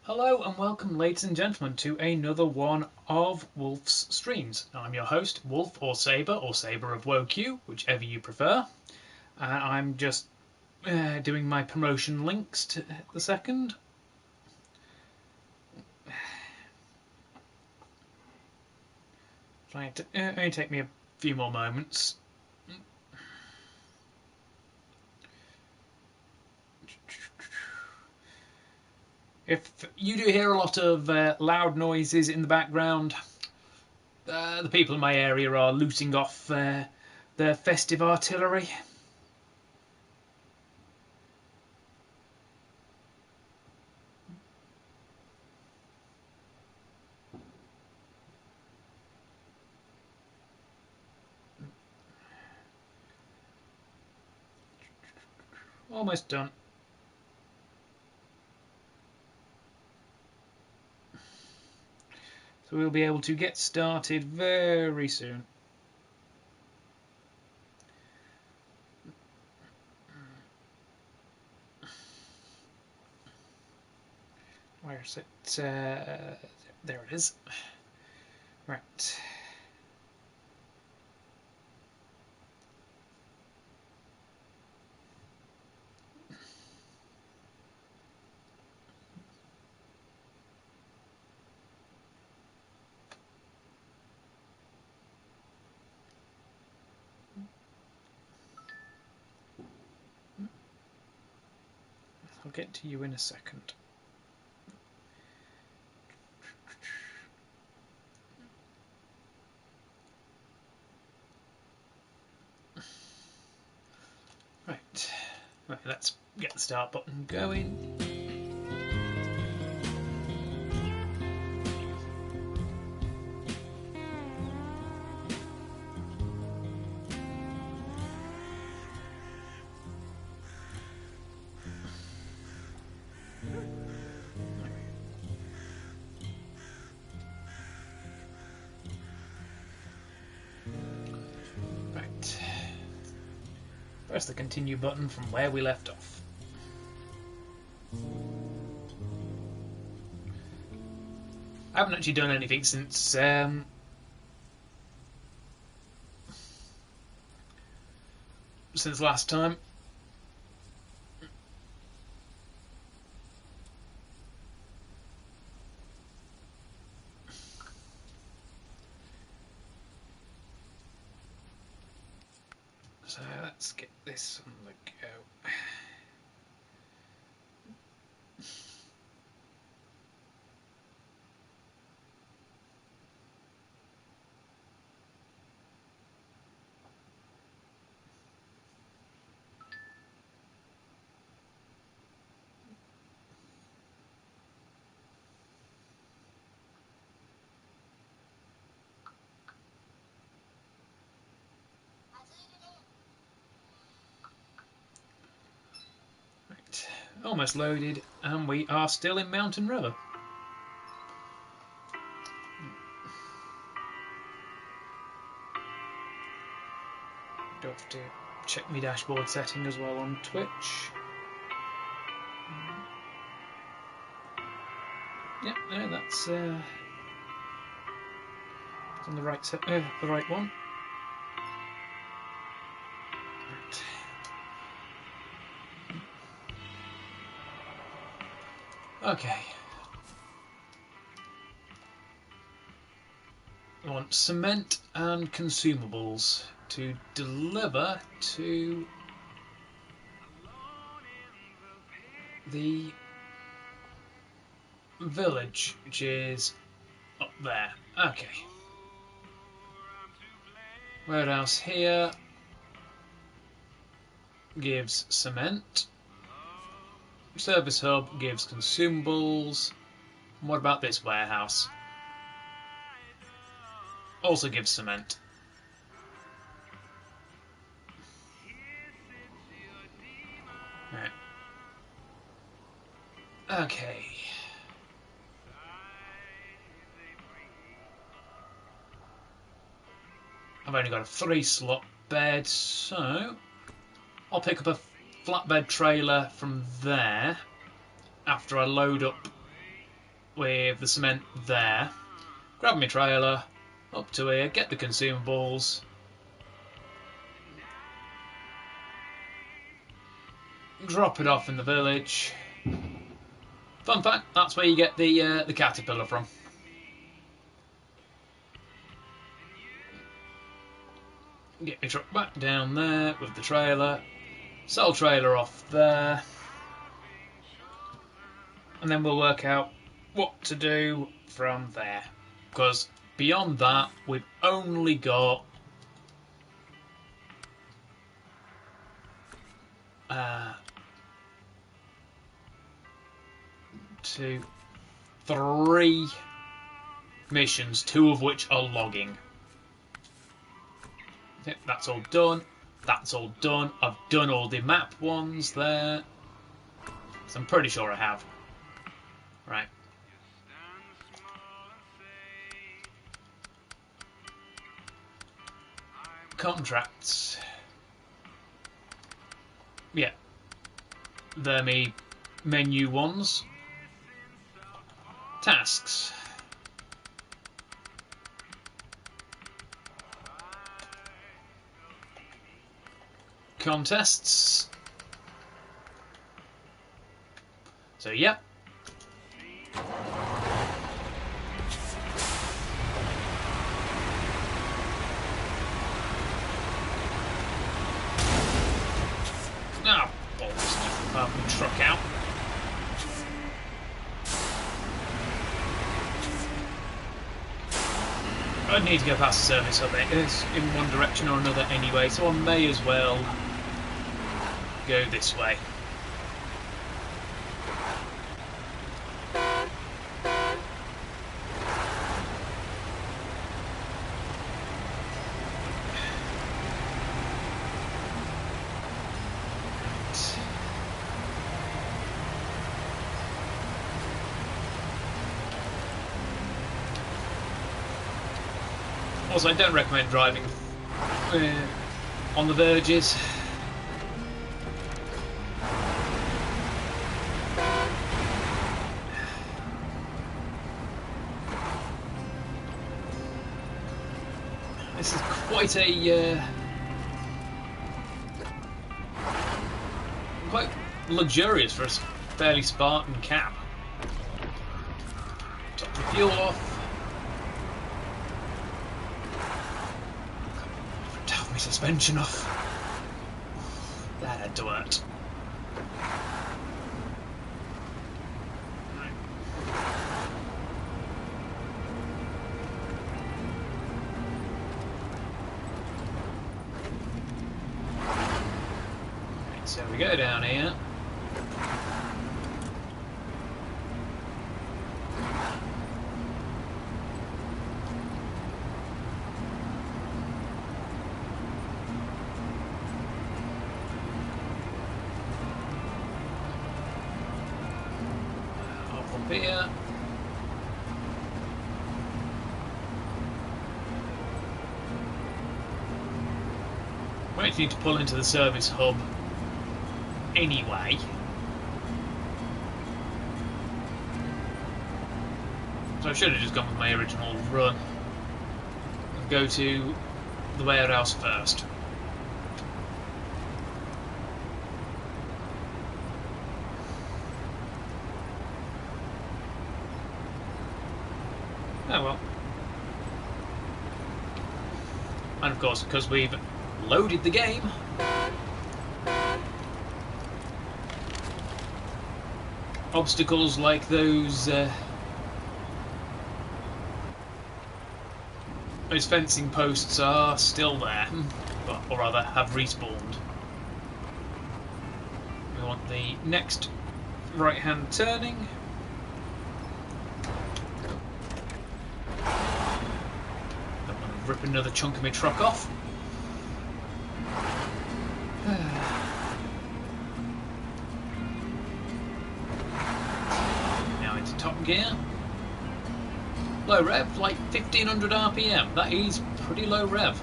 Hello and welcome, ladies and gentlemen, to another one of Wolf's streams. I'm your host, Wolf or Saber of WoQ, whichever you prefer. I'm just doing my promotion links to the second. Trying to only take me a few more moments. If you do hear a lot of loud noises in the background, the people in my area are looting off their festive artillery. Almost done. So we'll be able to get started very soon. Where's it? There it is. Right. I'll get to you in a second. Right, let's get the start button going. Right, press the continue button from where we left off. I haven't actually done anything since last time. So let's get this on the go. Almost loaded, and we are still in Mountain River. Do have to check my dashboard setting as well on Twitch. Yep, no, that's on the right the right one. Right. Okay. I want cement and consumables to deliver to the village, which is up there. Okay. Warehouse here gives cement. Service hub gives consumables. And what about this warehouse? Also gives cement. Right. Okay. I've only got a 3-slot bed, so I'll pick up a flatbed trailer from there after I load up with the cement there, grab my trailer, up to here, get the consumables, drop it off in the village. Fun fact, that's where you get the caterpillar from. Get my truck back down there with the trailer, sell trailer off there, and then we'll work out what to do from there. Because beyond that, we've only got 2, 3 missions, 2 of which are logging. Yep, that's all done. That's all done. I've done all the map ones there. So I'm pretty sure I have. Right. Contracts. Yeah. They're me menu ones. Tasks. Contests. So, yep. Now, balls, have my truck out. I'd need to go past the service hub. It's in one direction or another anyway, so I may as well go this way. Also, I don't recommend driving on the verges. This is quite a quite luxurious for a fairly Spartan cab. Top the fuel off. Top my suspension off. That had to hurt. So we go down here. Off up here. We actually need to pull into the service hub anyway. So I should have just gone with my original run and go to the warehouse first. Oh well. And of course, because we've loaded the game, obstacles like those fencing posts are still there, or rather have respawned. We want the next right hand turning. Don't want to rip another chunk of my truck off. Top gear. Low rev, like 1500 RPM. That is pretty low rev.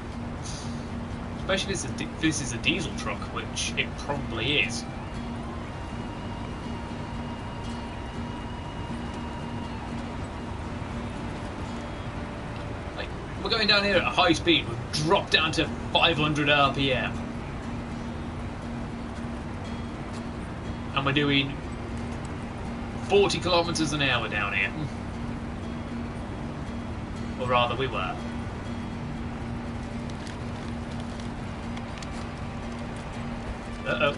Especially if this is a diesel truck, which it probably is. we're going down here at a high speed. We've dropped down to 500 RPM. And we're doing 40 kilometres an hour down here. Or rather, we were. Uh-oh.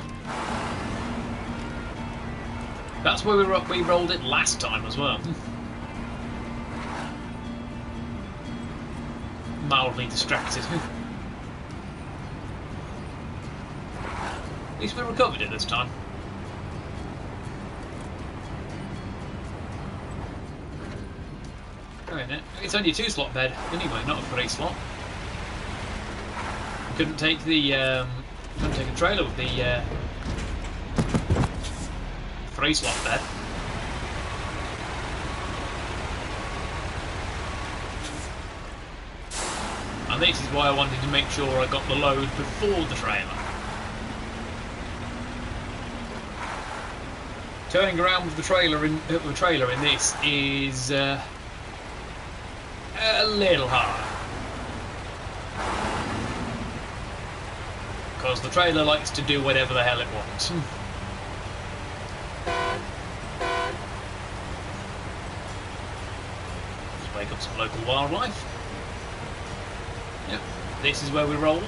That's where we rolled it last time as well. Mildly distracted. At least we recovered it this time. It's only a 2-slot bed anyway, not a 3-slot. Couldn't take the couldn't take a trailer with the 3-slot bed. And this is why I wanted to make sure I got the load before the trailer. Turning around with the trailer in this is a little hard. Because the trailer likes to do whatever the hell it wants. Just wake up some local wildlife. Yep, this is where we rolled.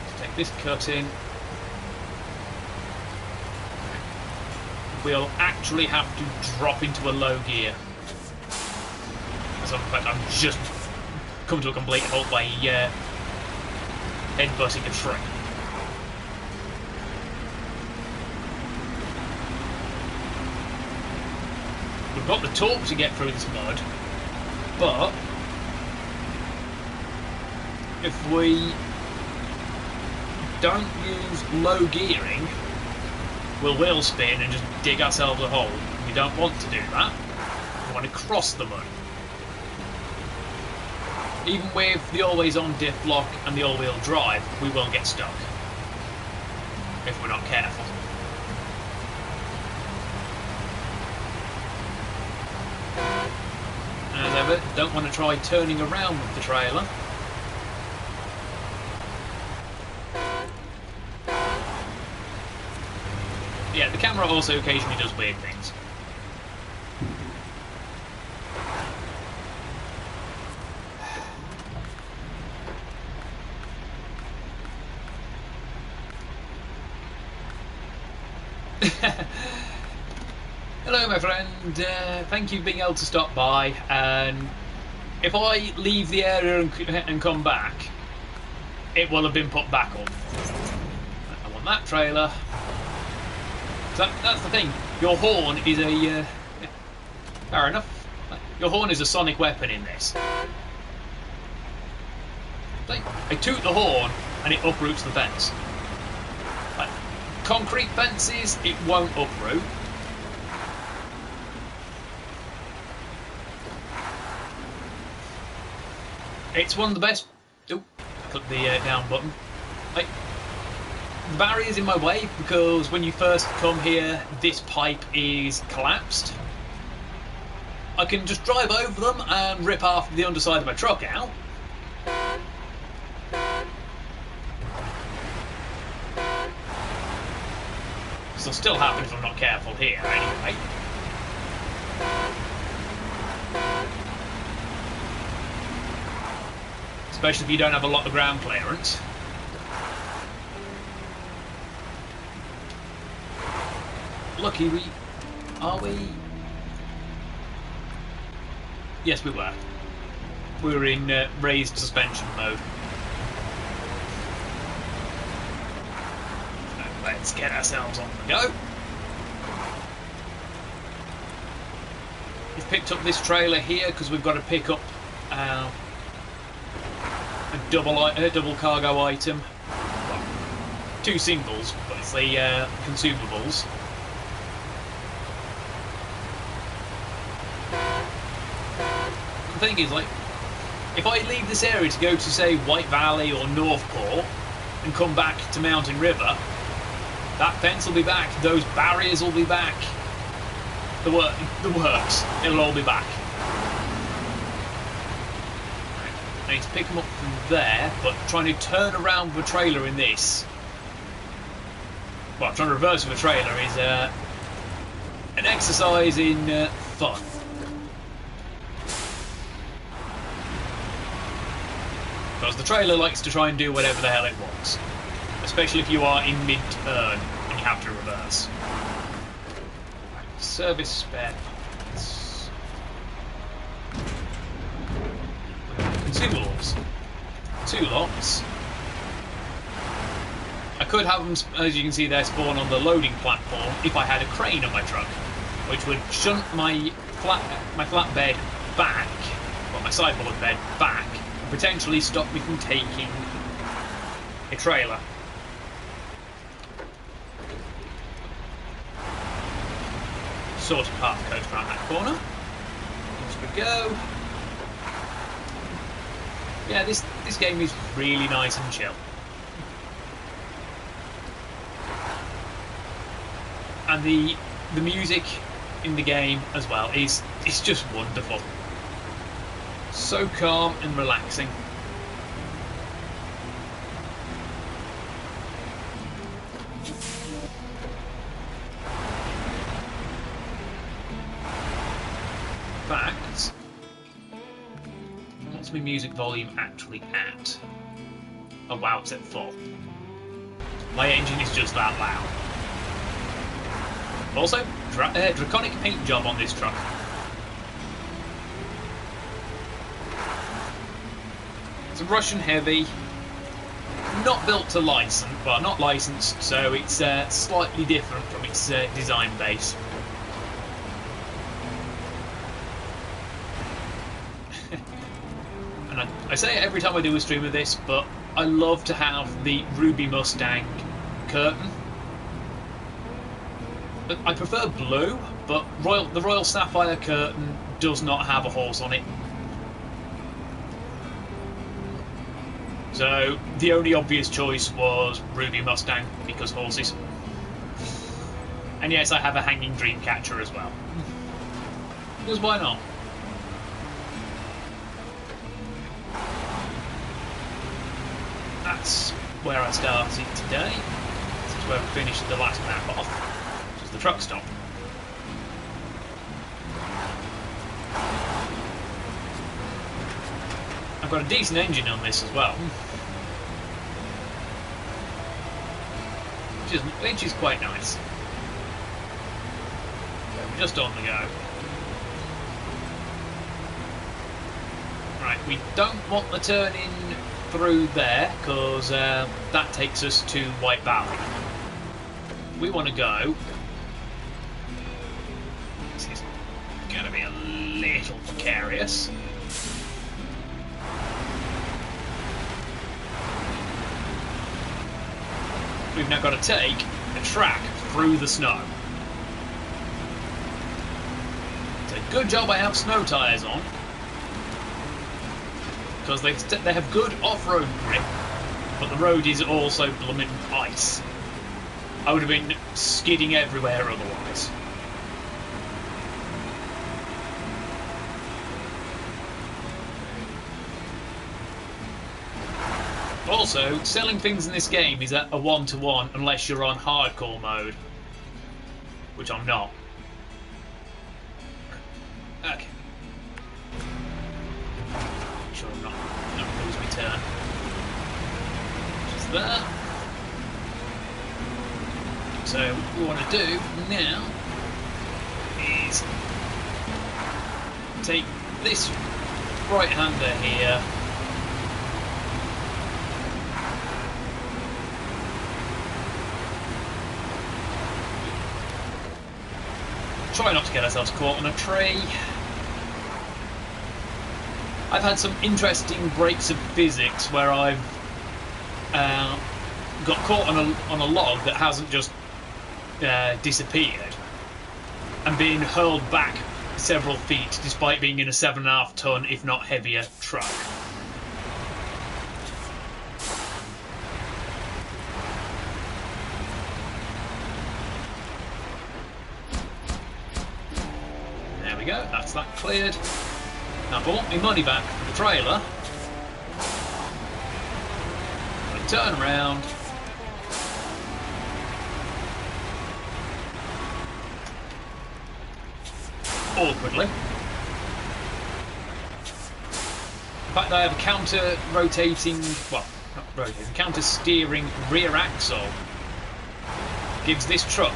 Let's take this cut in. We'll actually have to drop into a low gear. As a matter of fact, I'm just come to a complete halt by headbutting a tree. We've got the torque to get through this mud, but if we don't use low gearing, we'll wheel spin and just dig ourselves a hole. We don't want to do that. We want to cross the mud. Even with the always-on diff lock and the all-wheel drive, we will get stuck if we're not careful. As ever, don't want to try turning around with the trailer. Yeah, the camera also occasionally does weird things. Hello my friend, thank you for being able to stop by, and if I leave the area and come back, it will have been put back up. I want that trailer. So that's the thing, your horn is a... fair enough. Your horn is a sonic weapon in this. I toot the horn and it uproots the fence. Like, concrete fences, it won't uproot. It's one of the best... Oh, I clicked the down button. Like, the barrier's in my way because when you first come here, this pipe is collapsed. I can just drive over them and rip half the underside of my truck out. This will still happen if I'm not careful here, anyway. Especially if you don't have a lot of ground clearance. Lucky we... Are we? Yes, we were. We were in raised suspension mode. So let's get ourselves on the go. We've picked up this trailer here because we've got to pick up a double cargo item. Well, 2 singles, but it's the consumables. The thing is, like, if I leave this area to go to, say, White Valley or Northport and come back to Mountain River, that fence will be back, those barriers will be back. the works. It'll all be back. I need to pick them up from there, but trying to turn around the trailer in this, well, trying to reverse with a trailer is an exercise in fun. Because the trailer likes to try and do whatever the hell it wants, especially if you are in mid-turn and you have to reverse. Service spare parts. Consumables. 2 lots. I could have them, as you can see there, spawn on the loading platform if I had a crane on my truck, which would shunt my flatbed back, well, my sideboard bed back, and potentially stop me from taking a trailer. Sorted path codes around that corner. As we go. Yeah, this game is really nice and chill. And the music in the game as well is just wonderful. So calm and relaxing. In fact, what's my music volume actually at? Oh wow, it's at 4. My engine is just that loud. Also, draconic paint job on this truck. It's a Russian heavy, not built to license, well, not licensed, so it's slightly different from its design base. And I say it every time I do a stream of this, but I love to have the Ruby Mustang curtain. I prefer blue, but the Royal Sapphire curtain does not have a horse on it. So the only obvious choice was Ruby Mustang, because horses. And yes, I have a hanging dream catcher as well. Because why not? That's where I started today. This is where we finished the last map off. The truck stop. I've got a decent engine on this as well, which is quite nice. So we're just on the go. Right, we don't want the turn in through there because that takes us to White Valley. We want to go. Going to be a little precarious. We've now got to take a track through the snow. It's a good job I have snow tyres on, because they have good off-road grip, but the road is also blooming ice. I would have been skidding everywhere otherwise. Also, selling things in this game is at a 1-to-1 unless you're on hardcore mode, which I'm not. Okay. Make sure I'm not lose my turn. Just there. So what we want to do now is take this right-hander here. Try not to get ourselves caught on a tree. I've had some interesting breaks of physics where I've got caught on a log that hasn't just disappeared and been hurled back several feet despite being in a 7.5 ton, if not heavier, truck. we go, that's that cleared. Now if I want my money back for the trailer, I'm going to turn around. Awkwardly. In fact, I have a counter-rotating, well, not rotating, counter-steering rear axle. Gives this truck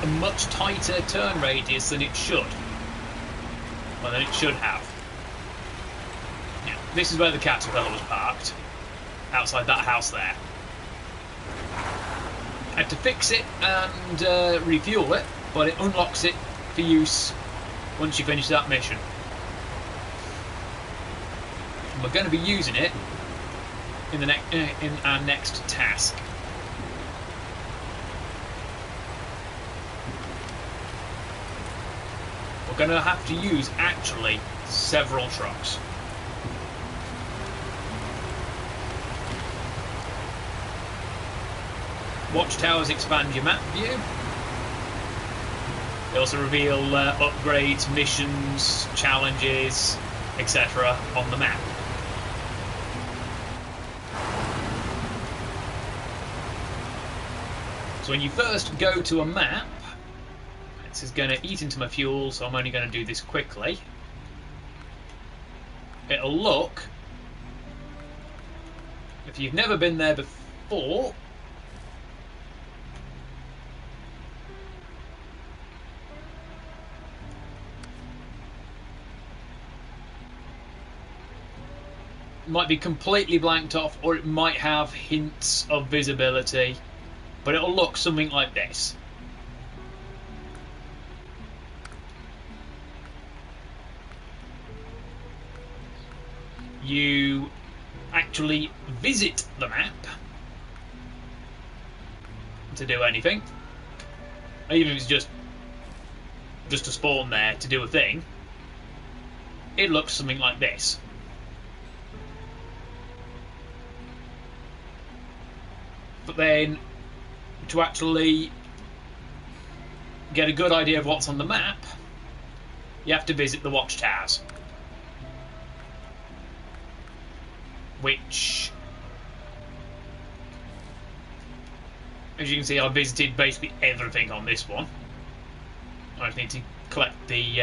a much tighter turn radius than it should. Well, than it should have. Now, this is where the Caterpillar was parked. Outside that house there. I had to fix it and refuel it, but it unlocks it for use once you finish that mission. And we're going to be using it in the in our next task. We're going to have to use actually several trucks. Watchtowers expand your map view. They also reveal upgrades, missions, challenges, etc. on the map. So when you first go to a map, this is going to eat into my fuel, so I'm only going to do this quickly. It'll look, if you've never been there before, might be completely blanked off, or it might have hints of visibility, but it'll look something like this. You actually visit the map to do anything, even if it's just to spawn there to do a thing. It looks something like this. But then, to actually get a good idea of what's on the map, you have to visit the watchtowers. Which, as you can see, I visited basically everything on this one. I just need to collect the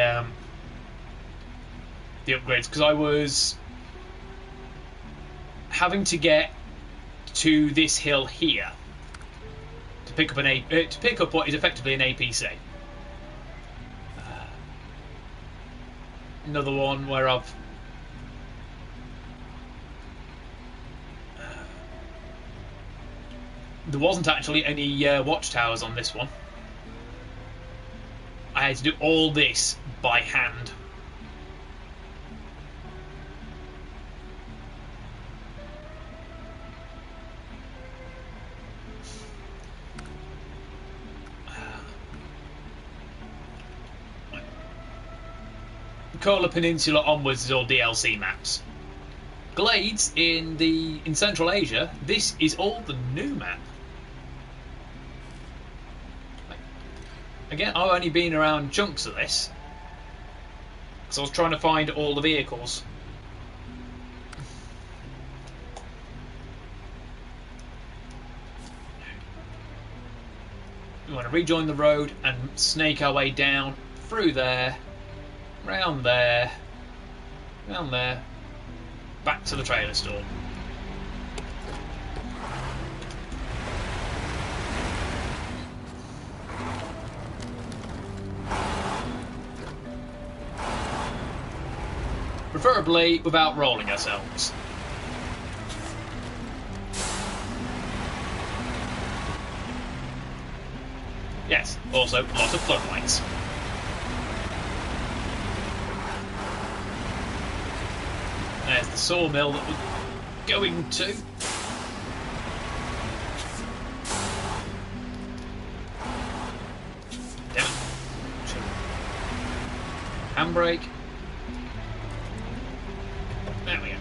upgrades, because I was having to get to this hill here to pick up what is effectively an APC. Another one where I've there wasn't actually any watchtowers on this one. I had to do all this by hand. Kola Peninsula onwards is all DLC maps. Glades in Central Asia, this is all the new map. Again, I've only been around chunks of this, so I was trying to find all the vehicles. We want to rejoin the road and snake our way down through there, round there, back to the trailer store. Preferably without rolling ourselves. Yes, also lots of floodlights. There's the sawmill that we're going to. Damn it. Handbrake. There we go.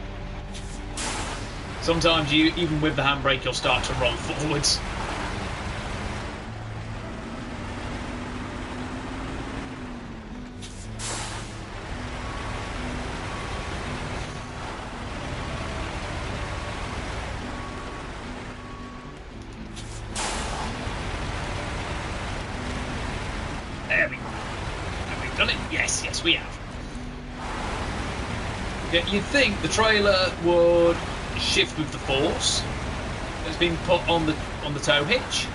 Sometimes even with the handbrake, you'll start to roll forwards. There we go. Have we done it? Yes, yes, we have. Yeah, you'd think the trailer would shift with the force that's been put on the tow hitch,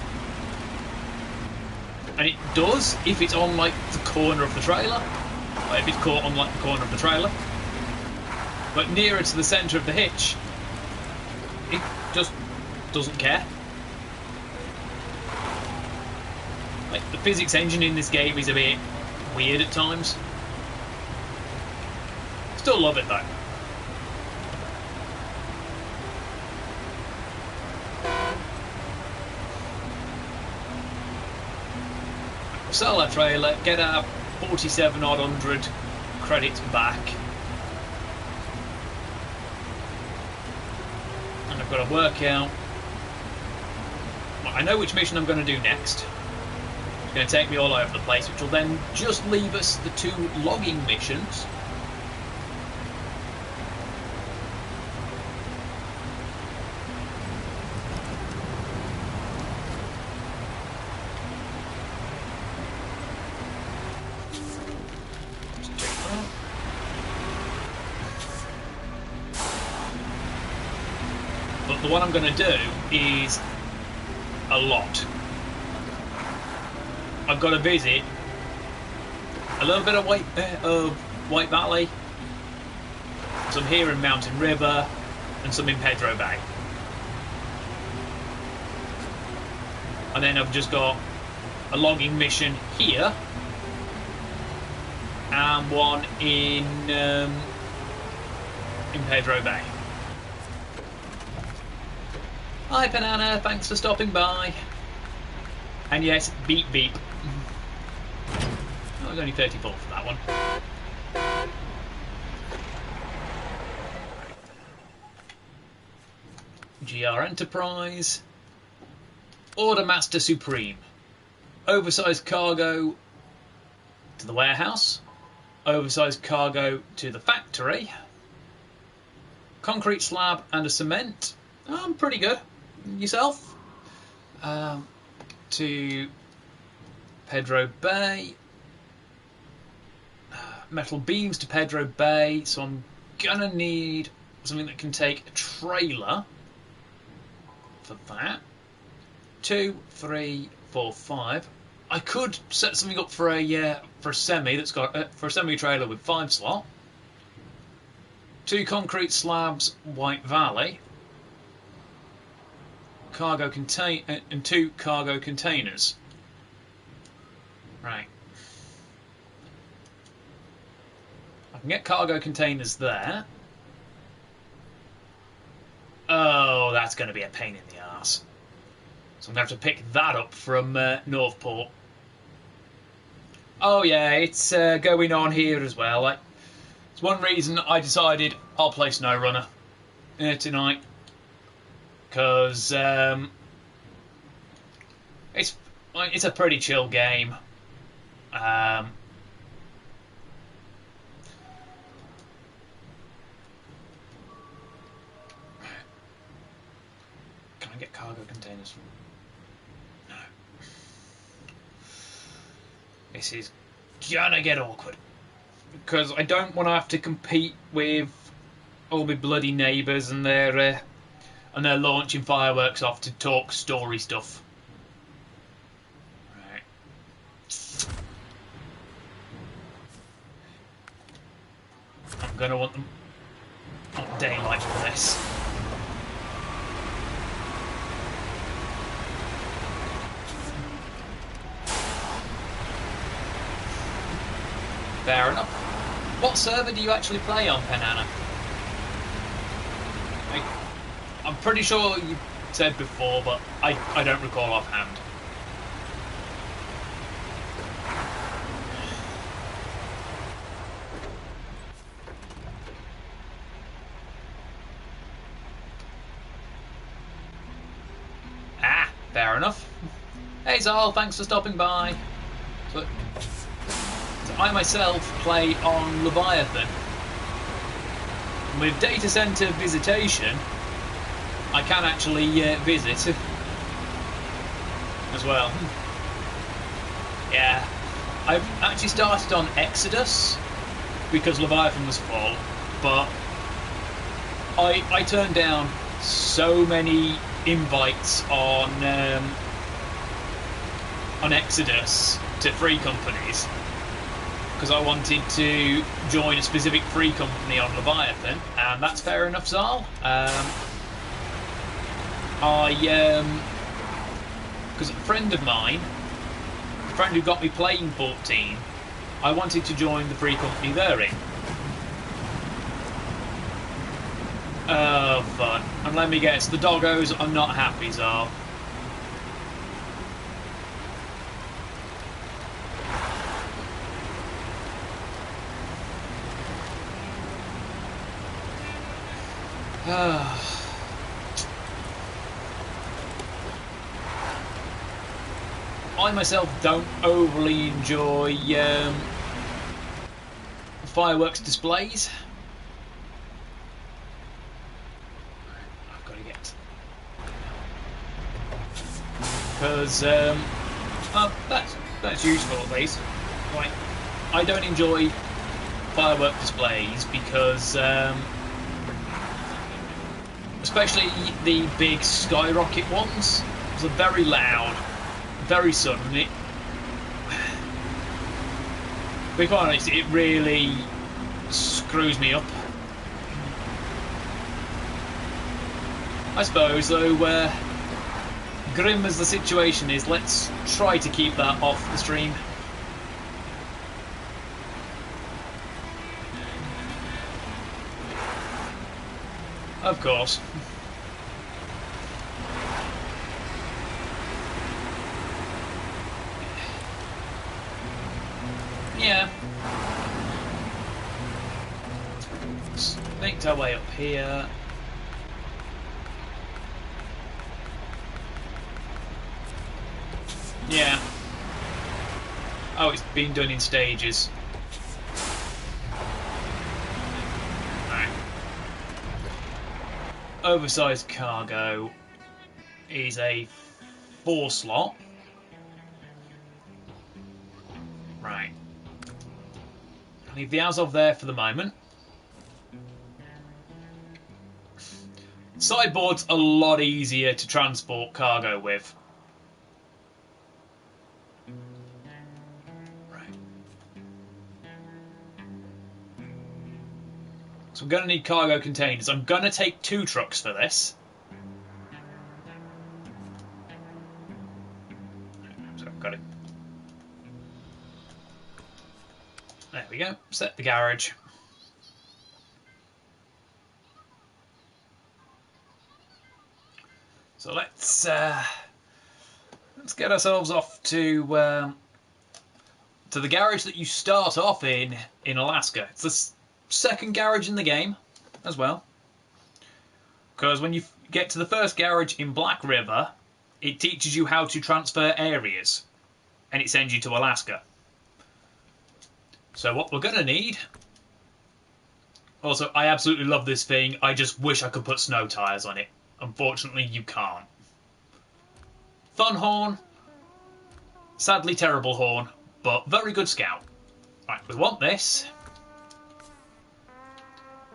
and it does if it's on like the corner of the trailer, like if it's caught on like the corner of the trailer. But nearer to the centre of the hitch, it just doesn't care. Like the physics engine in this game is a bit weird at times. Still love it though. Sell that trailer, get our 47,000 credits back. And I've got to work out... Well, I know which mission I'm going to do next. It's going to take me all over the place, which will then just leave us the 2 logging missions. But the one I'm going to do is a lot. I've got to visit a little bit of White Valley, some here in Mountain River, and some in Pedro Bay. And then I've just got a logging mission here, and one in Pedro Bay. Hi Banana, thanks for stopping by. And yes, beep beep. Oh, I was only 34 for that one. GR Enterprise. Order Master Supreme. Oversized cargo to the warehouse. Oversized cargo to the factory. Concrete slab and a cement. I'm pretty good. Yourself? To Pedro Bay. Metal beams to Pedro Bay. So I'm gonna need something that can take a trailer for that. 2, 3, 4, 5. I could set something up for a semi that's got for a semi trailer with 5 slot. 2 concrete slabs, White Valley. Cargo and 2 cargo containers. Right. I can get cargo containers there. Oh, that's going to be a pain in the arse. So I'm going to have to pick that up from Northport. Oh yeah, it's going on here as well. It's one reason I decided I'll play SnowRunner tonight. Because it's a pretty chill game. Can I get cargo containers from... No. This is gonna get awkward. Because I don't want to have to compete with all my bloody neighbours and they're launching fireworks off to talk story stuff. Right. I'm gonna want them on daylight for this. Fair enough. What server do you actually play on, Penana? I'm pretty sure you said before, but I don't recall offhand. Ah, fair enough. Hey Zal, thanks for stopping by. So I myself play on Leviathan. With data center visitation, I can actually visit as well. Yeah, I've actually started on Exodus because Leviathan was full, but I turned down so many invites on Exodus to free companies because I wanted to join a specific free company on Leviathan, and that's fair enough, Zal. Because a friend of mine, a friend who got me playing 14, I wanted to join the free company they're in. Oh, fun. And let me guess, the doggos are not happy, Zal. I myself don't overly enjoy fireworks displays. I've got to get, because that's useful at least. Like, I don't enjoy firework displays because especially the big skyrocket ones, they're very loud, very sudden. To be quite honest, it really screws me up. I suppose, though, grim as the situation is, let's try to keep that off the stream. Of course. Yeah. Let's make our way up here. Yeah. Oh, it's been done in stages. Right. Oversized cargo is a 4 slot. Right. Leave the Azov there for the moment. Sideboard's a lot easier to transport cargo with. Right. So I'm going to need cargo containers. I'm going to take 2 trucks for this. So I've got it. There we go. Set the garage. So let's get ourselves off to the garage that you start off in Alaska. It's the second garage in the game as well, because when you get to the first garage in Black River, it teaches you how to transfer areas, and it sends you to Alaska. So what we're going to need... Also, I absolutely love this thing. I just wish I could put snow tyres on it. Unfortunately, you can't. Fun horn. Sadly terrible horn, but very good scout. Right, we want this.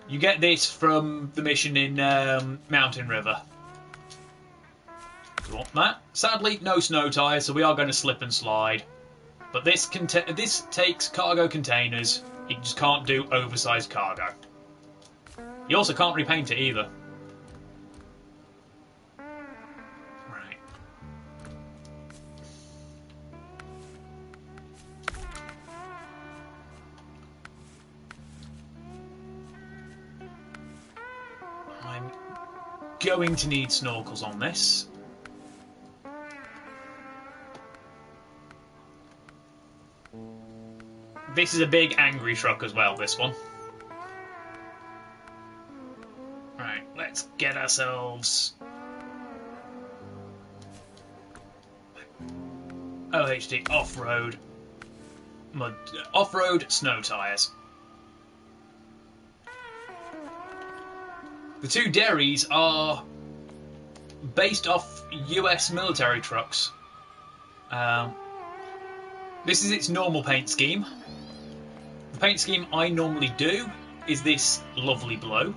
You get this from the mission in Mountain River. We want that. Sadly, no snow tyres, so we are going to slip and slide. But this takes cargo containers. You just can't do oversized cargo. You also can't repaint it either. Right. I'm going to need snorkels on this. This is a big angry truck as well, this one. Right, let's get ourselves OHD off-road snow tyres. The 2 Derrys are based off US military trucks. This is its normal paint scheme. The paint scheme I normally do is this lovely blue.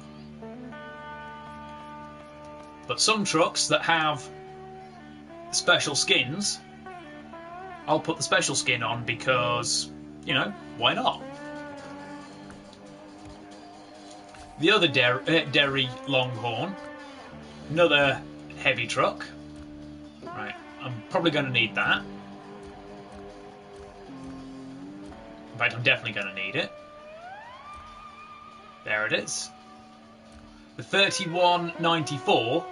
But some trucks that have special skins, I'll put the special skin on because, you know, why not? The other Derry Longhorn, another heavy truck. Right, I'm probably going to need that. In fact, I'm definitely going to need it. There it is. The 3194,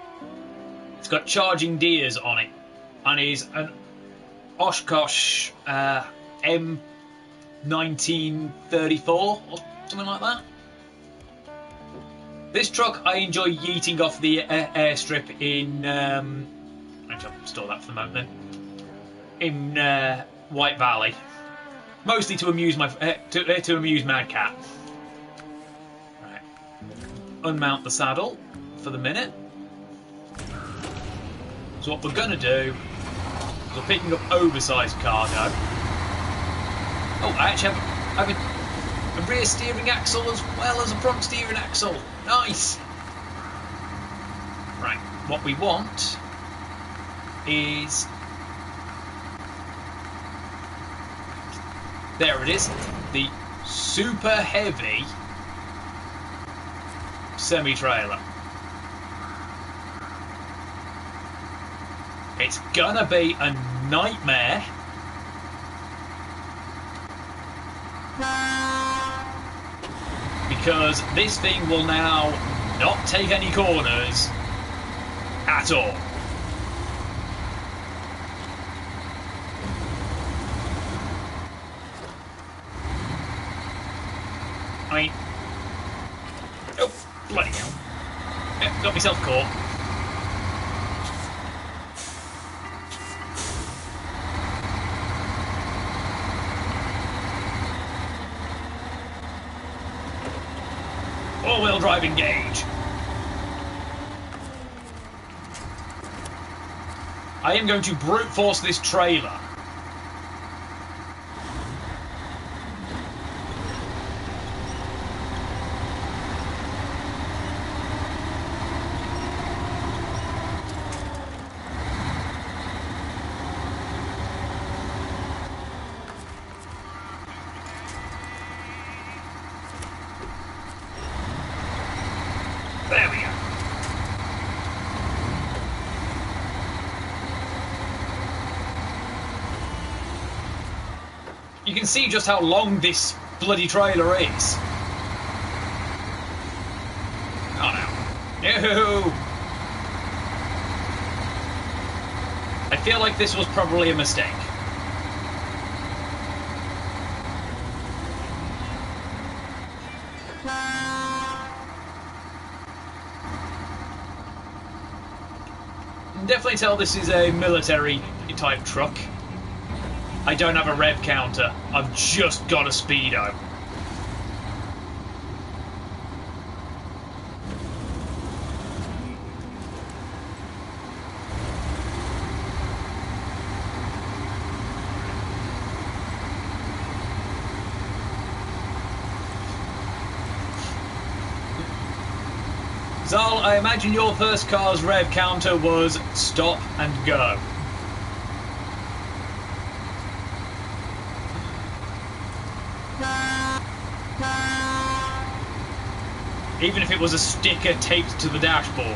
it's got charging gears on it, and is an Oshkosh M1934 or something like that. This truck I enjoy yeeting off the airstrip in. Actually, I'll store that for the moment then. In White Valley, mostly to amuse my to amuse Mad Cat. Right. Unmount the saddle for the minute. So what we're gonna do is we're picking up oversized cargo. Oh, I actually have a rear steering axle as well as a front steering axle. Nice! Right, what we want is... There it is. The super heavy semi-trailer. It's gonna be a nightmare. Because this thing will now not take any corners at all. I mean, oh, bloody hell. Yep, got myself caught. All-wheel drive engage. I am going to brute force this trailer. There we go. You can see just how long this bloody trailer is. Oh no. No! I feel like this was probably a mistake. You can definitely tell this is a military type truck. I don't have a rev counter, I've just got a speedo. Zal, I imagine your first car's rev counter was stop and go. Even if it was a sticker taped to the dashboard.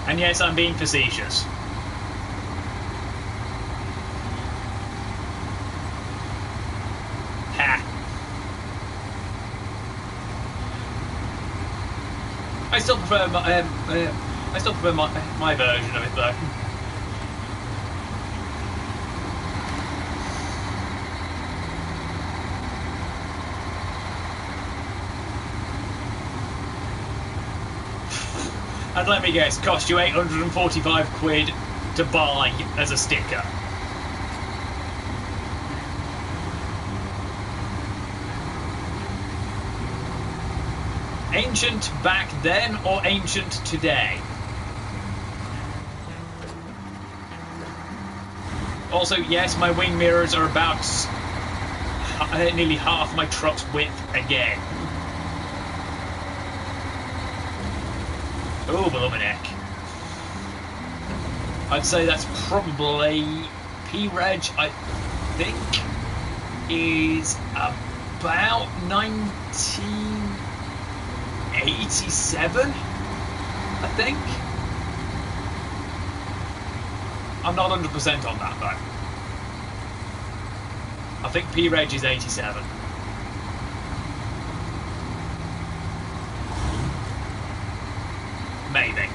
And yes, I'm being facetious. Ha! I still prefer my version of it though. And let me guess, cost you 845 quid to buy as a sticker. Ancient back then or ancient today? Also, yes, my wing mirrors are about nearly half my truck's width again. Oh, Blumeneck. I'd say that's probably P-Reg, I think, is about 1987, I think. I'm not 100% on that, though. I think P-Reg is 87. Maybe.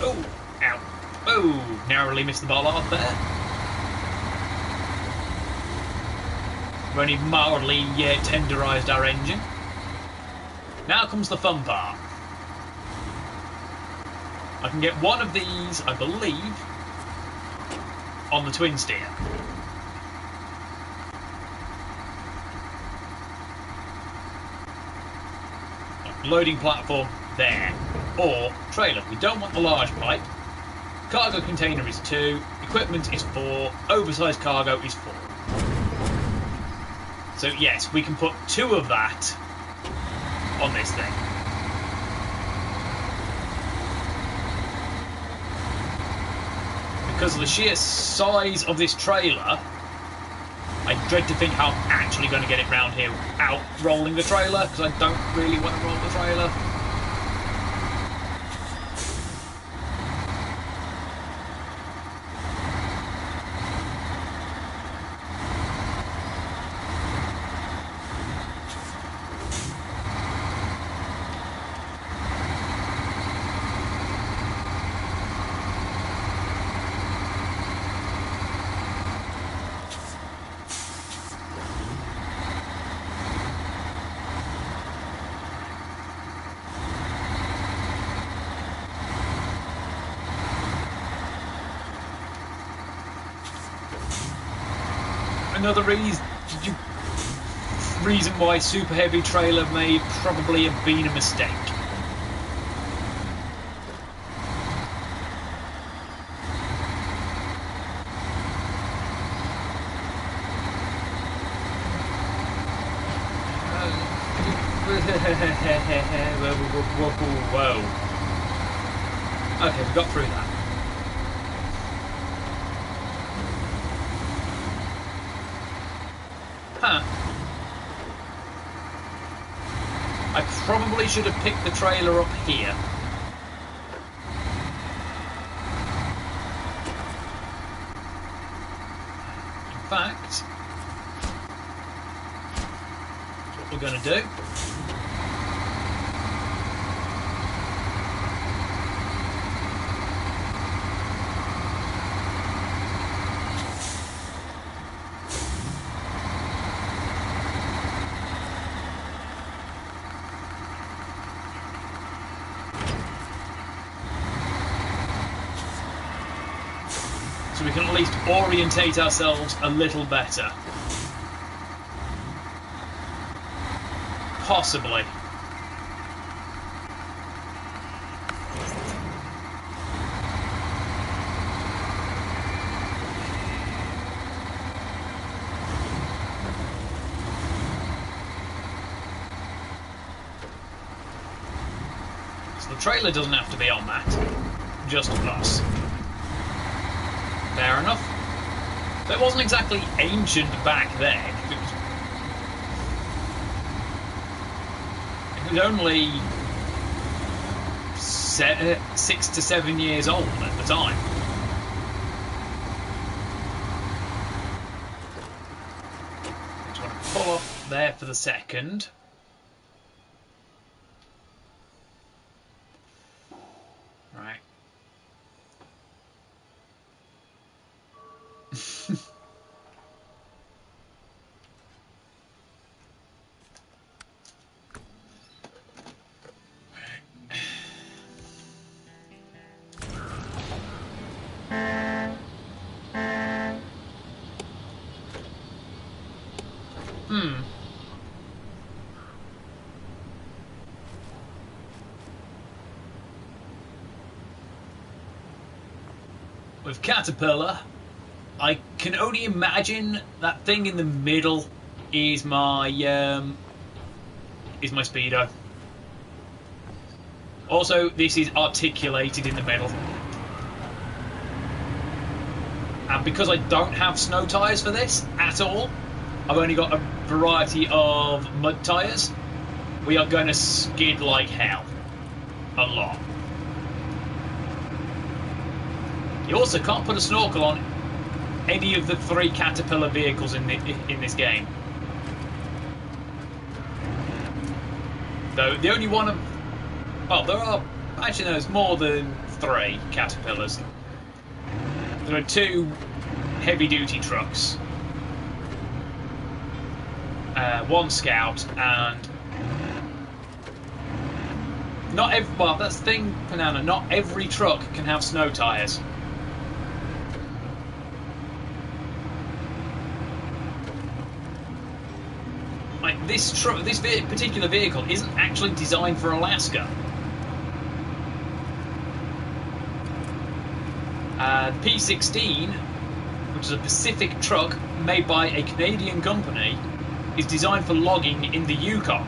Oh, ow. Oh, narrowly missed the bollard there. We've only mildly tenderised our engine. Now comes the fun part. I can get one of these, I believe, on the twin steer. Loading platform there. Or trailer. We don't want the large pipe. Cargo container is 2. Equipment is 4. Oversized cargo is 4. So yes, we can put 2 of that on this thing. Because of the sheer size of this trailer, I dread to think how I'm actually going to get it round here without rolling the trailer, because I don't really want to roll the trailer. Another reason why super heavy trailer may probably have been a mistake. Whoa. Okay, we got through that. Huh. I probably should have picked the trailer up here. In fact, that's what we're going to do. So we can at least orientate ourselves a little better. Possibly. So the trailer doesn't have to be on that, just us. Fair enough. So it wasn't exactly ancient back then. It was only 6 to 7 years old at the time. Just want to pull off there for the second. Right. with Caterpillar, I can only imagine that thing in the middle is my speedo. Also, this is articulated in the middle. And because I don't have snow tyres for this at all, I've only got a variety of mud tyres. We are going to skid like hell. A lot. You also can't put a snorkel on any of the 3 Caterpillar vehicles in this game. Though the only one of... Well, there are... Actually, there's more than 3 Caterpillars. There are 2 heavy-duty trucks. 1 Scout and... Not every... Well, that's the thing, Banana. Not every truck can have snow tyres. Like, this particular vehicle isn't actually designed for Alaska. The P16, which is a Pacific truck made by a Canadian company, is designed for logging in the Yukon,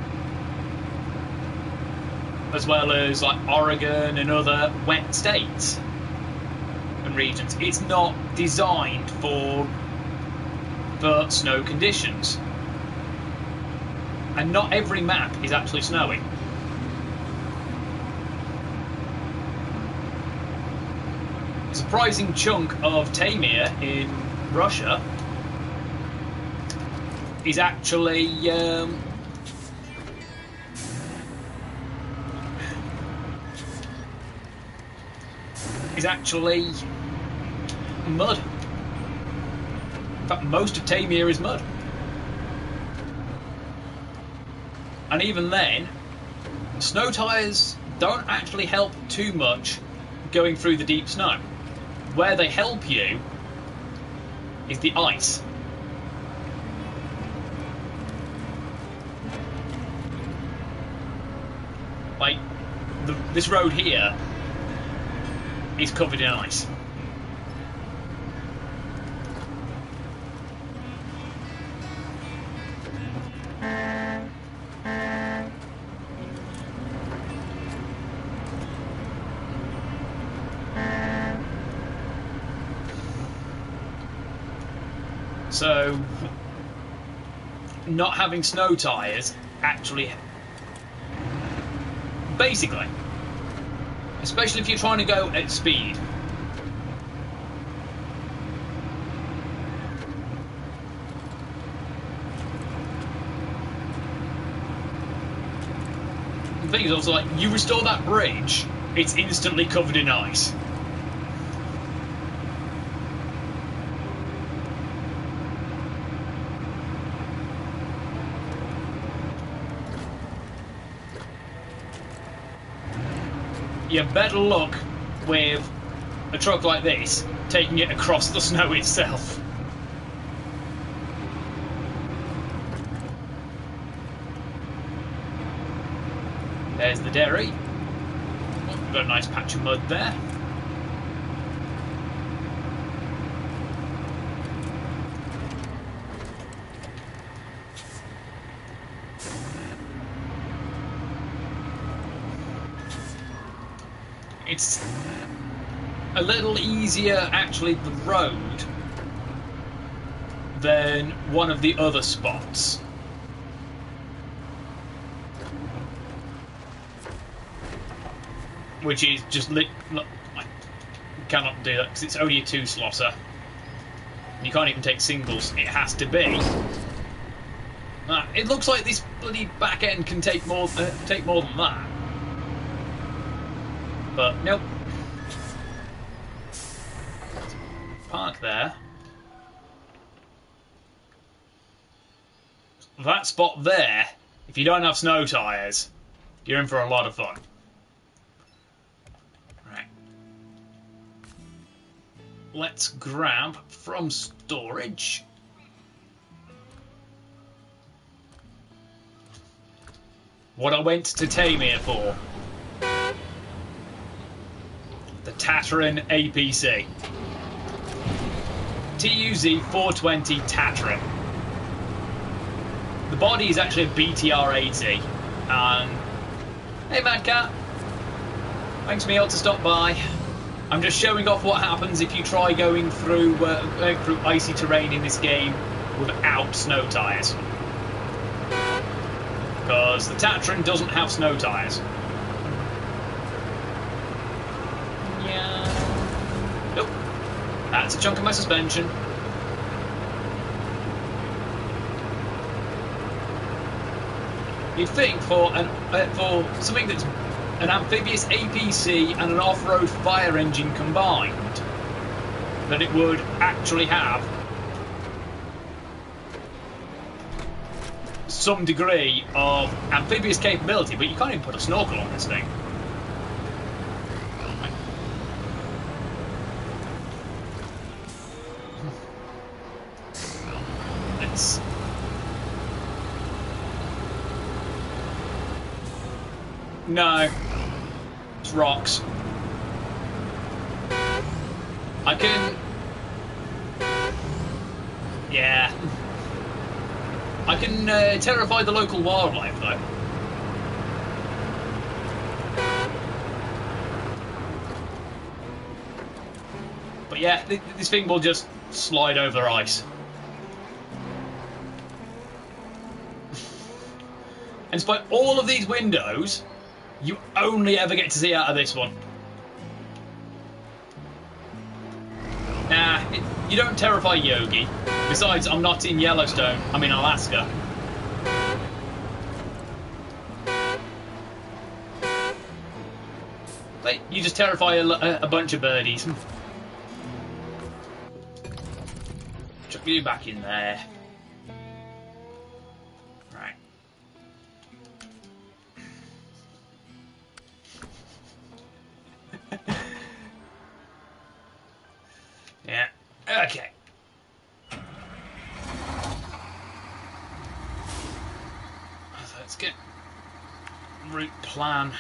as well as like Oregon and other wet states and regions. It's not designed for snow conditions, and not every map is actually snowing. A surprising chunk of Taimyr in Russia is actually mud. In fact, most of Taimyr is mud. And even then, snow tyres don't actually help too much going through the deep snow. Where they help you is the ice. Like, this road here is covered in ice. So, not having snow tyres actually, basically, especially if you're trying to go at speed, the thing is also, like, you restore that bridge, it's instantly covered in ice. You have better luck with a truck like this taking it across the snow itself. There's the dairy. Oh, we've got a nice patch of mud there. It's a little easier, actually, the road than one of the other spots. Which is just look, I cannot do that because it's only a 2-slosser. You can't even take singles. It has to be. It looks like this bloody back end can take more than that. But nope. Park there. That spot there, if you don't have snow tyres, you're in for a lot of fun. Right. Let's grab from storage. What I went to Taimyr for. The Tatterin APC. TUZ 420 Tatran. The body is actually a BTR-80. And hey, Mad Cat. Thanks, Meal, to stop by. I'm just showing off what happens if you try going through icy terrain in this game without snow tyres. Because the Tatran doesn't have snow tyres. Yeah. Nope. That's a chunk of my suspension. You'd think for something that's an amphibious APC and an off-road fire engine combined, that it would actually have some degree of amphibious capability, but you can't even put a snorkel on this thing. It's... No. It's rocks. I can... Yeah. I can terrify the local wildlife, though. But yeah, this thing will just slide over ice. And despite all of these windows, you only ever get to see out of this one. Nah, you don't terrify Yogi. Besides, I'm not in Yellowstone, I'm in Alaska. But you just terrify a bunch of birdies. Chuck you back in there. Right. Yeah, okay. So let's get route plan.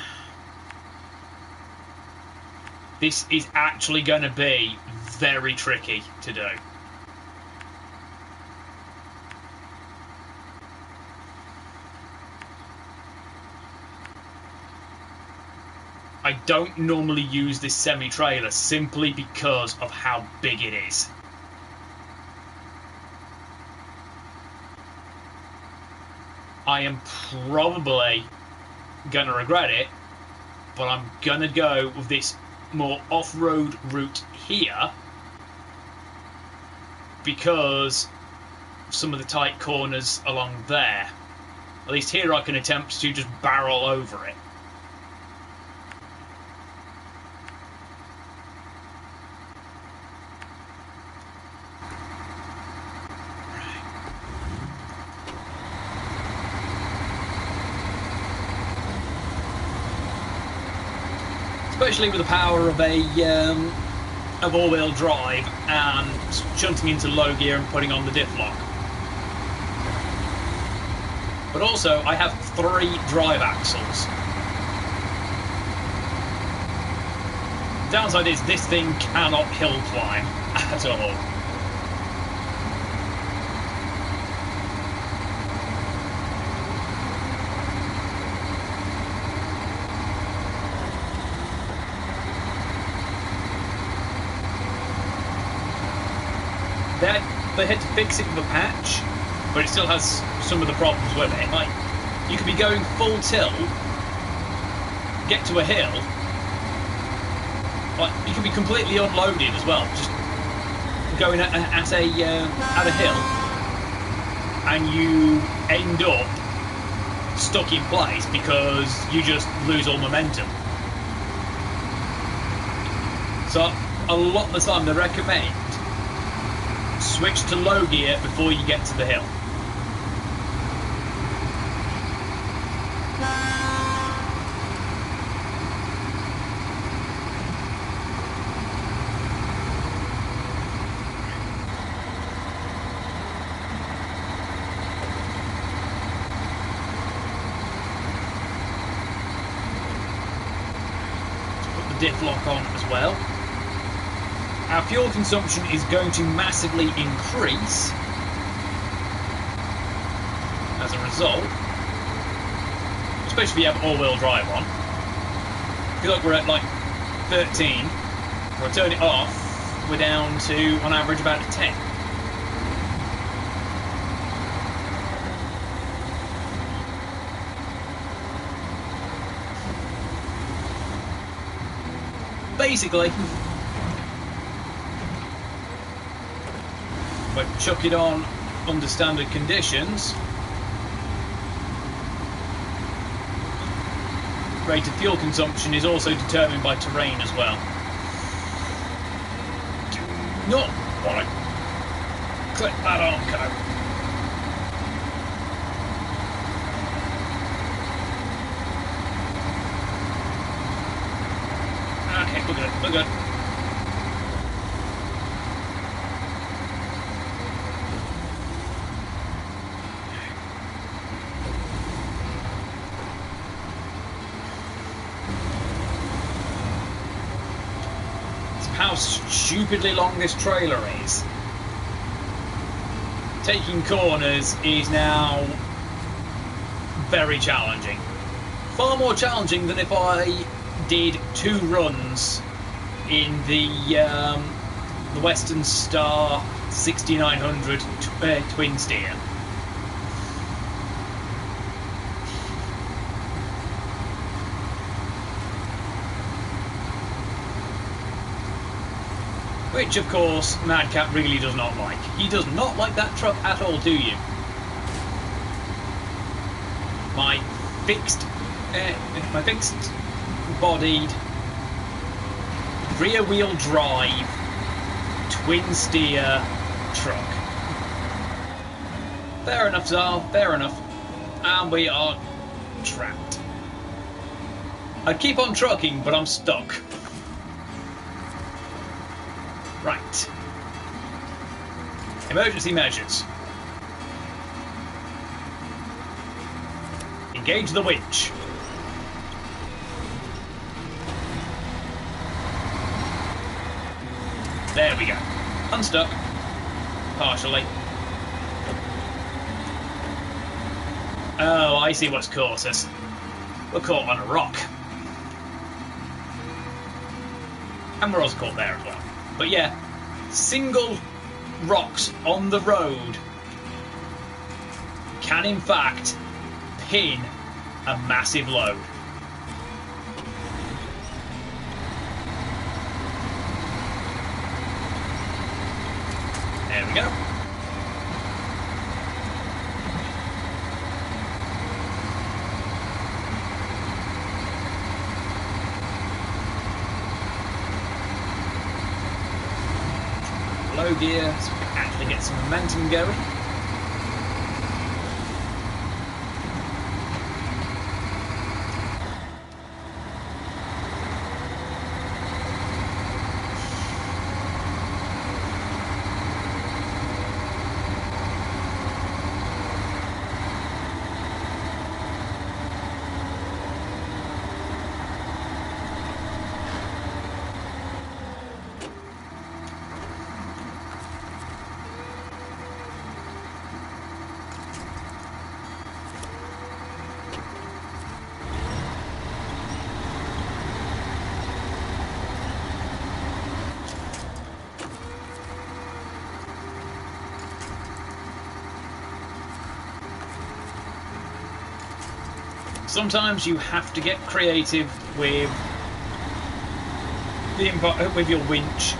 This is actually going to be very tricky to do. I don't normally use this semi-trailer simply because of how big it is. I am probably going to regret it, but I'm going to go with this more off-road route here because of some of the tight corners along there. At least here I can attempt to just barrel over it. Especially with the power of of all-wheel drive and shunting into low gear and putting on the diff lock. But also, I have 3 drive axles. The downside is this thing cannot hill climb at all. They had to fix it with a patch, but it still has some of the problems with it. Like, you could be going full tilt, get to a hill, like, you could be completely unloaded as well, just going at a hill, and you end up stuck in place because you just lose all momentum. So a lot of the time they recommend switch to low gear before you get to the hill. Put the diff lock on as well. our fuel consumption is going to massively increase as a result, especially if you have all-wheel drive on. If you look, we're at like 13. We'll turn it off, we're down to, on average, about a 10. Basically, we'll chuck it on under standard conditions. Rate of fuel consumption is also determined by terrain as well. Do not want to click that arm code. Okay, we're good, we're good. How stupidly long this trailer is. Taking corners is now very challenging. Far more challenging than if I did 2 runs in the Western Star 6900 twin steer. Which, of course, Madcap really does not like. He does not like that truck at all, do you? My fixed-bodied, rear-wheel drive, twin-steer truck. Fair enough, Zal, fair enough. And we are trapped. I'd keep on trucking, but I'm stuck. Right. Emergency measures. Engage the winch. There we go. Unstuck. Partially. Oh, I see what's caught us. We're caught on a rock. And we're also caught there as well. But yeah, single rocks on the road can in fact pin a massive load. There we go. Low gear so we can actually get some momentum going. Sometimes you have to get creative with your winch.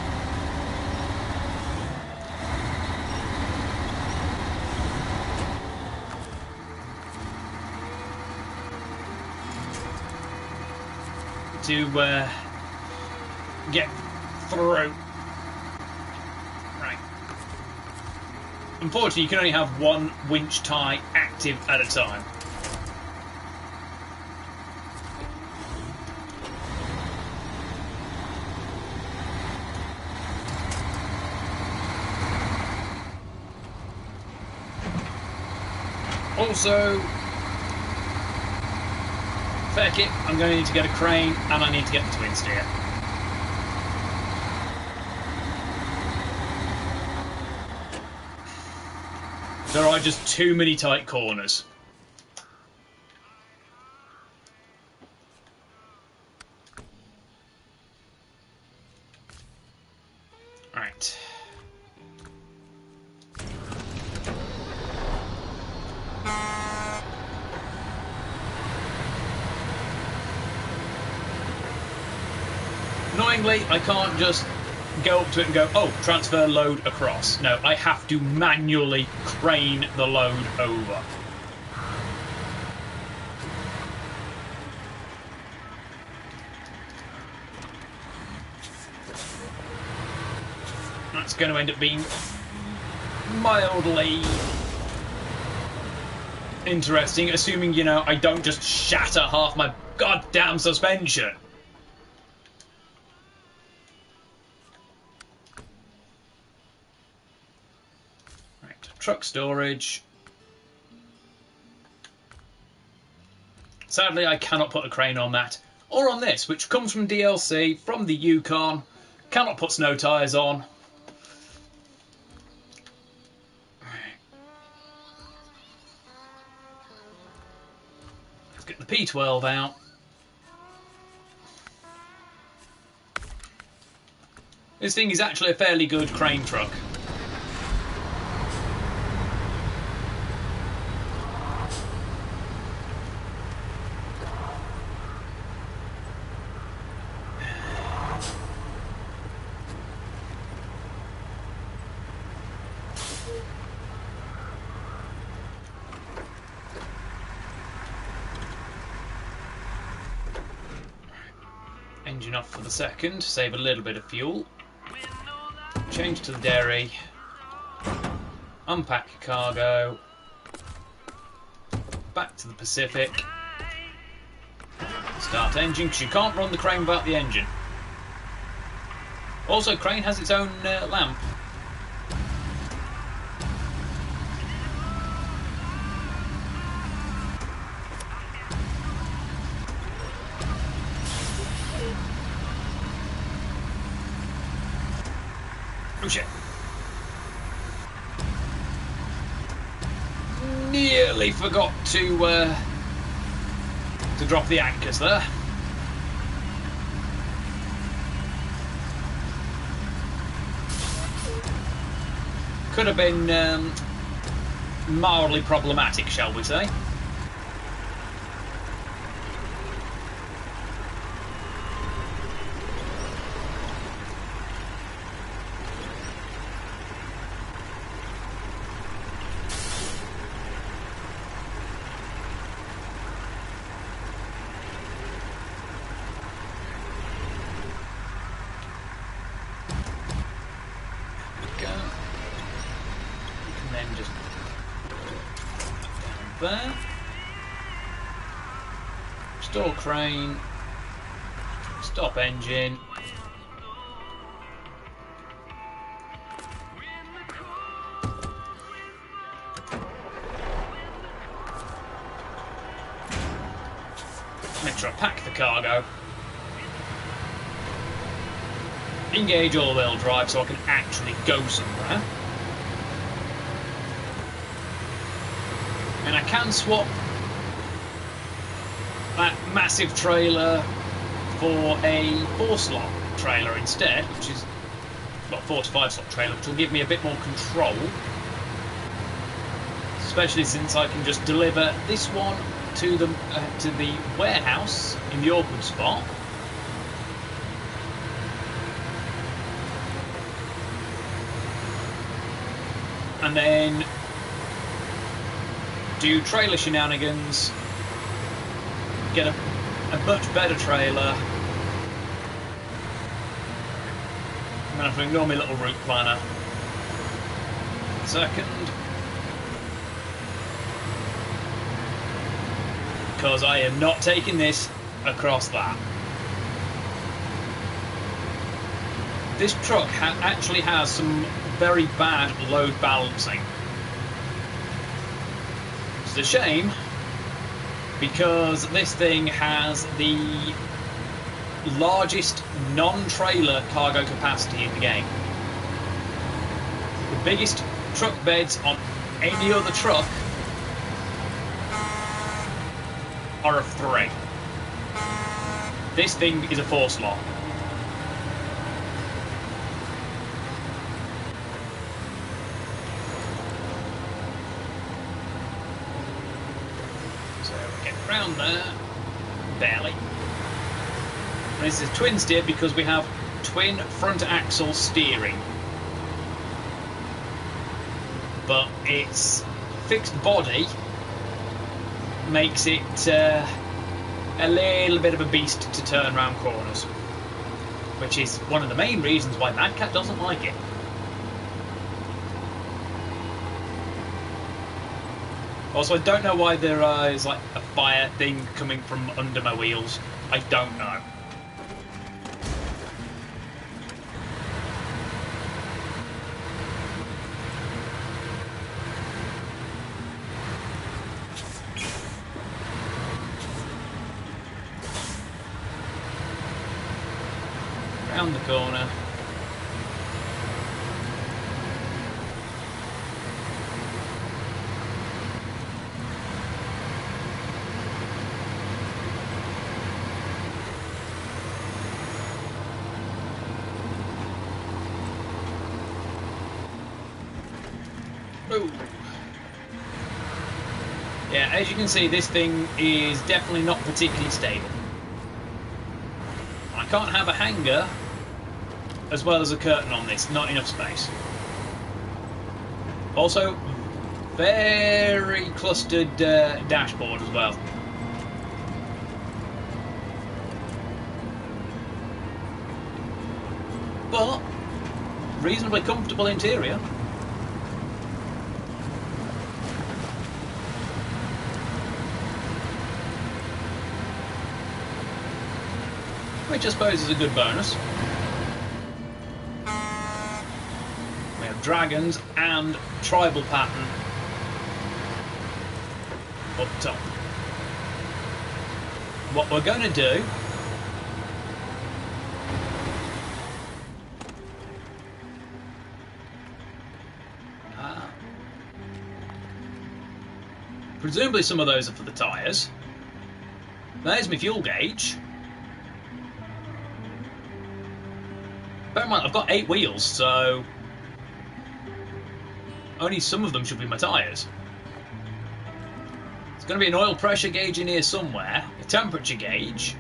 To get through. Right. Unfortunately, you can only have one winch tie active at a time. Also, fair kit, I'm going to need to get a crane and I need to get the twin steer. There are just too many tight corners. Right. Annoyingly, I can't just go up to it and go, oh, transfer load across. No, I have to manually crane the load over. That's going to end up being mildly interesting, assuming, you know, I don't just shatter half my goddamn suspension. Right, truck storage. Sadly, I cannot put a crane on that. Or on this, which comes from DLC, from the Yukon. Cannot put snow tyres on. Let's get the P12 out. This thing is actually a fairly good crane truck. Engine off for the second, save a little bit of fuel. Change to the dairy. Unpack your cargo. Back to the Pacific. Start engine, because you can't run the crane without the engine. Also, crane has its own lamp. Oh shit. Nearly forgot to drop the anchors there. Could have been mildly problematic, shall we say. There. Store crane. Stop engine. Make sure I pack the cargo. Engage all-wheel drive so I can actually go somewhere. And I can swap that massive trailer for a 4-slot trailer instead, which is, well, 4 to 5 slot trailer, which will give me a bit more control. Especially since I can just deliver this one to the warehouse in the awkward spot. And then do trailer shenanigans, get a much better trailer. I'm going to have to ignore my little route planner. Second. Because I am not taking this across that. This truck actually has some very bad load balancing. It's a shame because this thing has the largest non-trailer cargo capacity in the game. The biggest truck beds on any other truck are a 3. This thing is a 4 slot. So we get round there, barely. And this is twin steer because we have twin front axle steering. But its fixed body makes it a little bit of a beast to turn around corners, which is one of the main reasons why Mad Cat doesn't like it. Also, I don't know why there is like a fire thing coming from under my wheels. I don't know. Round the corner. Ooh. Yeah, as you can see, this thing is definitely not particularly stable. I can't have a hanger as well as a curtain on this, not enough space. Also, very clustered dashboard as well. But reasonably comfortable interior. Which I suppose is a good bonus. We have dragons and tribal pattern up top. What we're going to do presumably some of those are for the tyres. There's my fuel gauge. Bear in mind, I've got 8 wheels, so only some of them should be my tyres. There's going to be an oil pressure gauge in here somewhere, a temperature gauge,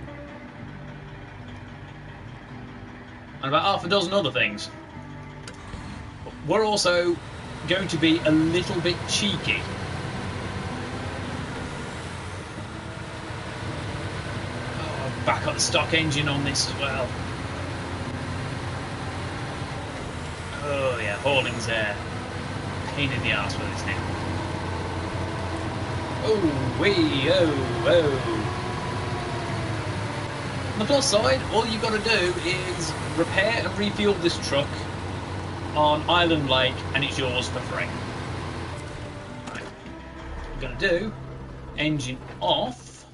and about half a dozen other things. But we're also going to be a little bit cheeky. Oh, I've back up the stock engine on this as well. Oh yeah, hauling's a pain in the arse with this now. Oh wee, oh. On the plus side, all you've got to do is repair and refuel this truck on Island Lake and it's yours for free. Right. What we're going to do, engine off.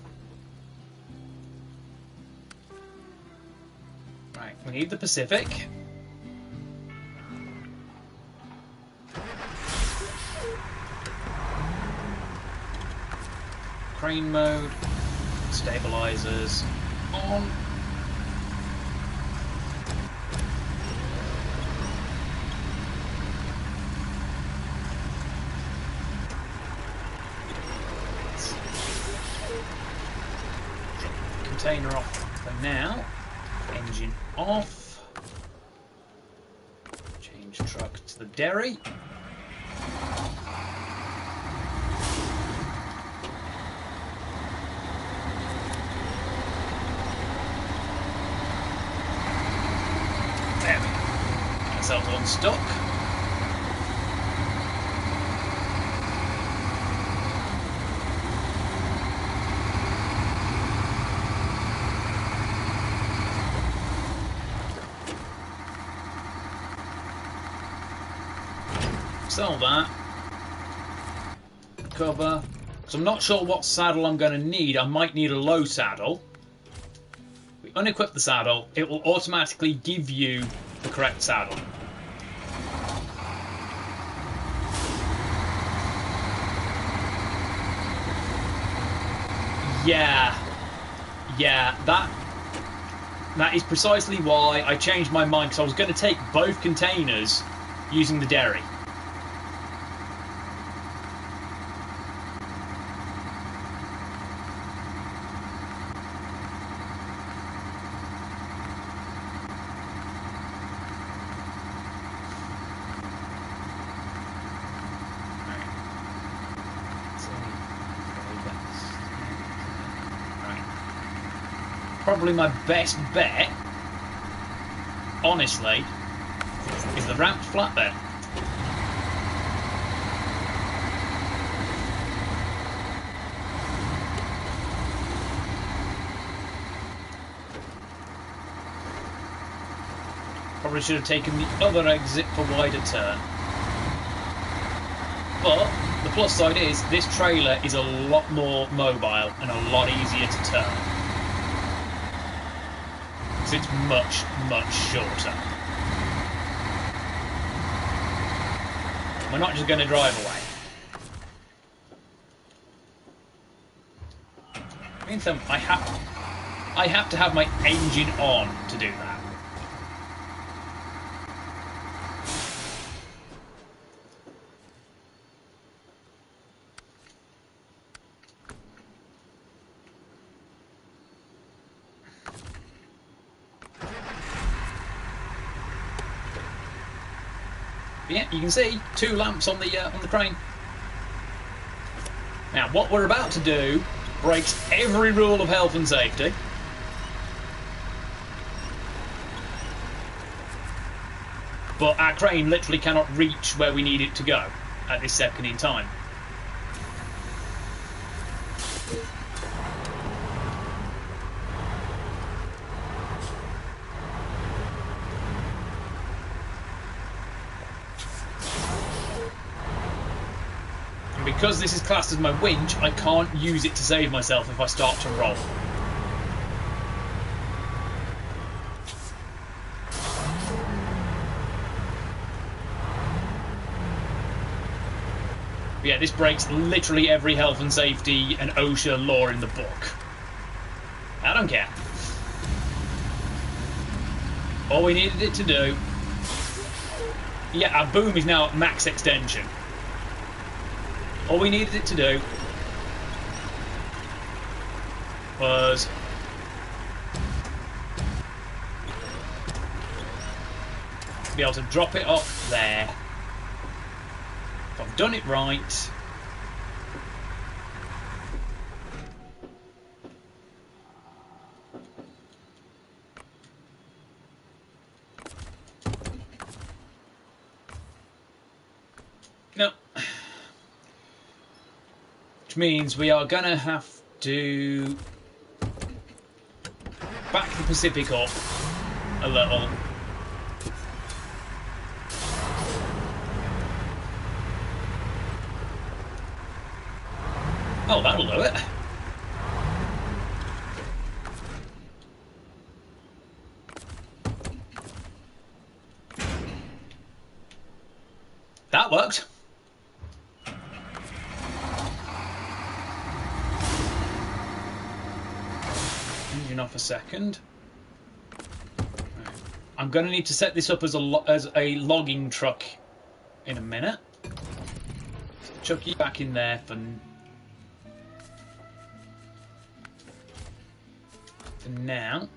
Right, we need the Pacific. Crane mode, stabilizers on. Container off for now. Engine off. Change truck to the Derry. Ourselves unstuck. Sell that. Cover. So I'm not sure what saddle I'm going to need. I might need a low saddle. We unequip the saddle, it will automatically give you the correct saddle. Yeah, yeah, that is precisely why I changed my mind, because I was going to take both containers using the dairy. Probably my best bet, honestly, is the ramped flatbed. Probably should have taken the other exit for wider turn. But the plus side is this trailer is a lot more mobile and a lot easier to turn. It's much, much shorter. We're not just going to drive away. Means I have to have my engine on to do that. Yeah, you can see 2 lamps on the crane. Now, what we're about to do breaks every rule of health and safety. But our crane literally cannot reach where we need it to go at this second in time. Because this is classed as my winch, I can't use it to save myself if I start to roll. But yeah, this breaks literally every health and safety and OSHA law in the book. I don't care. All we needed it to do... Yeah, our boom is now at max extension. All we needed it to do was be able to drop it off there. If I've done it right, no. Which means we are going to have to back the Pacific up a little. Oh, that'll do it. That worked. Off a second. I'm going to need to set this up as a logging truck in a minute. So chuck you back in there for now.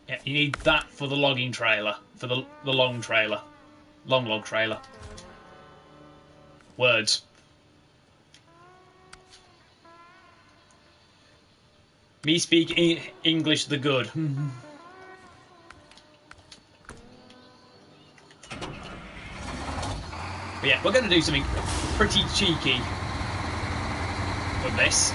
Yeah, you need that for the logging trailer, for the long trailer, long log trailer. Words. Me speak English the good. But yeah, we're going to do something pretty cheeky with this.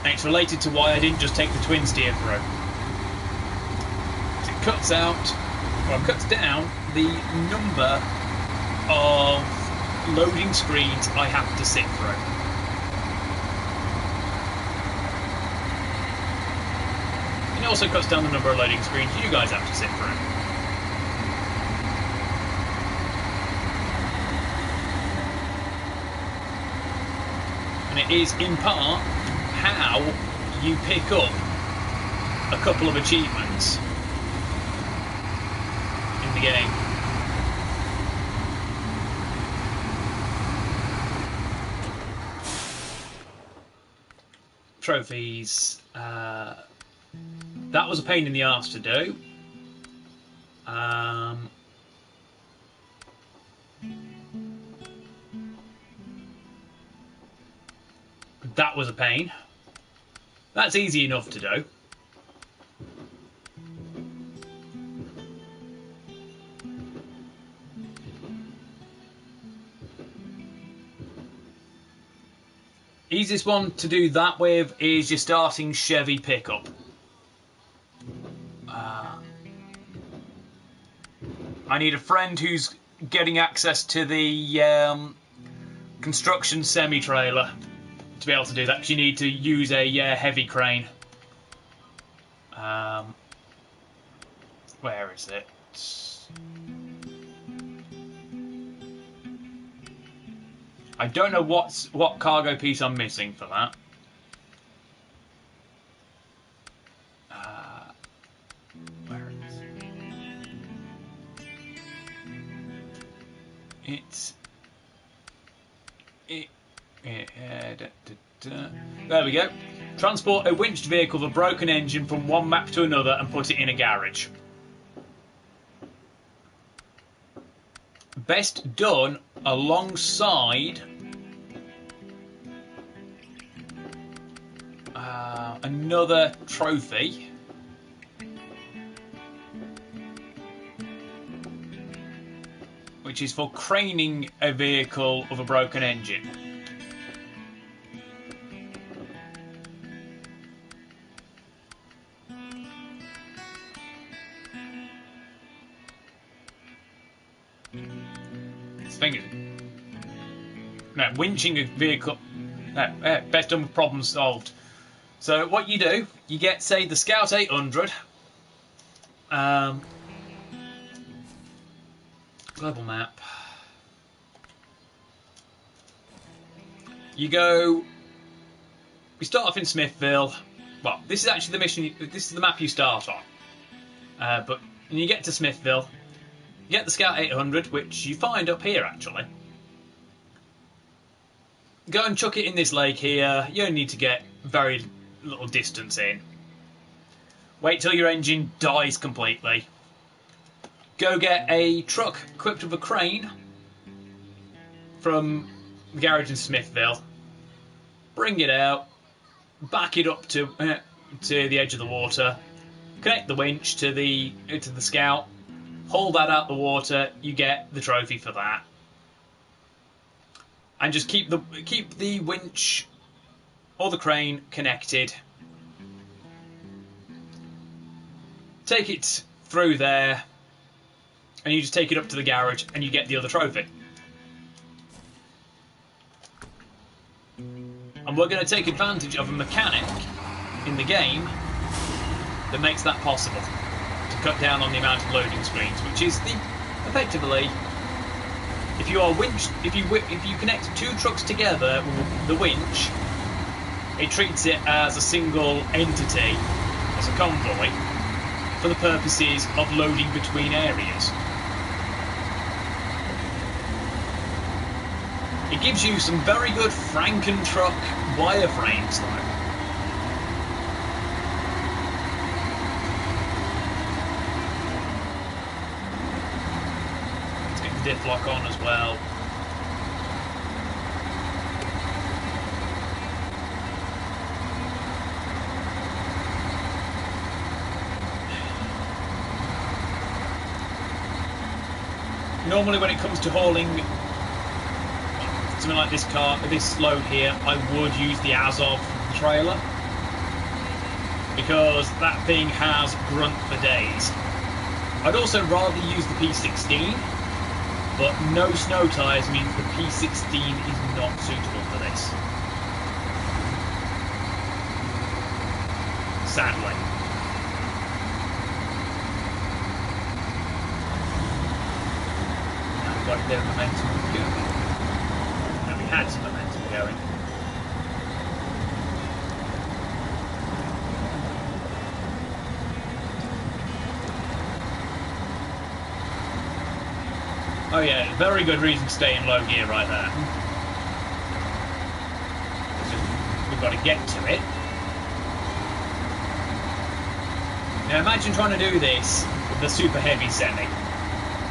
And it's related to why I didn't just take the twin steer through. It cuts out, well, it cuts down the number of loading screens I have to sit through. And it also cuts down the number of loading screens you guys have to sit through. And it is, in part, how you pick up a couple of achievements in the game. Trophies. That was a pain in the arse to do. That was a pain. That's easy enough to do. Easiest one to do that with is your starting Chevy pickup. I need a friend who's getting access to the construction semi-trailer to be able to do that, because you need to use a heavy crane. Where is it? I don't know what cargo piece I'm missing for that. Where is it? There we go. Transport a winched vehicle with a broken engine from one map to another and put it in a garage. Best done alongside another trophy. Which is for craning a vehicle with a broken engine. No, winching a vehicle. No, best done with problem solved. So what you do, you get, say, the Scout 800. Global map. You go. We start off in Smithville. Well, this is actually the mission. This is the map you start on. But when you get to Smithville, you get the Scout 800, which you find up here actually. Go and chuck it in this lake here. You only need to get very little distance in. Wait till your engine dies completely. Go get a truck equipped with a crane from the garage in Smithville. Bring it out. Back it up to the edge of the water. Connect the winch to the Scout. Haul that out the water. You get the trophy for that. And just keep the winch or the crane connected. Take it through there, and you just take it up to the garage, and you get the other trophy. And we're going to take advantage of a mechanic in the game that makes that possible, to cut down on the amount of loading screens, which is effectively. If you are if you connect two trucks together with the winch, it treats it as a single entity, as a convoy, for the purposes of loading between areas. It gives you some very good Franken-truck wireframes, though. Diff lock on as well. Normally when it comes to hauling something like this load here, I would use the Azov trailer, because that thing has grunt for days. I'd also rather use the P16, but no snow tyres means the P16 is not suitable for this. Sadly. got a bit of momentum going. And we had some momentum going. Oh yeah, very good reason to stay in low gear right there. We've got to get to it. Now imagine trying to do this with the super heavy semi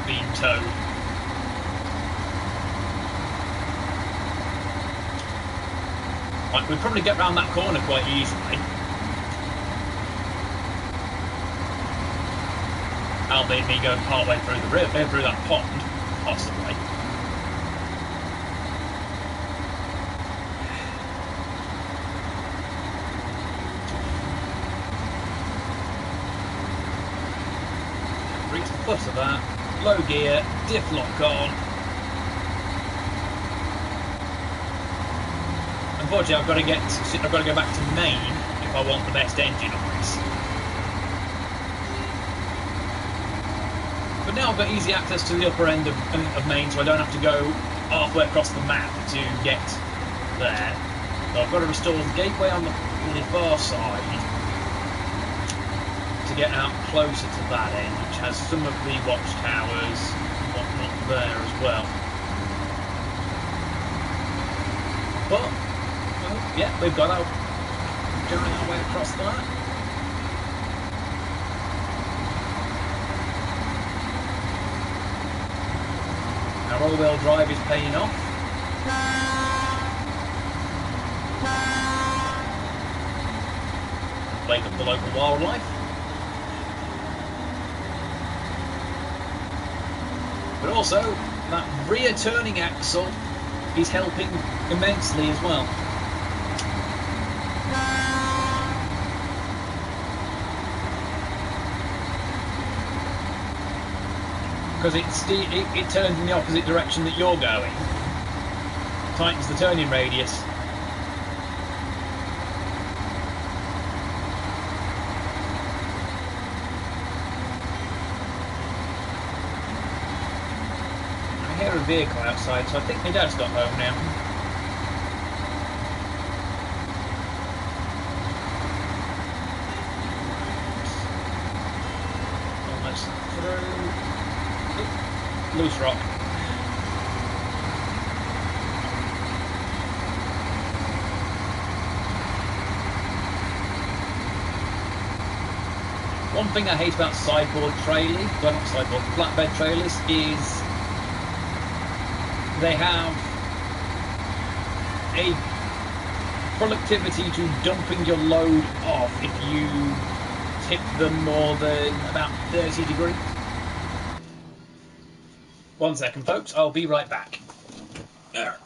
being towed. Like, we'd probably get round that corner quite easily. Albeit me going partway through the river, through that pond, possibly. Reach the foot of that, low gear, diff lock on. Unfortunately, I've got to go back to main if I want the best engine on this. But now I've got easy access to the upper end of main, so I don't have to go halfway across the map to get there. So I've got to restore the gateway on the far side to get out closer to that end, which has some of the watchtowers and whatnot there as well. But, well, yeah, we've got our going our way across that. Our all-wheel drive is paying off. Wake up the local wildlife. But also, that rear turning axle is helping immensely as well. Because it turns in the opposite direction that you're going. Tightens the turning radius. I hear a vehicle outside, so I think my dad's got home now. Almost through. Loose rock. One thing I hate about sideboard trailers, well not sideboard, flatbed trailers, is they have a productivity to dumping your load off if you tip them more than about 30 degrees. 1 second, folks, I'll be right back. There.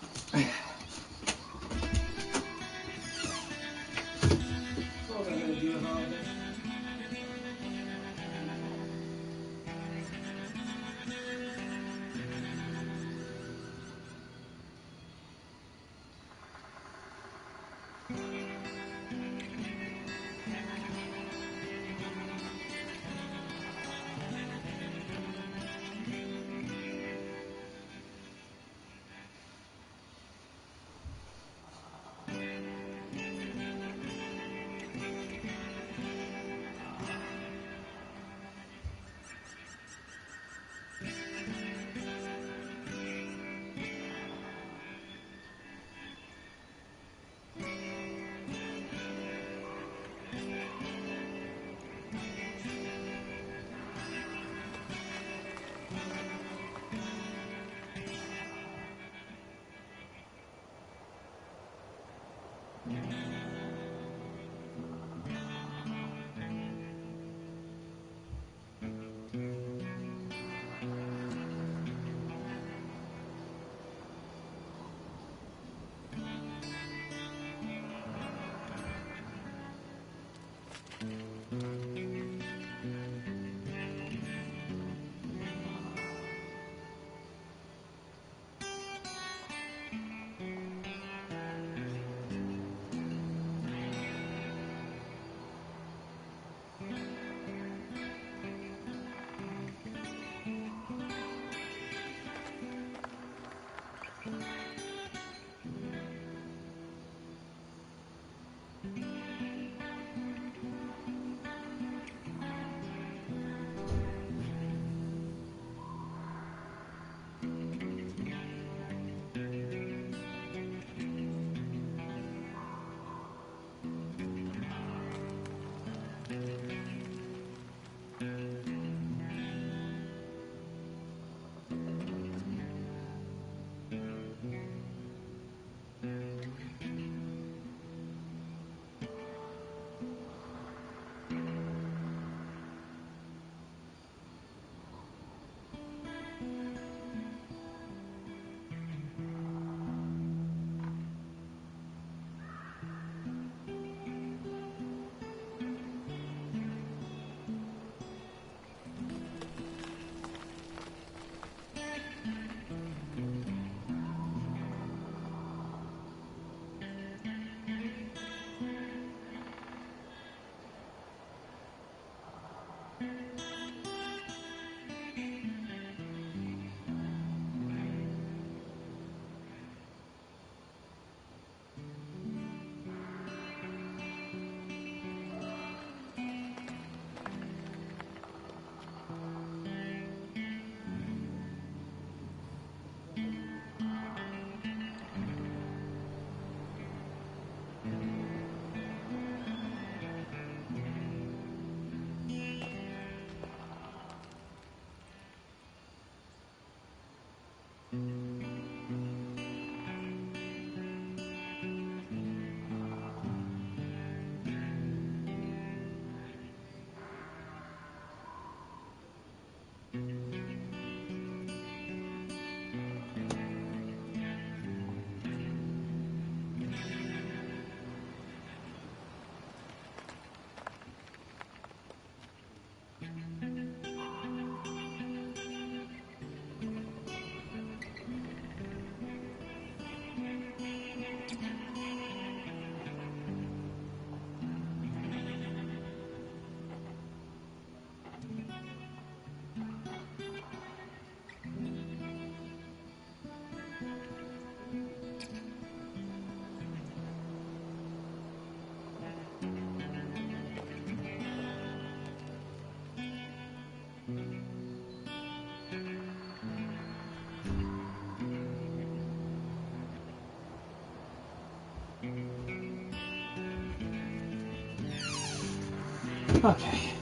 Okay.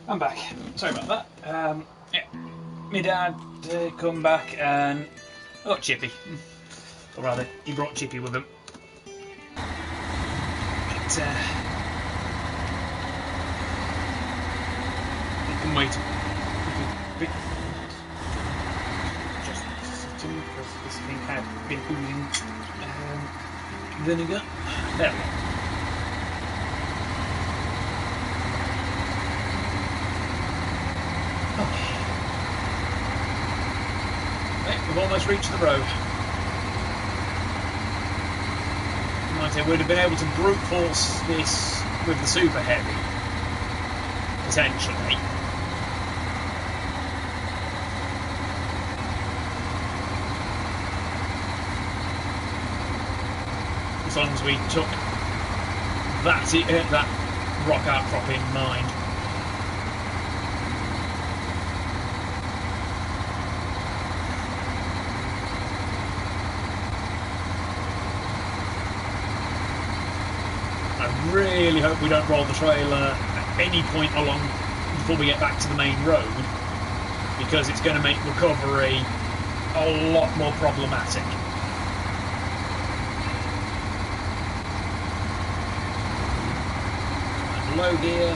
I'm back. Sorry about that. Yeah. My dad come back and I got Chippy. Or rather, he brought Chippy with him. But, he can wait a bit. Just because this thing had been oozing vinegar. There we go. Okay. Right, we've almost reached the road. Like I say, we'd have been able to brute force this with the super heavy, potentially. As long as we took that rock outcrop in mind. I really hope we don't roll the trailer at any point along before we get back to the main road, because it's going to make recovery a lot more problematic. Low gear.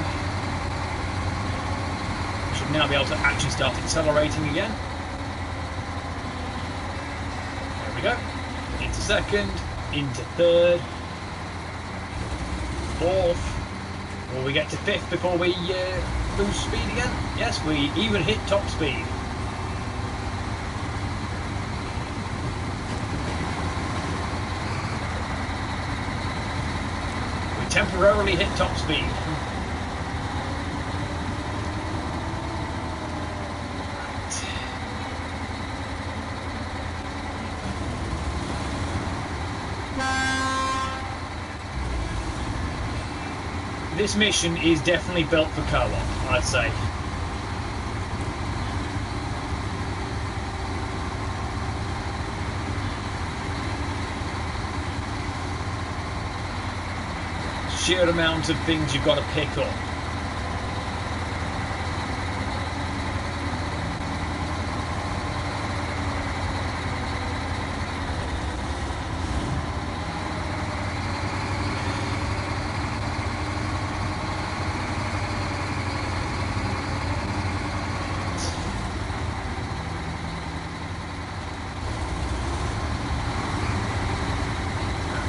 We should now be able to actually start accelerating again. There we go. Into second, into third, fourth. Will we get to fifth before we lose speed again? Yes, we even hit top speed. We temporarily hit top speed. This mission is definitely built for co-op, I'd say. Sheer amount of things you've got to pick up.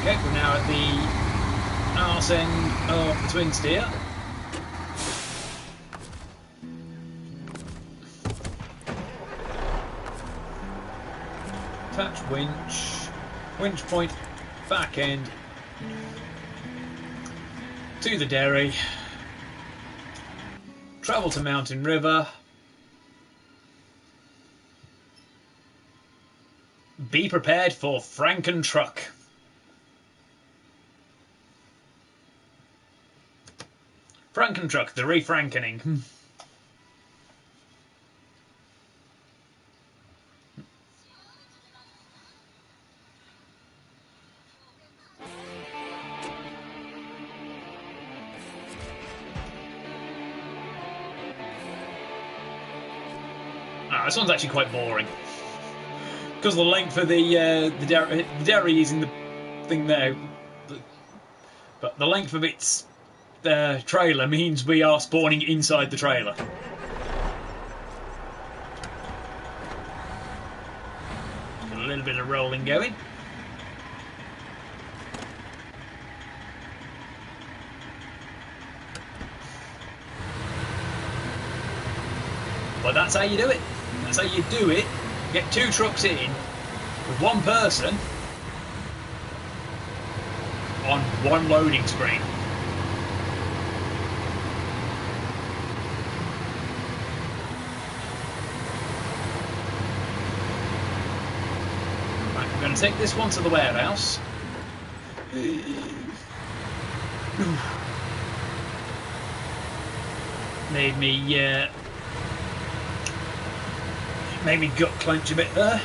Okay, we're now at the arse end of the twin steer. Attach winch point, back end to the dairy, travel to Mountain River, be prepared for Franken truck. Frankentruck, the refrankening. This one's actually quite boring because the length of the dairy is in the thing there, but the length of its trailer means we are spawning inside the trailer. Got a little bit of rolling going. But that's how you do it. That's how you do it. Get two trucks in with one person on one loading screen. I'm going to take this one to the warehouse. Made me gut clench a bit there.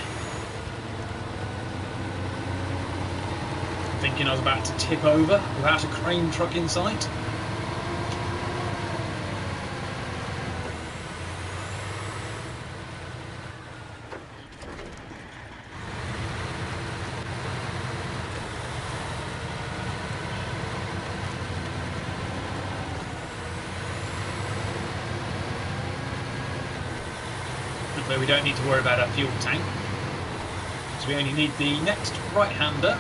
thinking I was about to tip over without a crane truck in sight. Although we don't need to worry about our fuel tank, because we only need the next right-hander.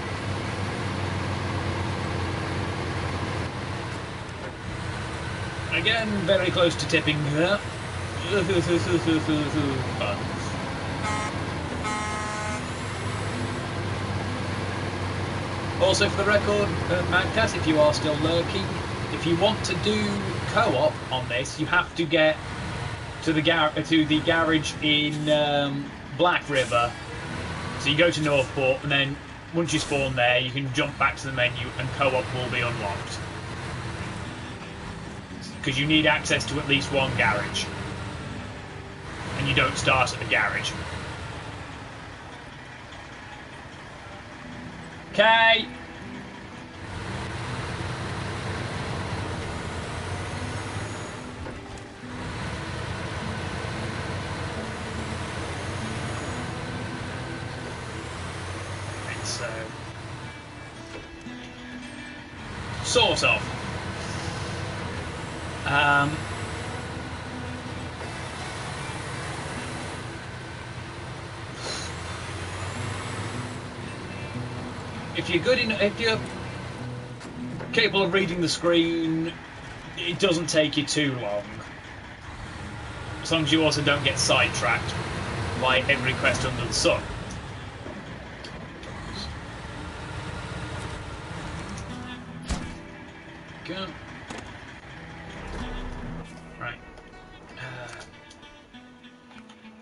Again, very close to tipping there. Also, for the record, Magcat, if you are still lurking, if you want to do co-op on this, you have to get to the garage in Black River. So you go to Northport, and then once you spawn there, you can jump back to the menu, and co-op will be unlocked. Because you need access to at least one garage, and you don't start at the garage. Okay. So, sort of. If you're good enough, if you're capable of reading the screen, it doesn't take you too long. As long as you also don't get sidetracked by every quest under the sun. Go. Right.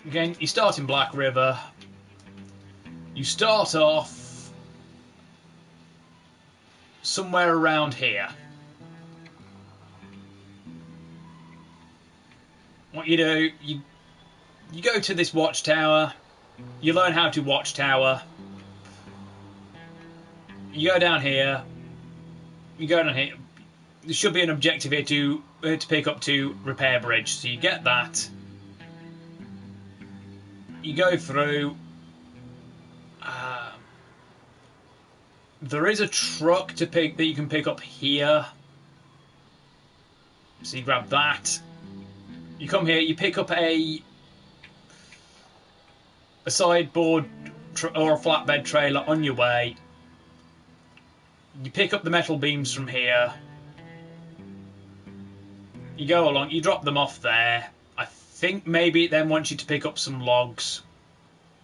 Again, you start in Black River. You start off somewhere around here. What you do, you go to this watchtower. You learn how to watchtower. You go down here. You go down here. There should be an objective here to pick up to repair bridge. So you get that. You go through. There is a truck to pick that you can pick up here. So you grab that. You come here. You pick up a sideboard or a flatbed trailer on your way. You pick up the metal beams from here. You go along, you drop them off there. I think maybe it then wants you to pick up some logs.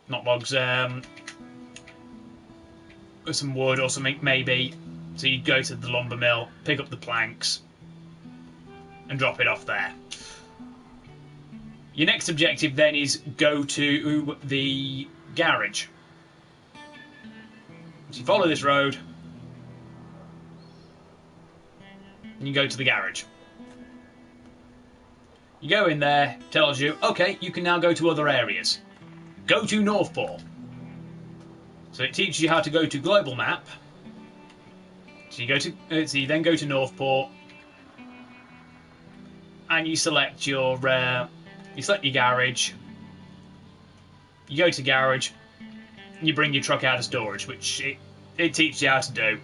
Not logs, some wood or something, maybe. So you go to the lumber mill, pick up the planks, and drop it off there. Your next objective then is go to the garage. So you follow this road, and you go to the garage. You go in there, tells you, okay, you can now go to other areas. Go to Northport. So it teaches you how to go to global map. So you then go to Northport, and you select your garage. You go to garage, and you bring your truck out of storage, which it teaches you how to do.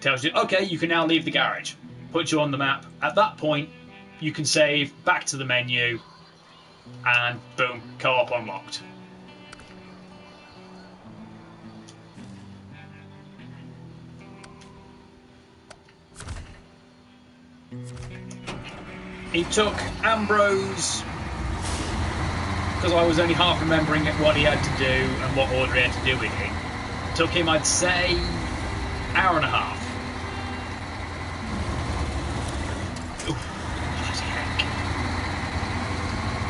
Tells you, okay, you can now leave the garage. Puts you on the map. At that point, you can save, back to the menu, and boom, co-op unlocked. It took Ambrose, because I was only half remembering what he had to do and what order he had to do it in. It took him, I'd say, hour and a half.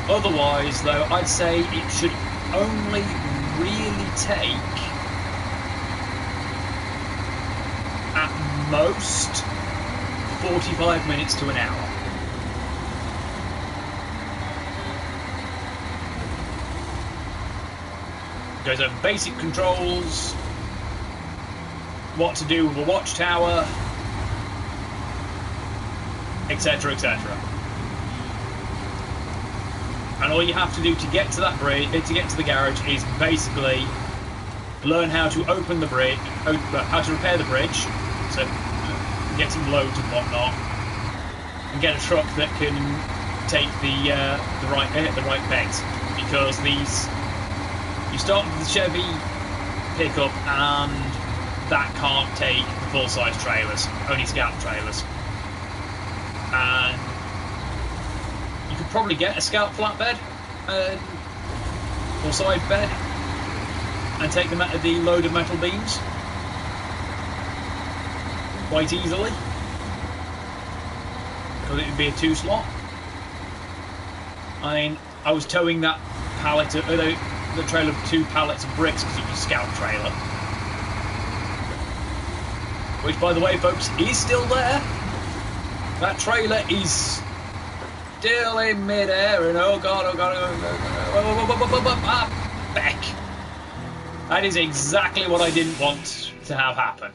Otherwise, though, I'd say it should only really take, at most, 45 minutes to an hour. Goes over basic controls. what to do with a watchtower, etc, etc. And all you have to do to get to that bridge, to get to the garage, is basically learn how to open the bridge, how to repair the bridge, so getting loads and whatnot, and get a truck that can take the right beds, because these, you start with the Chevy pickup and that can't take the full-size trailers, only scout trailers, and you could probably get a scout flatbed or side bed and take them out of the load of metal beams quite easily, because it would be a 2-slot. I mean, I was towing that pallet, the trailer of 2 pallets of bricks because it was a scout trailer, which, by the way, folks, is still there. That trailer is still in mid-air, and oh god, back. That is exactly what I didn't want to have happen.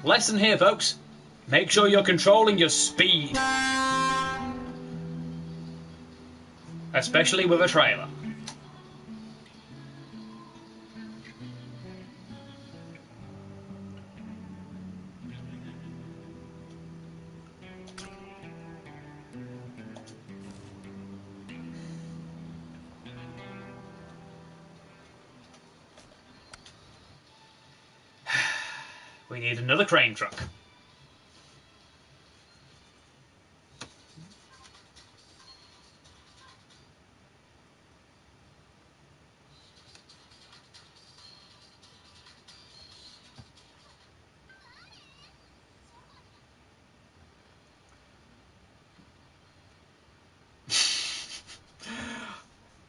Lesson here, folks. Make sure you're controlling your speed. Especially with a trailer. We need another crane truck.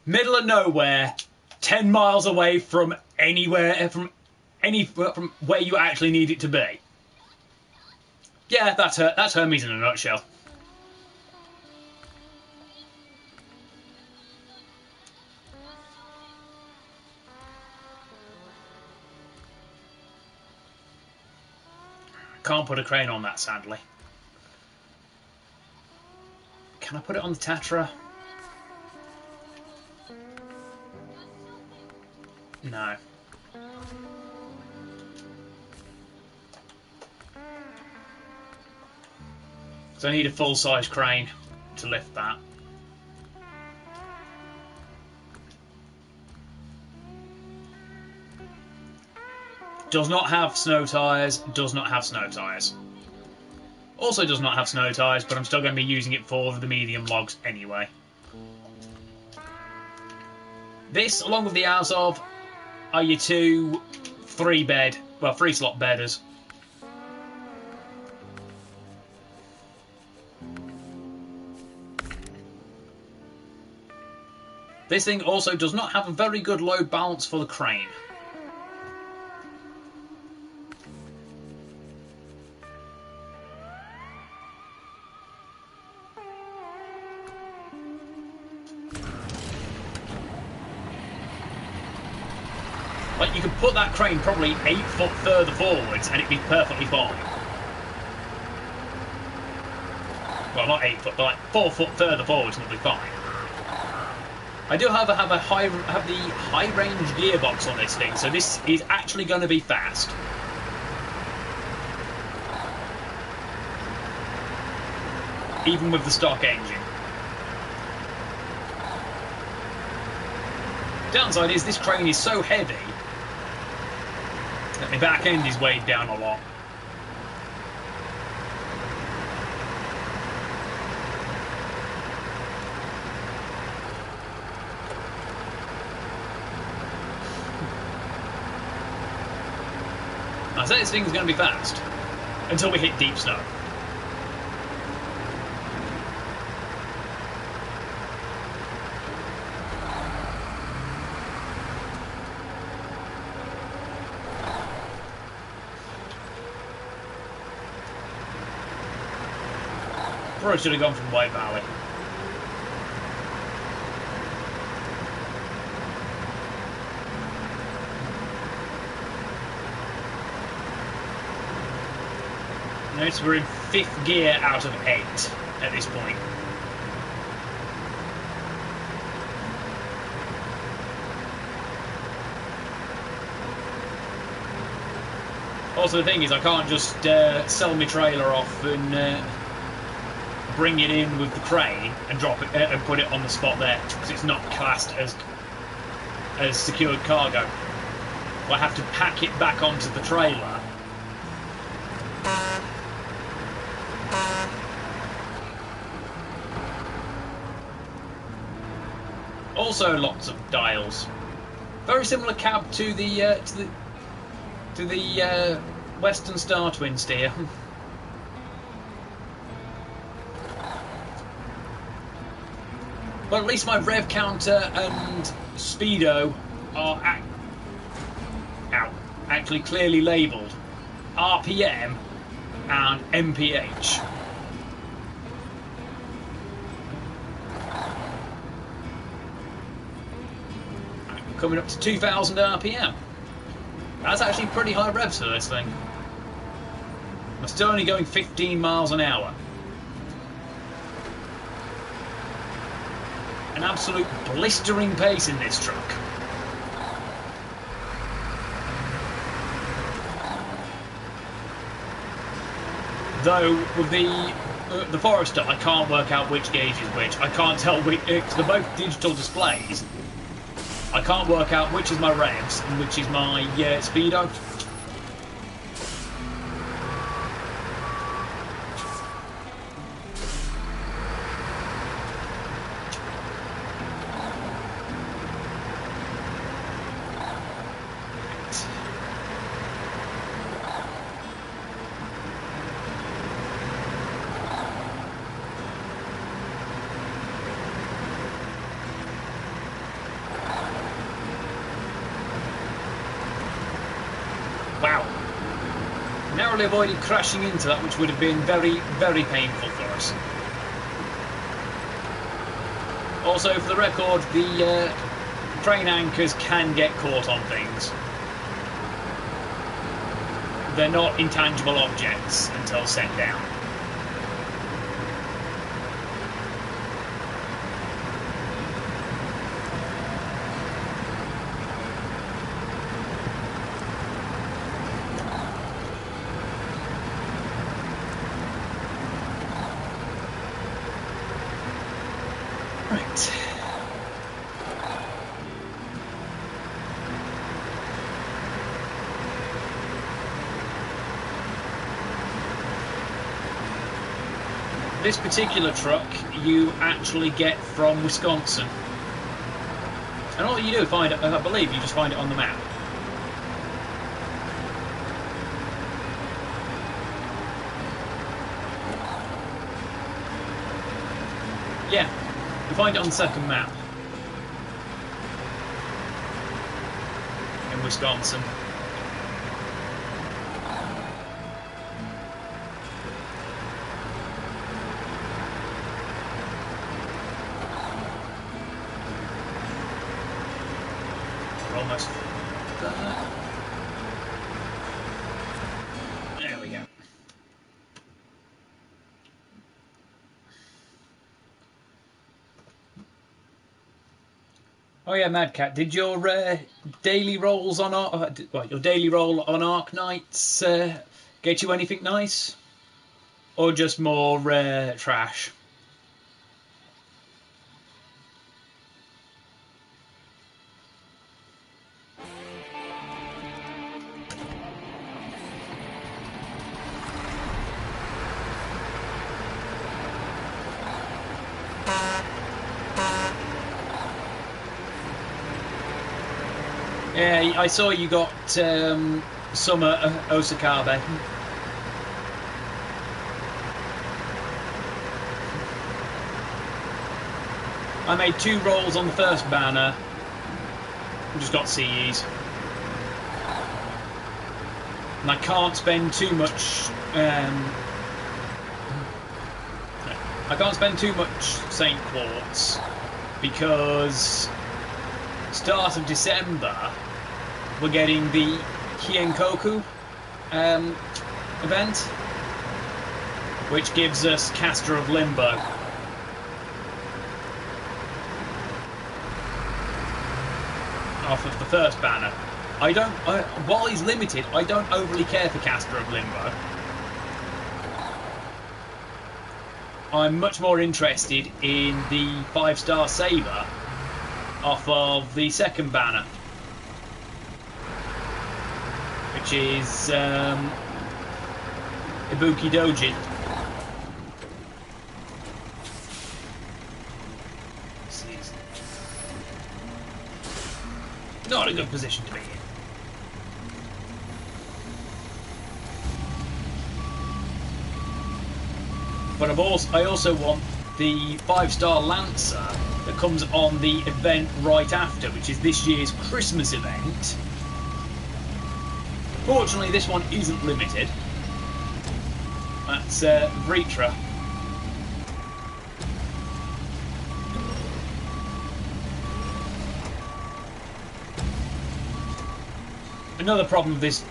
Middle of nowhere, 10 miles away from anywhere, from where you actually need it to be. Yeah, that's Hermes in a nutshell. Can't put a crane on that, sadly. Can I put it on the Tatra? No. So I need a full-size crane to lift that. Does not have snow tyres, does not have snow tyres. Also does not have snow tyres, but I'm still going to be using it for the medium logs anyway. This, along with the hours of, are your 2 3-slot bedders. This thing also does not have a very good load balance for the crane. Like, you could put that crane probably 8 foot further forwards and it'd be perfectly fine. Well, not 8 foot, but like 4 foot further forwards and it'll be fine. I do, however, have the high-range gearbox on this thing, so this is actually going to be fast. Even with the stock engine. Downside is this crane is so heavy that my back end is weighed down a lot. I say this thing is going to be fast until we hit deep snow. Probably should have gone from White Valley. Notice we're in 5th gear out of 8 at this point. Also, the thing is, I can't just sell my trailer off and bring it in with the crane and drop it and put it on the spot there, because it's not classed as secured cargo. So I have to pack it back onto the trailer. Also, lots of dials. Very similar cab to the Western Star twin steer. But at least my rev counter and speedo are actually clearly labelled RPM and MPH. Coming up to 2,000 RPM. That's actually pretty high revs for this thing. I'm still only going 15 miles an hour. An absolute blistering pace in this truck. Though with the Forester, I can't work out which gauge is which. I can't tell which, because they're both digital displays. I can't work out which is my revs and which is my speedo. Wow. Narrowly avoided crashing into that, which would have been very, very painful for us. Also, for the record, the crane anchors can get caught on things. They're not intangible objects until set down. Right. This particular truck you actually get from Wisconsin. And all you do, I believe you just find it on the map. Yeah. You find it on the second map in Wisconsin. We're almost there. There we go. Oh yeah, Mad Cat. Did your daily rolls on your daily roll on Arc Nights get you anything nice, or just more trash? Yeah, I saw you got some Osakabe. I made 2 rolls on the first banner. Just got CEs. And I can't spend too much. I can't spend too much Saint Quartz because start of December we're getting the Hyenkoku event, which gives us Caster of Limbo. Off of the first banner. While he's limited, I don't overly care for Caster of Limbo. I'm much more interested in the 5-star Saber off of the second banner, which is Ibuki Doji. Not a good position to be in. But I also want the 5-star Lancer that comes on the event right after, which is this year's Christmas event. Fortunately, this one isn't limited. That's Vritra. Another problem with this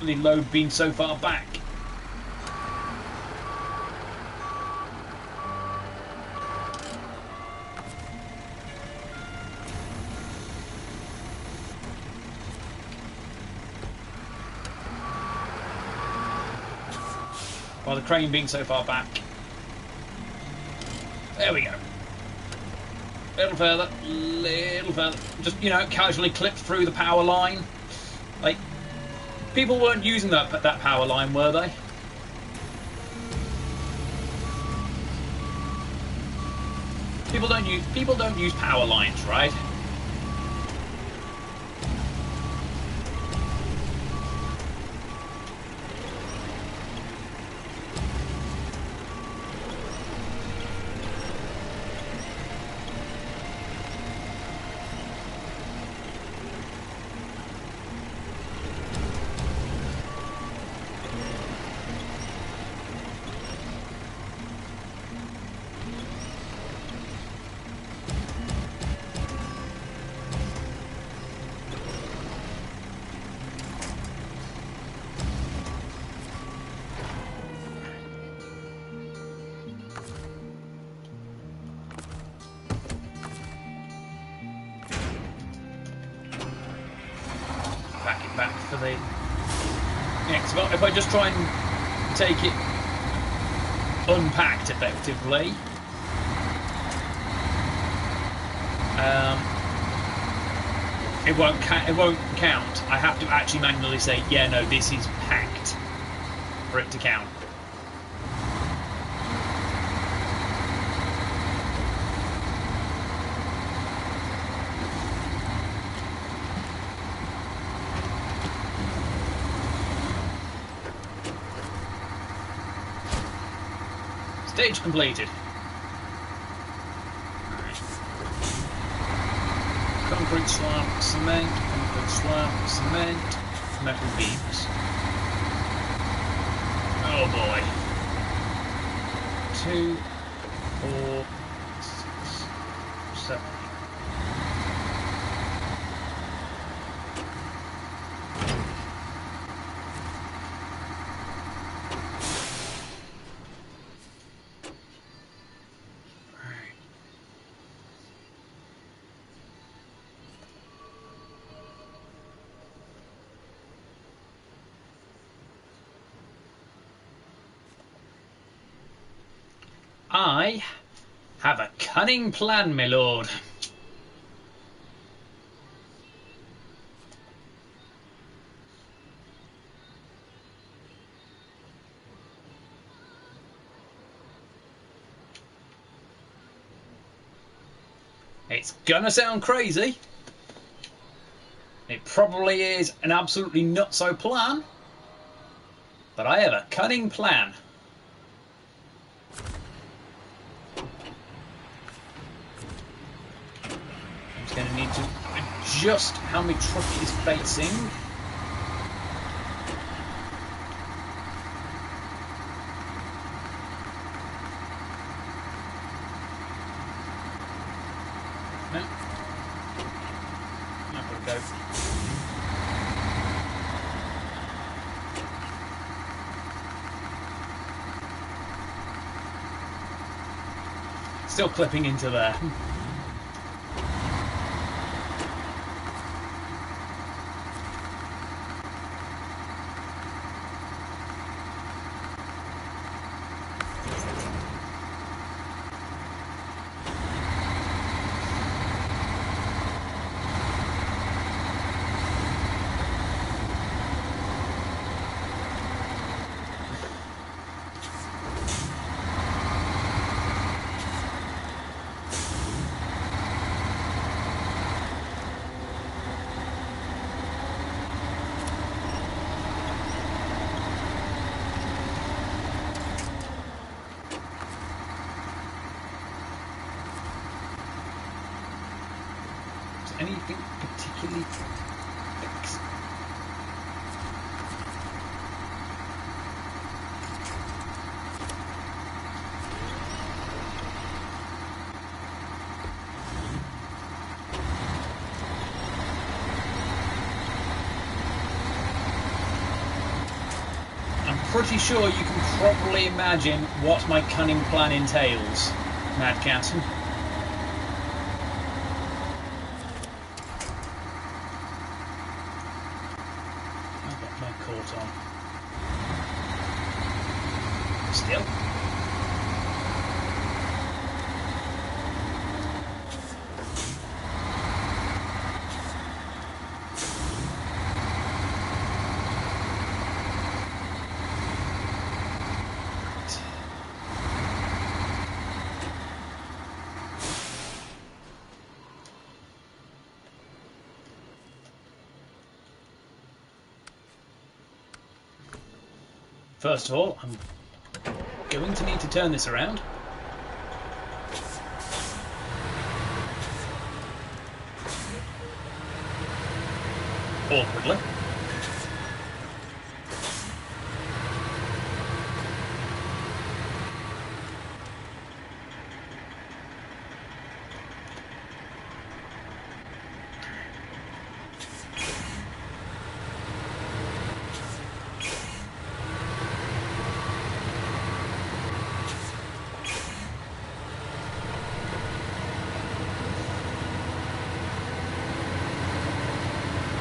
load being so far back. While the crane being so far back. There we go. Little further, little further. Just, you know, casually clipped through the power line. Like, people weren't using that power line, were they? People don't use power lines, right? Back for the next. Well, if I just try and take it unpacked effectively, it won't count. I have to actually manually say, yeah, no, this is packed for it to count. Stage completed. Right. Concrete slab, cement, concrete slab, cement, metal beams. Oh boy. 2, 4, 6, 7. I have a cunning plan, my lord. It's gonna sound crazy. It probably is an absolutely nutso plan, but I have a cunning plan. Going to need to adjust how my truck is facing. No. Not going to go. Still clipping into there. Anything particularly fixed? I'm pretty sure you can probably imagine what my cunning plan entails, Mad Cat. Caught on. Still. First of all, I'm going to need to turn this around. Awkwardly.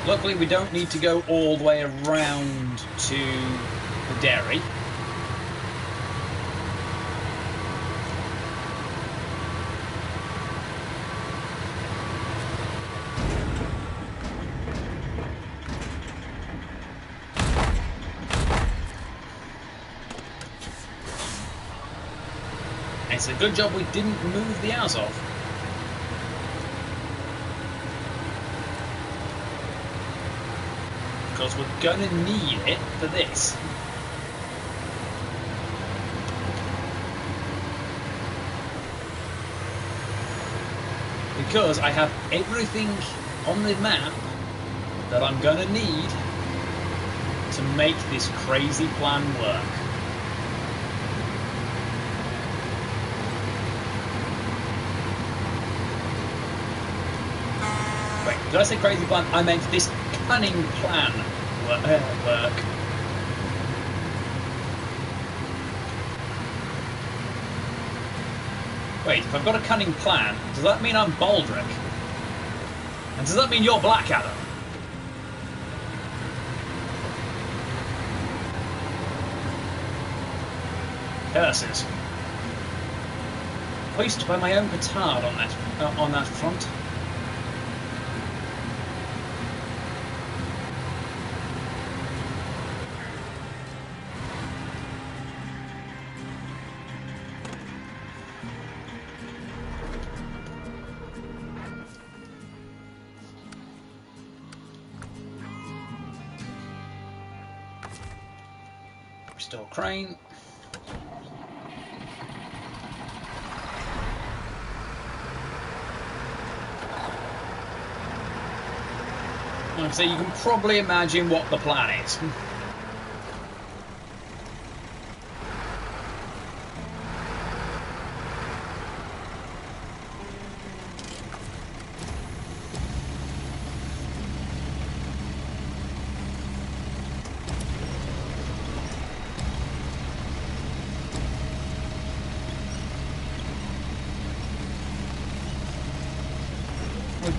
Luckily, we don't need to go all the way around to the dairy. It's a good job we didn't move the Azov. Because we're going to need it for this. Because I have everything on the map that I'm going to need to make this crazy plan work. Wait, did I say crazy plan? I meant this cunning plan work. Wait, if I've got a cunning plan, does that mean I'm Baldric? And does that mean you're Blackadder? Curses. I used to buy my own petard on that front. Restore crane. So you can probably imagine what the plan is.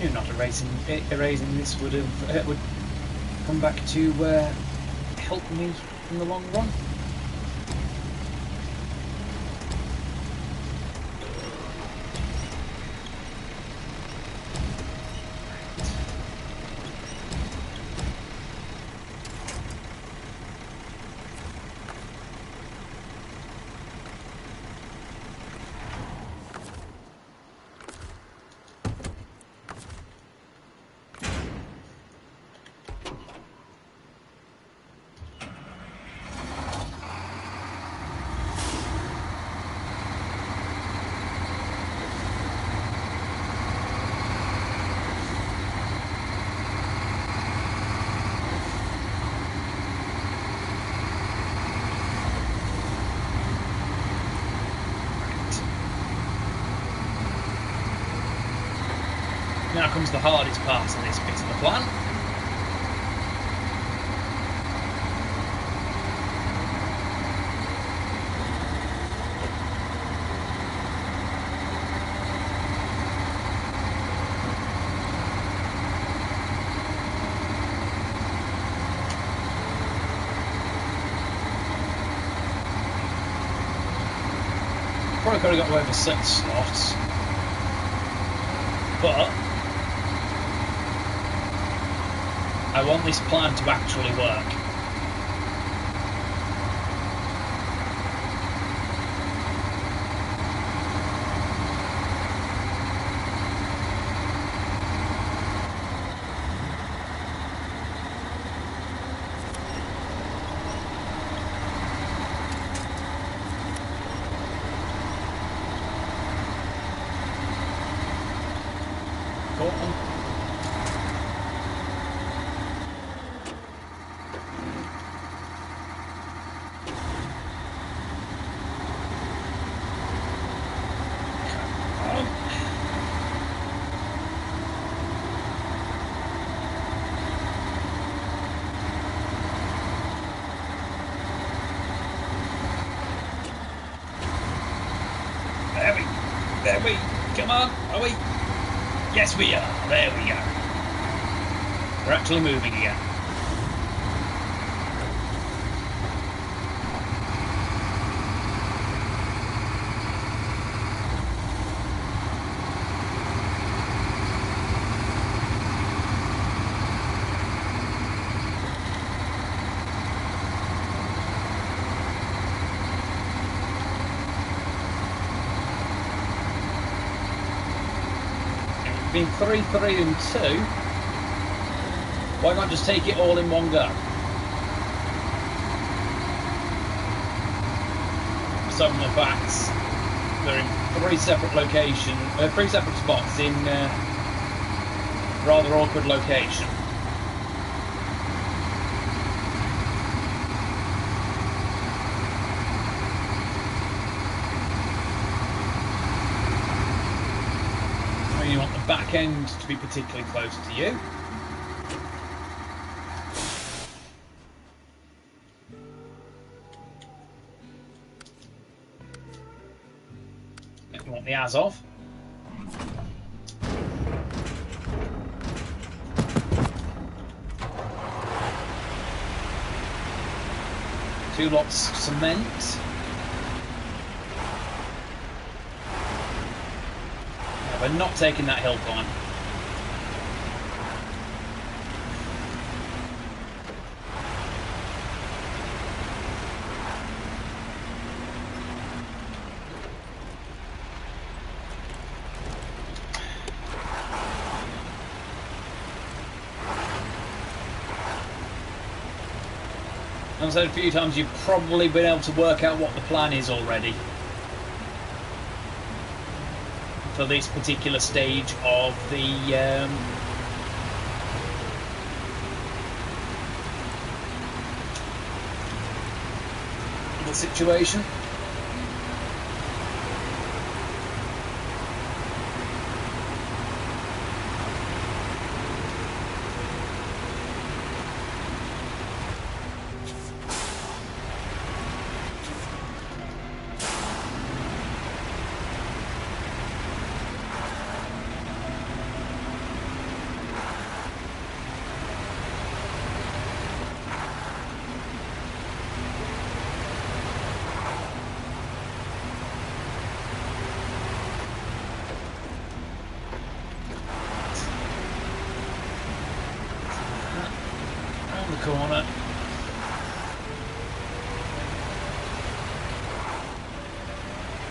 You're not erasing this would come back to help me in the long run. Now comes the hardest part of this bit of the plan. Probably could have got away with 6 slots, but I want this plan to actually work. Go on. There we, come on, are we? Yes we are, there we go. We're actually moving again. Been 3, 3 and 2. Why not just take it all in one go? Some of the facts, they're in 3 separate locations, 3 separate spots in rather awkward location. You want the back end to be particularly close to you. You want the Azov. Two lots of cement. We're not taking that hill climb. I've said a few times, you've probably been able to work out what the plan is already for this particular stage of the situation.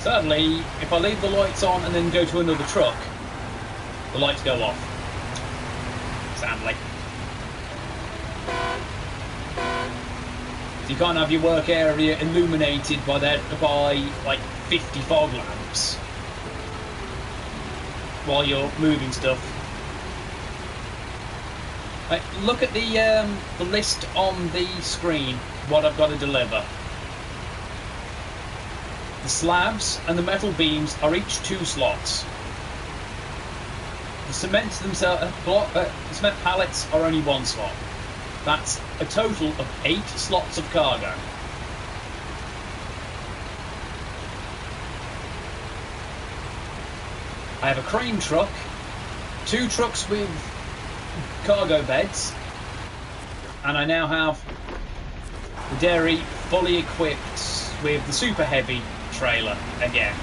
Sadly, if I leave the lights on and then go to another truck, the lights go off. Sadly. You can't have your work area illuminated by like 50 fog lamps while you're moving stuff. Look at the list on the screen, what I've got to deliver. The slabs and the metal beams are each 2 slots. The cement cement pallets are only 1 slot. That's a total of 8 slots of cargo. I have a crane truck, 2 trucks with cargo beds, and I now have the dairy fully equipped with the super heavy trailer again.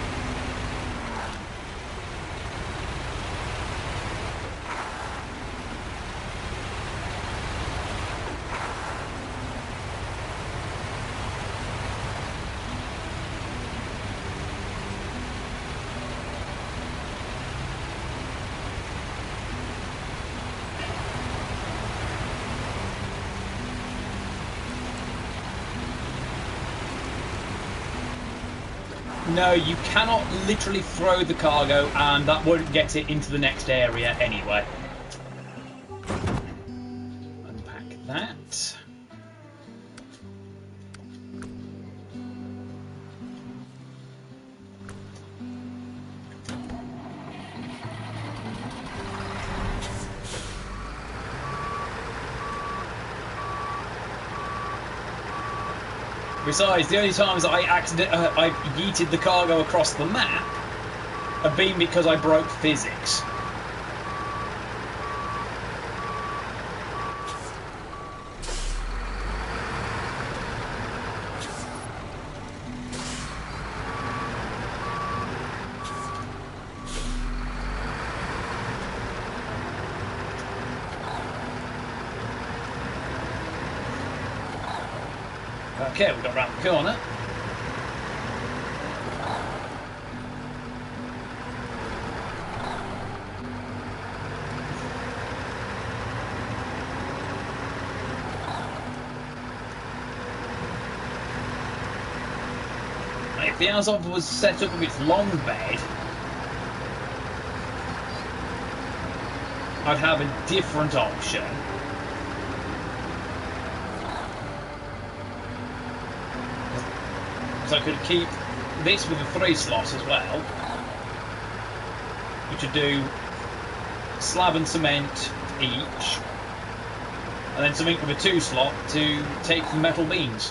No, you cannot literally throw the cargo, and that won't get it into the next area anyway. Unpack that. Besides, the only times I yeeted the cargo across the map have been because I broke physics. Okay, we got round the corner. If the house was set up with its long bed, I'd have a different option. So I could keep this with a 3 slot as well, which would do slab and cement each, and then something with a 2 slot to take the metal beams.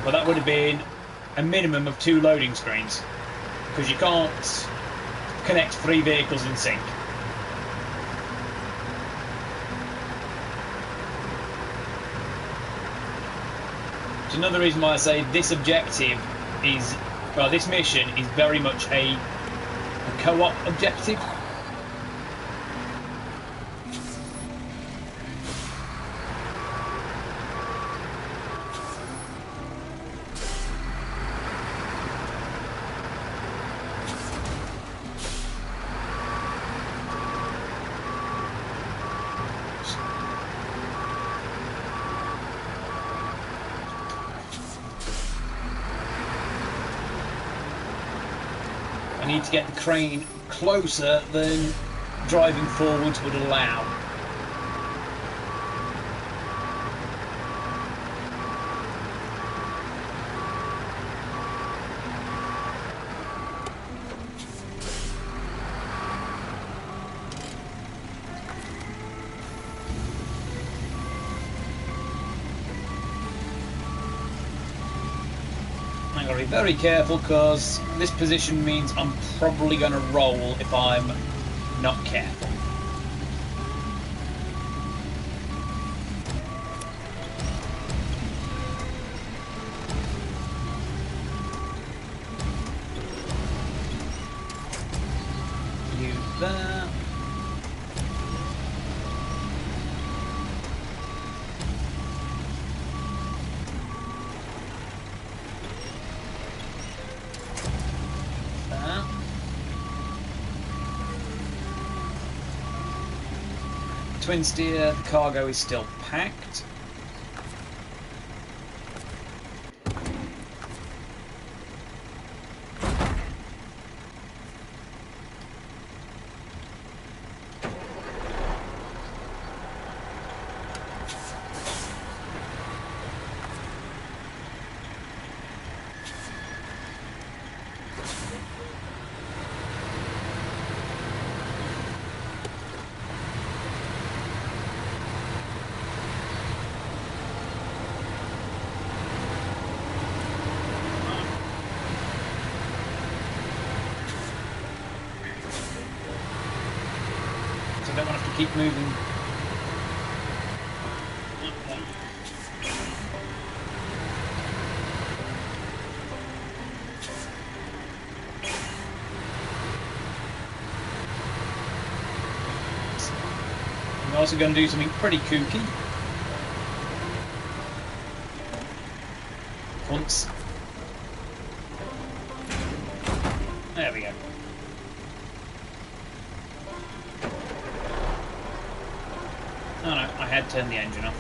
But that would have been a minimum of 2 loading screens, because you can't connect 3 vehicles in sync. It's another reason why I say this objective is, well, this mission is very much a co-op objective. I need to get the crane closer than driving forwards would allow. I've got to be very careful because this position means I'm probably going to roll if I'm not careful. You there. twin steer, the cargo is still packed. I don't want to have to keep moving. I'm also going to do something pretty kooky. Once. There we go. Oh no, I had turned the engine off.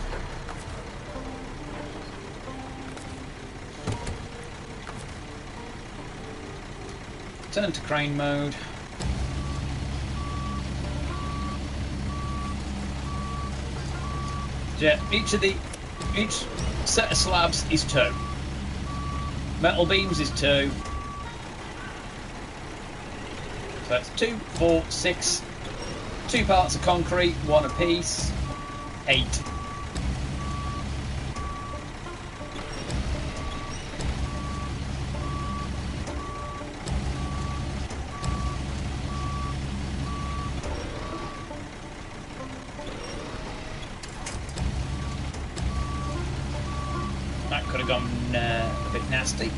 Turn to crane mode. Yeah, each set of slabs is 2. Metal beams is 2. So that's 2, 4, 6. 2 parts of concrete, 1 apiece. 8. That could have gone a bit nasty.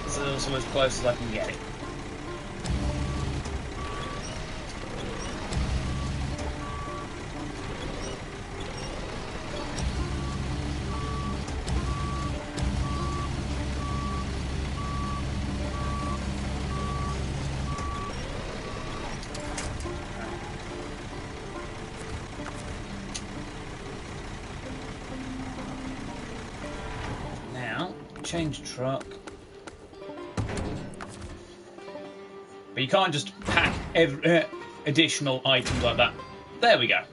So it's as close as I can get it. Now, change truck. But you can't just pack additional items like that. There we go.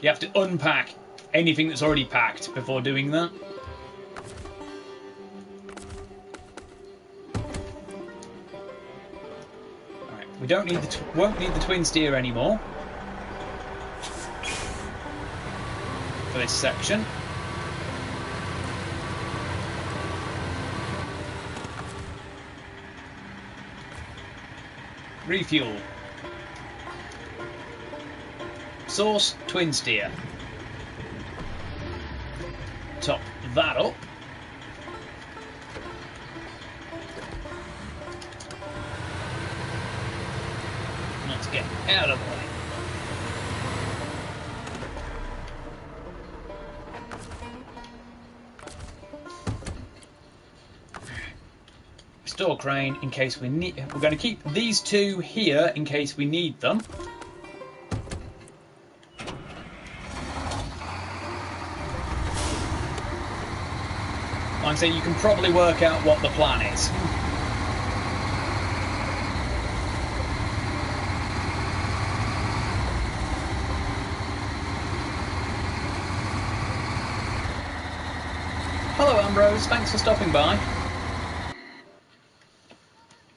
You have to unpack anything that's already packed before doing that. Alright, we won't need the twin steer anymore for this section. Refuel. Source, twin steer. Top that up. Let's get out of the way. Store crane in case we need. We're going to keep these 2 here in case we need them. Like I say, you can probably work out what the plan is. Hello Ambrose, thanks for stopping by.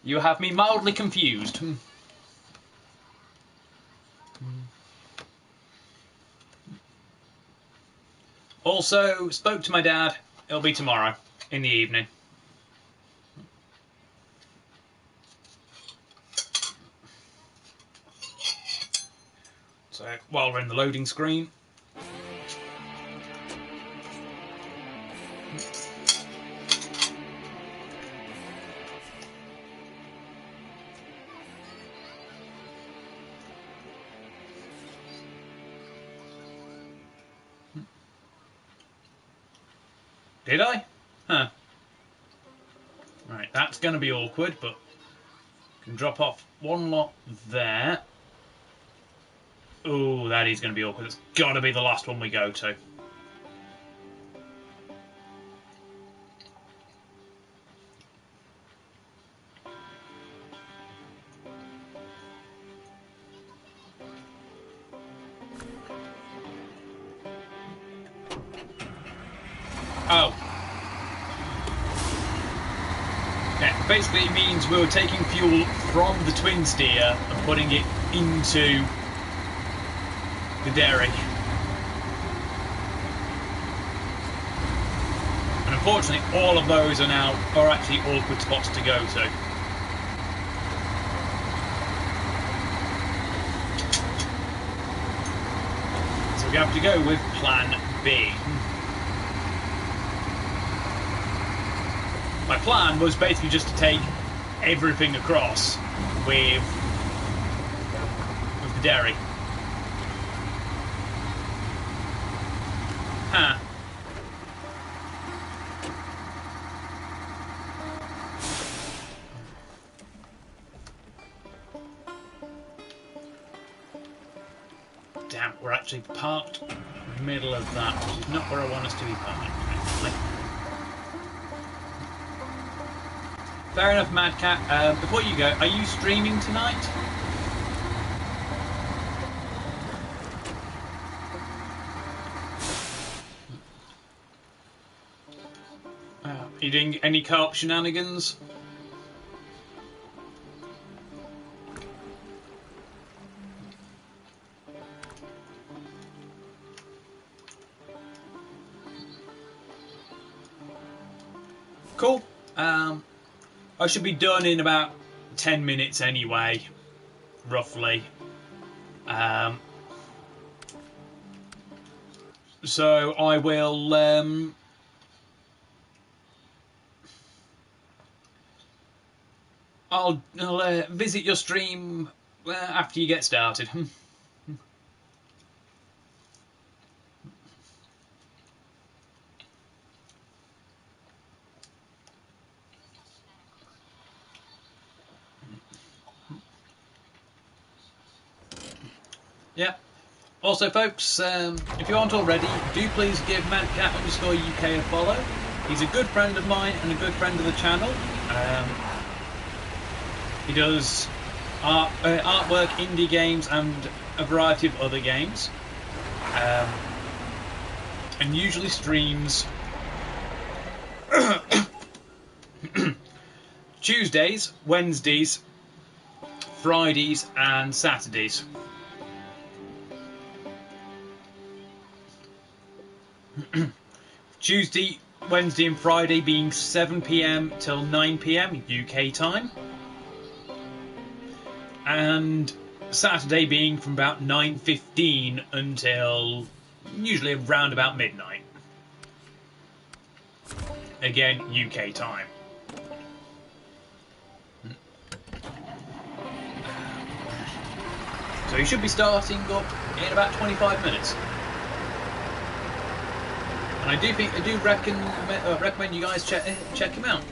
You have me mildly confused. Also, spoke to my dad. It'll be tomorrow, in the evening. So, while we're in the loading screen. Did I? Huh. Right, that's going to be awkward, but can drop off one lot there. Oh, that is going to be awkward. It's got to be the last one we go to. Oh. Yeah, basically it means we were taking fuel from the twin steer and putting it into the dairy. And unfortunately all of those are actually awkward spots to go to. So we have to go with plan B. My plan was basically just to take everything across with the dairy. Huh. Damn, we're actually parked in the middle of that, which is not where I want us to be parked, actually. Fair enough, Mad Cat. Before you go, are you streaming tonight? Are you doing any co-op shenanigans? Cool. I should be done in about 10 minutes anyway, roughly. So I will I'll visit your stream after you get started. Yeah. Also, folks, if you aren't already, do please give madcat_UK a follow. He's a good friend of mine and a good friend of the channel. He does artwork, indie games, and a variety of other games. And usually streams Tuesdays, Wednesdays, Fridays, and Saturdays. Tuesday, Wednesday and Friday being 7 PM till 9 PM UK time, and Saturday being from about 9:15 until usually around about midnight, again UK time. So you should be starting up in about 25 minutes. And I do recommend you guys check him out.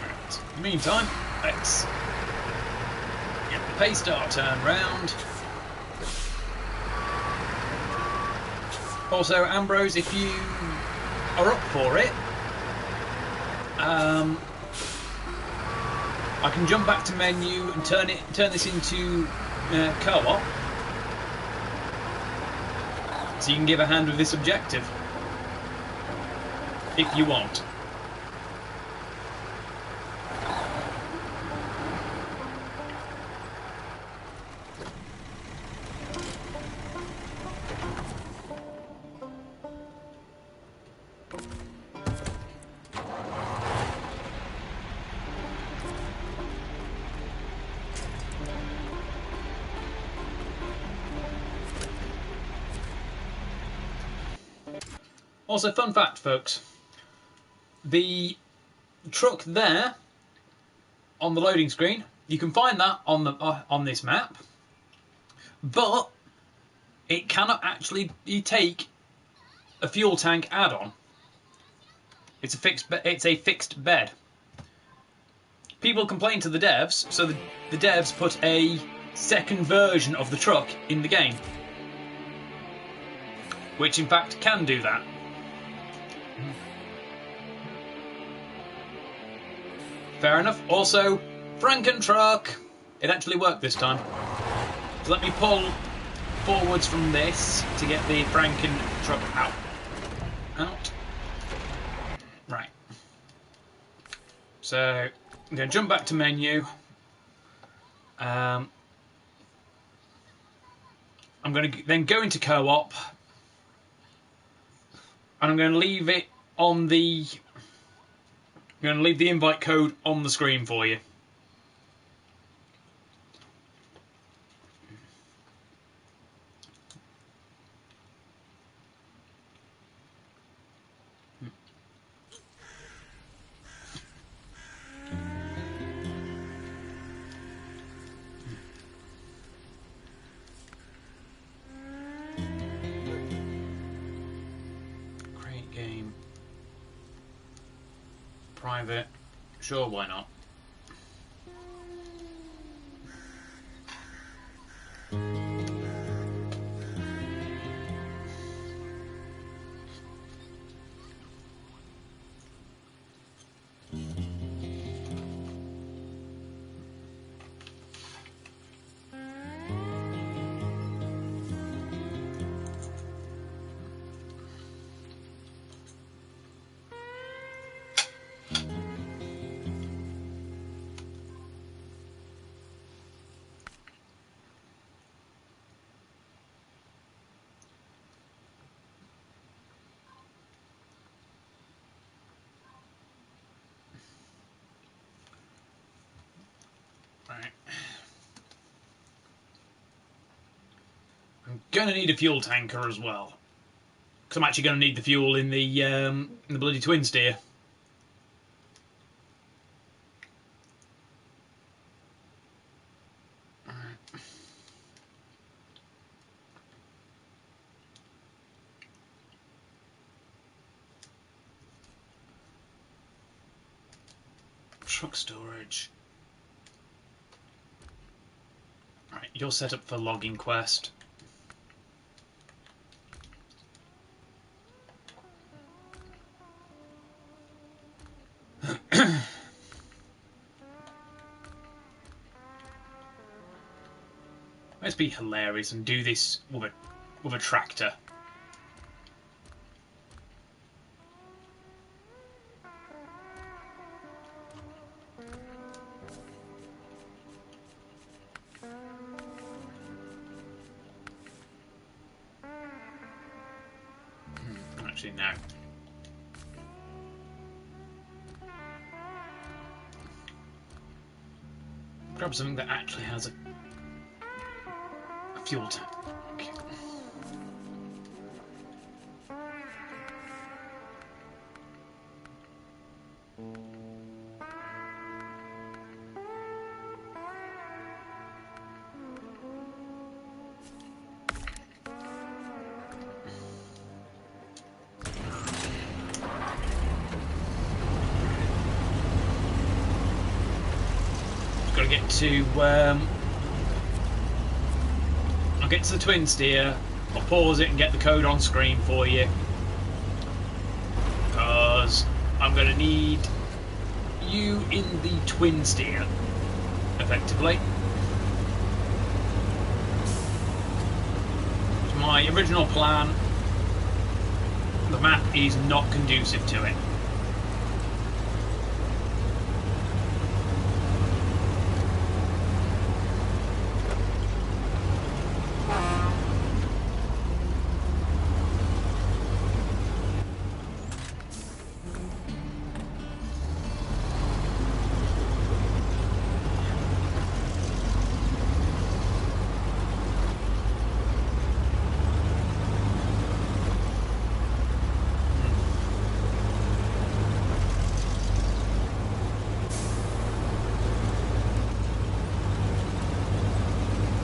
Right. In the meantime, let's get the pace star turned round. Also, Ambrose, if you are up for it, I can jump back to menu and turn this into co-op, so you can give a hand with this objective if you want. Also, fun fact, folks, the truck there on the loading screen, you can find that on this map, but it cannot actually take a fuel tank add-on. It's a fixed bed. People complain to the devs, so the devs put a second version of the truck in the game, which in fact can do that. Fair enough. Also, Frankentruck. It actually worked this time. So let me pull forwards from this to get the Frankentruck out. Right. So I'm going to jump back to menu. I'm going to then go into co-op, and I'm going to leave it on the. I'm going to leave the invite code on the screen for you. Great game. Private. Sure, why not? Right. I'm going to need a fuel tanker as well, because I'm actually going to need the fuel in the bloody twin steer. Truck storage. Right, you're set up for logging quest. Let's be hilarious and do this with a tractor. Actually, no. Grab something that actually has a fuel tank. Got to get to I'll get to the twin steer, I'll pause it and get the code on screen for you, because I'm going to need you in the twin steer, effectively. To my original plan, the map is not conducive to it.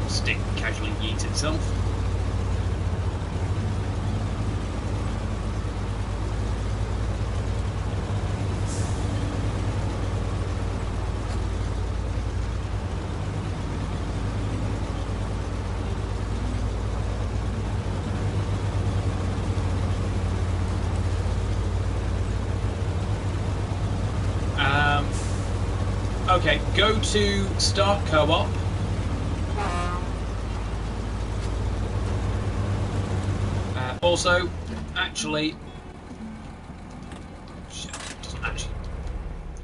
Stick casually yeets itself. Okay, go to start co-op. Also, actually, shit, it doesn't actually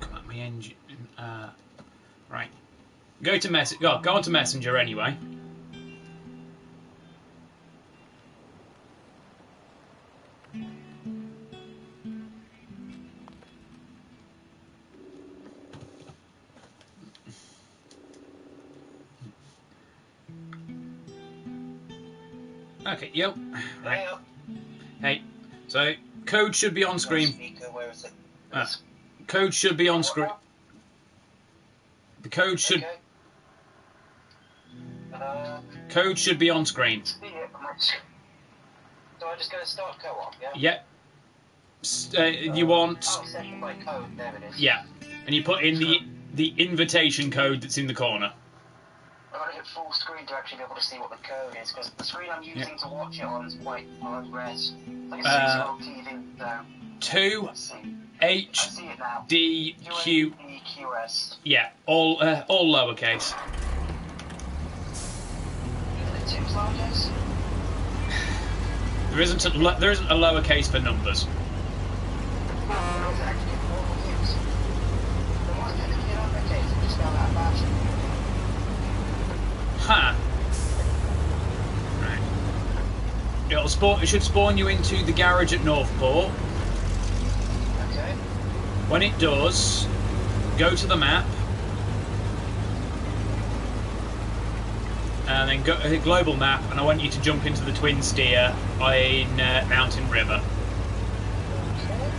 come out my engine. Right, go to go on to Messenger anyway. Okay, yep. Right. Hey, so code should be on screen. Where is it? Code should be on screen. The code should. Okay. Code should be on screen. So I just go to start co-op, yeah? Yep. You want. Oh, session by code. There it is. Yeah, and you put in the invitation code that's in the corner. I've got to hit full screen to actually be able to see what the code is, because the screen I'm using to watch it on is white on res. Like a 6-year-old TV, so... 2HDQ. Yeah, all lowercase. Even the 2's lowercase? There isn't a lowercase for numbers. There is actually normal use. Then why can't it be an uppercase and just go that fashion? Huh. Right. It should spawn you into the garage at Northport. Okay. When it does, go to the map. And then go to global map, and I want you to jump into the Twin Steer in Mountain River. Okay.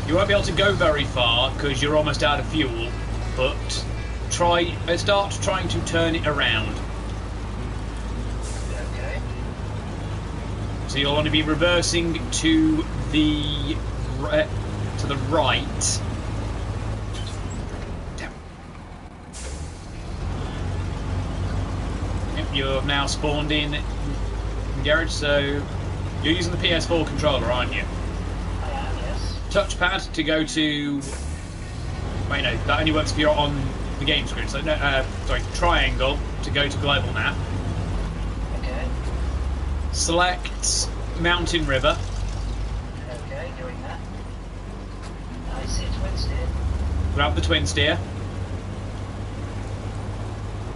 You won't be able to go very far because you're almost out of fuel, but start trying to turn it around. Okay. So you'll want to be reversing to the right. Yep, you're now spawned in the garage, so you're using the PS4 controller, aren't you? I am, yes. Touchpad to go to... Wait, no, that only works if you're on the game screen. So, no, sorry, triangle to go to global map. Okay. Select Mountain River. Okay, doing that. I see a twin steer. Grab the Twin Steer.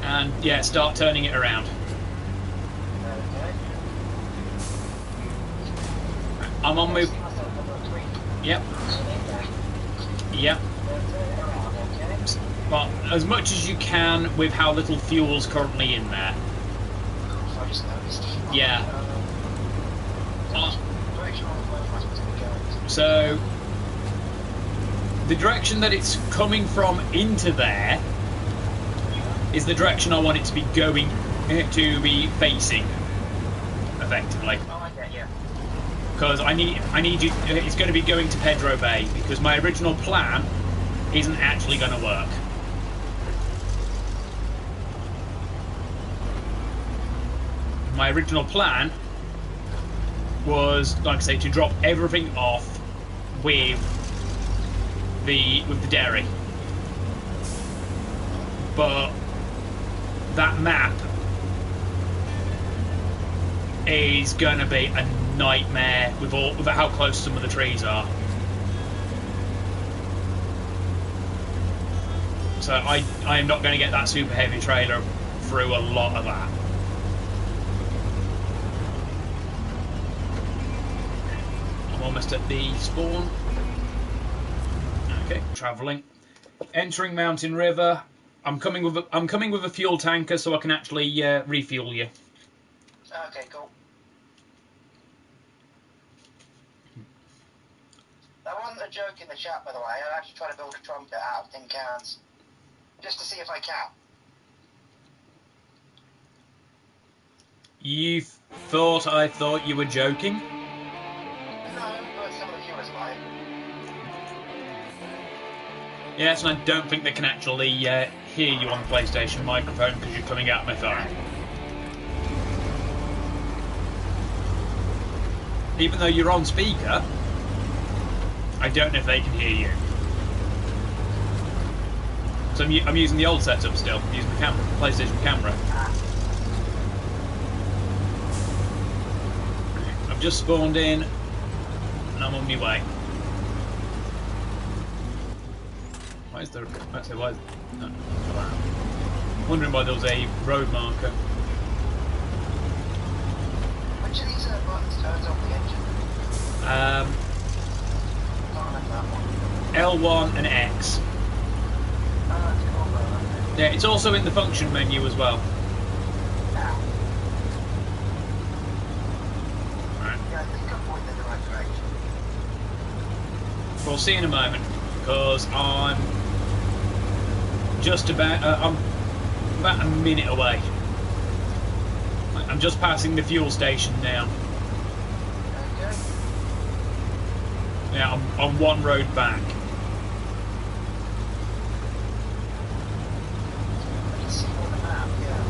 And, yeah, start turning it around. Okay. I'm on move. Yep. Yep. Well, as much as you can with how little fuel's currently in there. I just noticed. Yeah. So, the direction that it's coming from into there is the direction I want it to be going to be facing, effectively. Oh, I get you. Because I need you. It's going to be going to Pedro Bay because my original plan isn't actually going to work. My original plan was, like I say, to drop everything off with the dairy, but that map is going to be a nightmare with how close some of the trees are. So I am not going to get that super heavy trailer through a lot of that. I'm almost at the spawn. Okay, travelling, entering Mountain River. I'm coming with a fuel tanker so I can actually refuel you. Okay, cool. That wasn't a joke in the chat, by the way. I actually tried to build a trumpet out of tin cans, just to see if I can. You I thought you were joking? No, but some of the viewers might. Yes, and I don't think they can actually hear you on the PlayStation microphone because you're coming out of my phone. Even though you're on speaker, I don't know if they can hear you. So I'm using the old setup still. I'm using the PlayStation camera. I've just spawned in, and I'm on my way. Why is there? Actually, why is? No, wow. Wondering why there was a road marker. Which of these buttons turns off the engine? L1 and X. Yeah, it's also in the function menu as well. Right. Yeah, I think I'm pointing in the right direction. We'll see in a moment, because I'm just about I'm about a minute away. I'm just passing the fuel station now. Okay. Yeah, I'm on one road back. I can see on the map, yeah.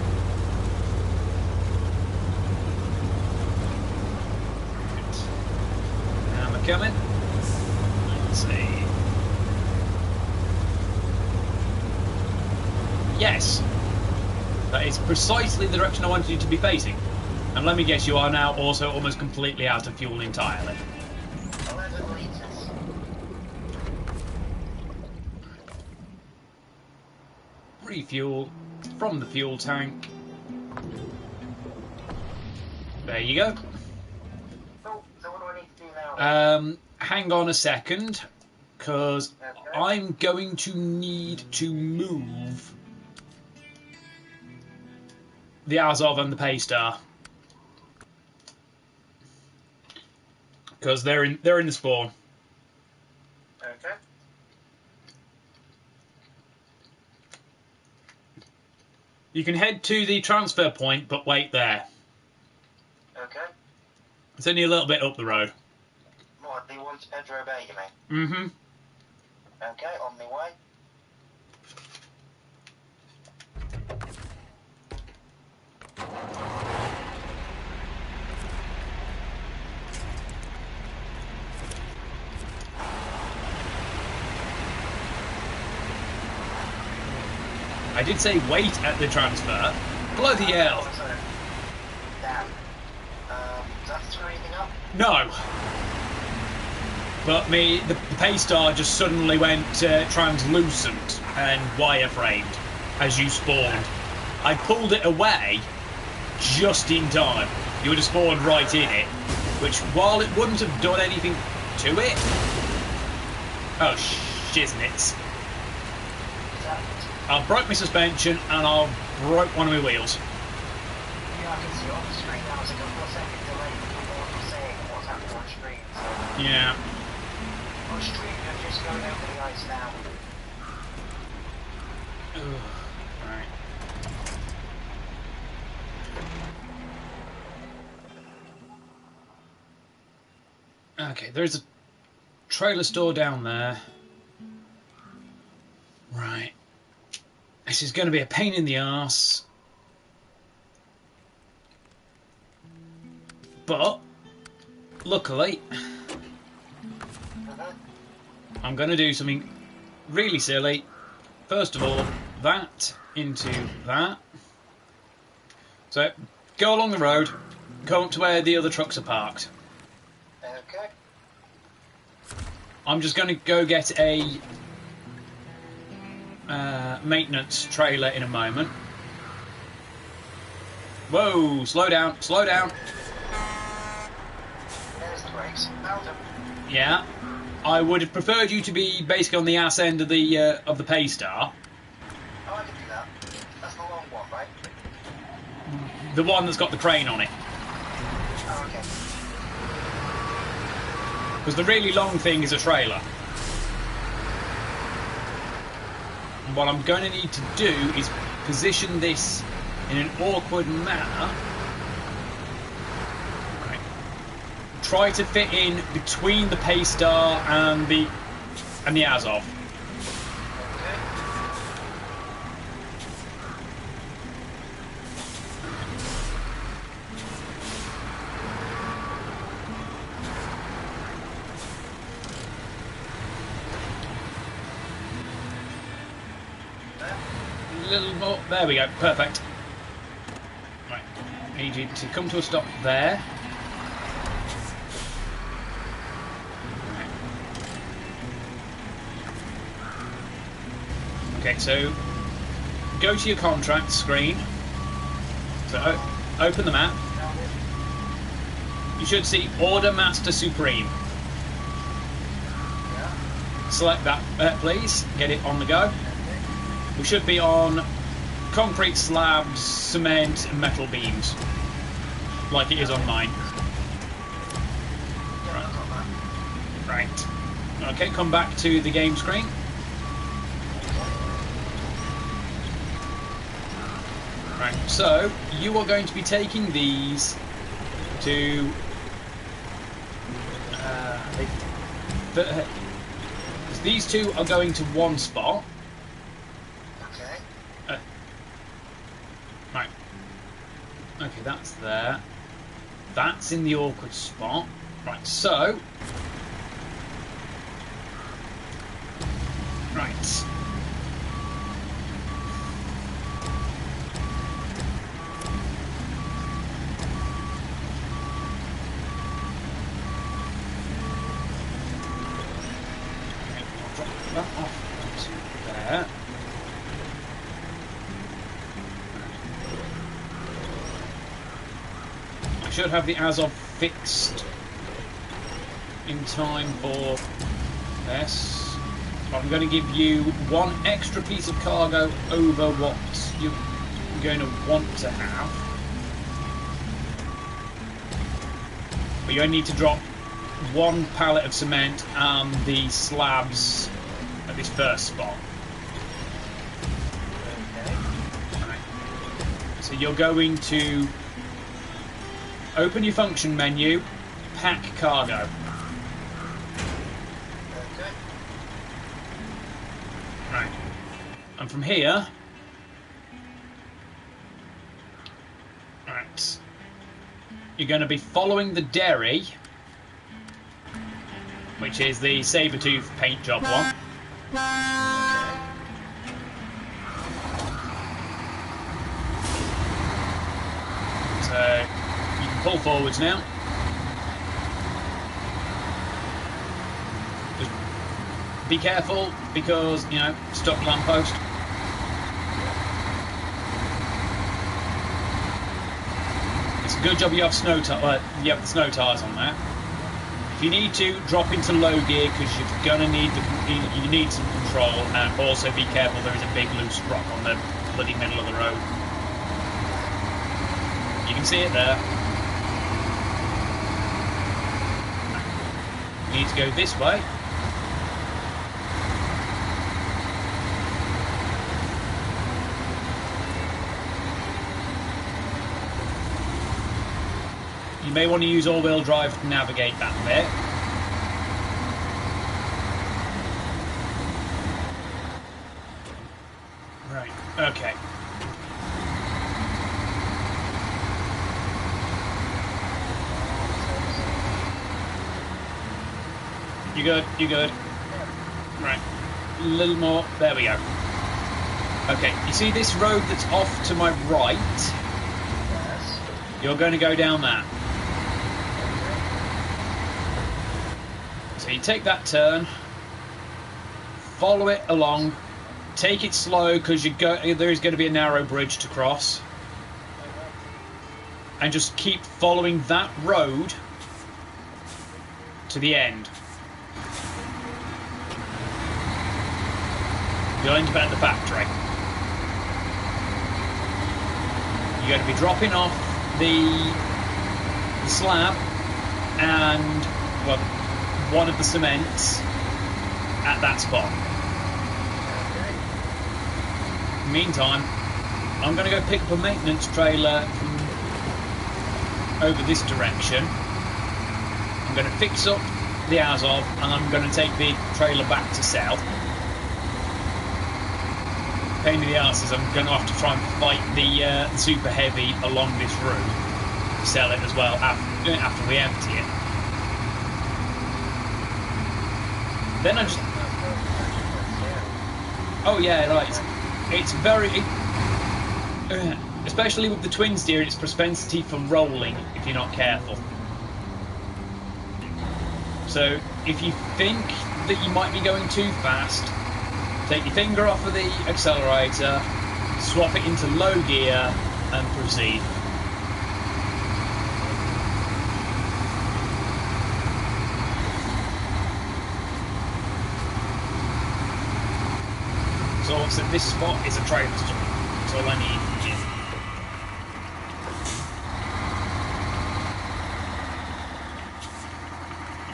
Right. Now am I coming? Let's see. Yes. That is precisely the direction I wanted you to be facing. And let me guess, you are now also almost completely out of fuel entirely. 11 litres. Refuel from the fuel tank. There you go. Oh, so what do I need to do now? Hang on a second, because Okay. I'm going to need to move the Azov and the Paystar, because they're in the spawn. Okay. You can head to the transfer point, but wait there. Okay. It's only a little bit up the road. What, the one to Pedro Bay, you mean? Mm-hmm. Okay, on my way. I did say wait at the transfer. Bloody hell. Damn. Does that screw anything up? No. But the Paystar just suddenly went translucent and wireframed as you spawned. I pulled it away just in time. You would have spawned right in it, which, while it wouldn't have done anything to it... Oh, shiznits. I broke my suspension and I broke one of my wheels. Yeah, I can see on the screen now. It's a couple of seconds delay between what you're saying and what's happening on screen. So. Yeah. On stream, you're just going over the ice now. Right. Okay, there's a trailer store down there. Right. This is going to be a pain in the arse. But, luckily, I'm going to do something really silly. First of all, that into that. So, go along the road, go up to where the other trucks are parked. Okay. I'm just going to go get a maintenance trailer in a moment. Whoa, slow down, slow down. There's the brakes. Found them. Yeah. I would have preferred you to be basically on the ass end of the Paystar. Oh, I can do that. That's the long one, right? The one that's got the crane on it. Oh, okay. Because the really long thing is a trailer. And what I'm going to need to do is position this in an awkward manner. Right. Try to fit in between the Paystar and the Azov. little more. There we go. Perfect. Right. I need you to come to a stop there. Okay, so go to your contract screen. So open the map. You should see Order Master Supreme. Select that, please. Get it on the go. We should be on concrete slabs, cement, and metal beams, like it is on mine. Right. Okay, come back to the game screen. Right, so you are going to be taking these to these two are going to one spot. Okay. Right. Okay, that's there. That's in the awkward spot. Right, so right. That off to there. I should have the Azov fixed in time for this. I'm going to give you one extra piece of cargo over what you're going to want to have. But you only need to drop one pallet of cement and the slabs at this first spot. Okay. Right. So you're going to open your function menu, pack cargo. Okay. Right. And from here, right, you're going to be following the dairy, which is the saber-tooth paint job one. So you can pull forwards now. Just be careful because, you know, stuck lamppost. It's a good job you have you have the snow tyres on there. If you need to, drop into low gear because you're gonna need you need some control, and also be careful. There is a big loose rock on the bloody middle of the road. You can see it there. You need to go this way. You may want to use all-wheel drive to navigate that bit. Right, okay. You good? You good? Right. A little more. There we go. Okay, you see this road that's off to my right? Yes. You're going to go down that. So you take that turn, follow it along, take it slow because there is going to be a narrow bridge to cross, and just keep following that road to the end. You'll end up at the factory. You're going to be dropping off the slab and, well, one of the cements at that spot. Meantime, I'm going to go pick up a maintenance trailer from over this direction. I'm going to fix up the Azov and I'm going to take the trailer back to sell. Pain in the arse is I'm going to have to try and fight the super heavy along this route, sell it as well after we empty it. Then I just... Oh yeah, right. It's very... especially with the twin steer, its propensity for rolling if you're not careful. So if you think that you might be going too fast, take your finger off of the accelerator, swap it into low gear and proceed. So obviously this spot is a trailer stop. That's all I need.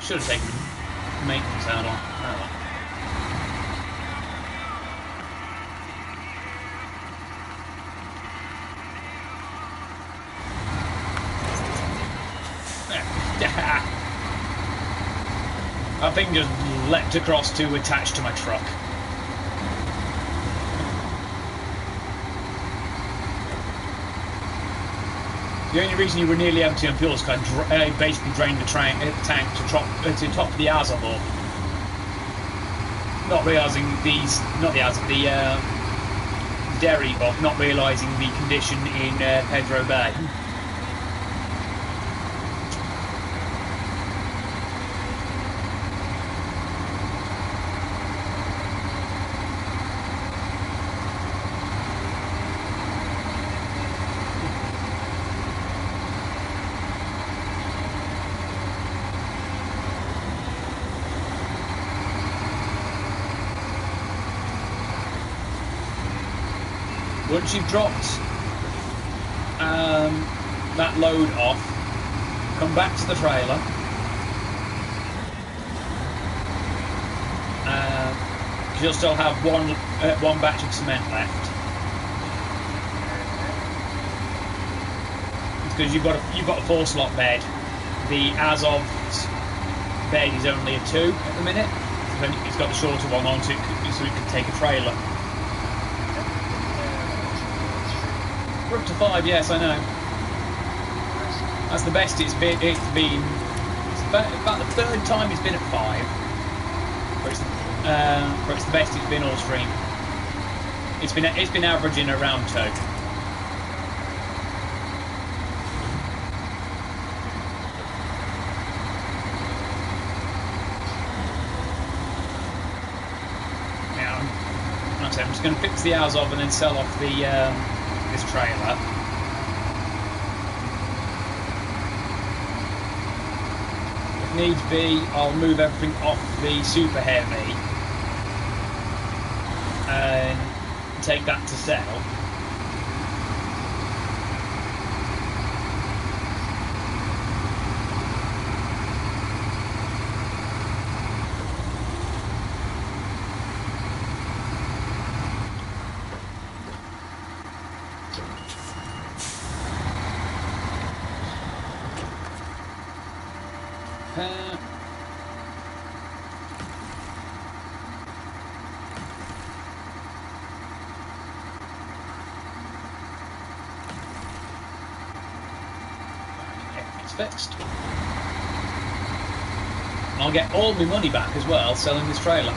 Should have taken maintenance out on. Oh. That thing just leapt across to attach to my truck. The only reason you were nearly empty on fuel is because I basically drained the tank to top the Azov up. Not realising the dairy up, not realising the condition in Pedro Bay. Once you've dropped that load off, come back to the trailer. You'll still have one batch of cement left. Because you've got a 4-slot bed. The Azov's bed is only a 2 at the minute. It's got the shorter one on, so it can take a trailer. We're up to 5, yes, I know. That's the best it's been. It's about the 3rd time it's been at 5. But it's the best it's been all stream. It's been averaging around 2. Now, like I said, I'm just going to fix the Azov and then sell off the this trailer. If needs be, I'll move everything off the Super Heavy and take that to sell. Fixed. And I'll get all my money back as well selling this trailer.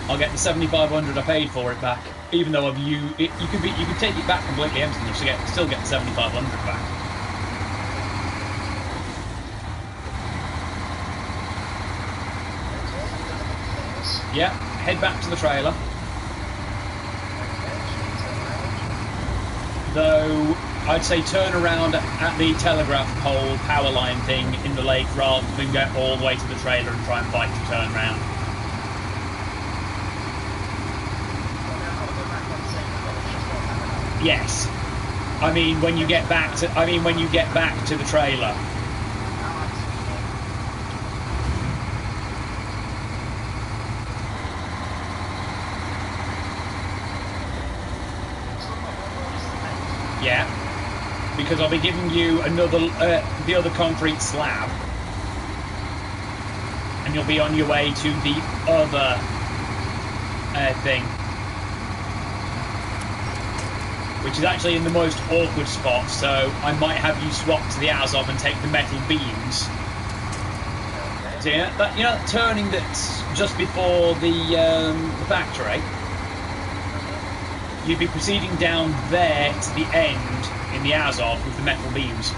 I'll get the 7,500 I paid for it back, even though you could take it back completely empty and you still get the 7,500 back. Yeah, head back to the trailer. Though I'd say turn around at the telegraph pole power line thing in the lake rather than go all the way to the trailer and try and fight to turn round. Yes. I mean when you get back to the trailer. Yeah. Because I'll be giving you another, the other concrete slab, and you'll be on your way to the other thing, which is actually in the most awkward spot. So I might have you swap to the Azov and take the metal beams. So yeah, that turning that's just before the factory. you'd be proceeding down there to the end in the Azov with the metal beams.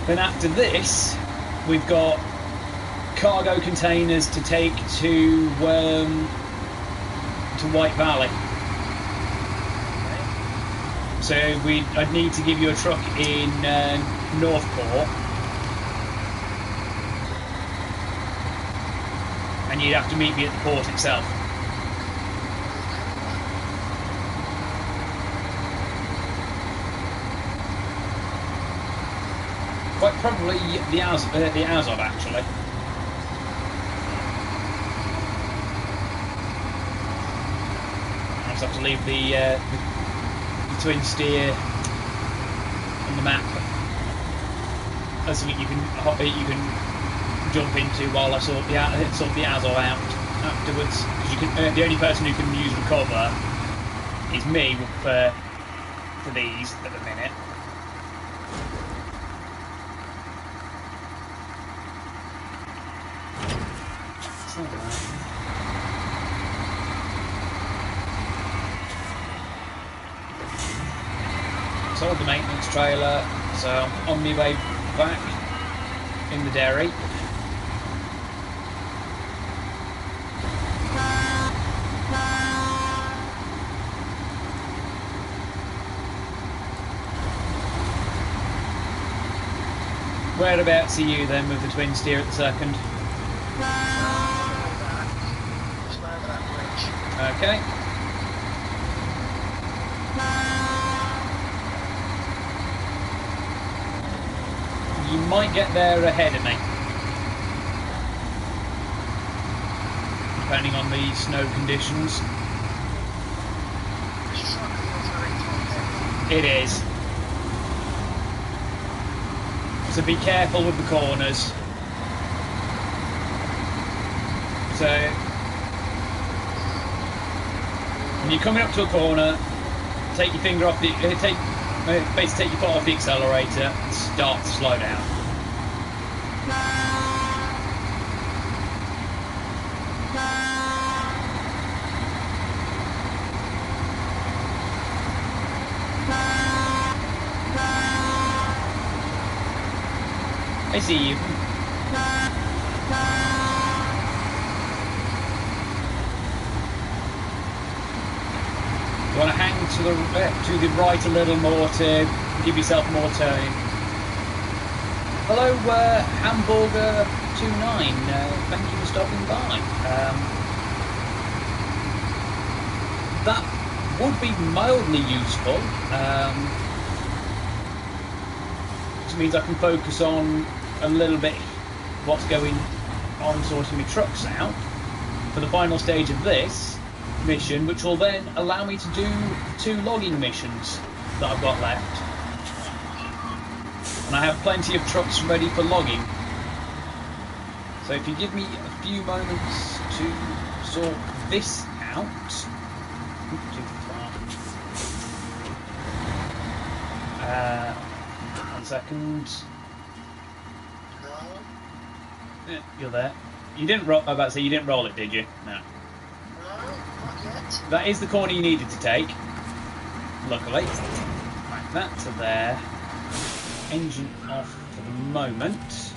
Then after this, we've got cargo containers to take to White Valley. So I'd need to give you a truck in Northport, and you'd have to meet me at the port itself. Quite probably the Azov actually. I just have to leave the twin steer on the map as something you can jump into while I sort the Azov out afterwards. Because you can the only person who can use recover is me for these at the minute. Sold the maintenance trailer, so I'm on my way back in the dairy. Whereabouts are you then with the twin steer at the second? Just over that bridge. Okay. You might get there ahead of me, depending on the snow conditions. It is. So be careful with the corners. So when you're coming up to a corner, take your finger off the basically take your foot off the accelerator and start to slow down. I see you. You want to hang to the right a little more to give yourself more turning. Hello, Hamburger29. Thank you for stopping by. That would be mildly useful. Which means I can focus on a little bit what's going on sorting my trucks out for the final stage of this mission, which will then allow me to do 2 logging missions that I've got left. And I have plenty of trucks ready for logging. So if you give me a few moments to sort this out. Too far. 1 second. Yeah, you're there. You didn't roll. I'm about to say you didn't roll it, did you? No. No, not yet. That is the corner you needed to take. Luckily. Right, that to there. Engine off for the moment.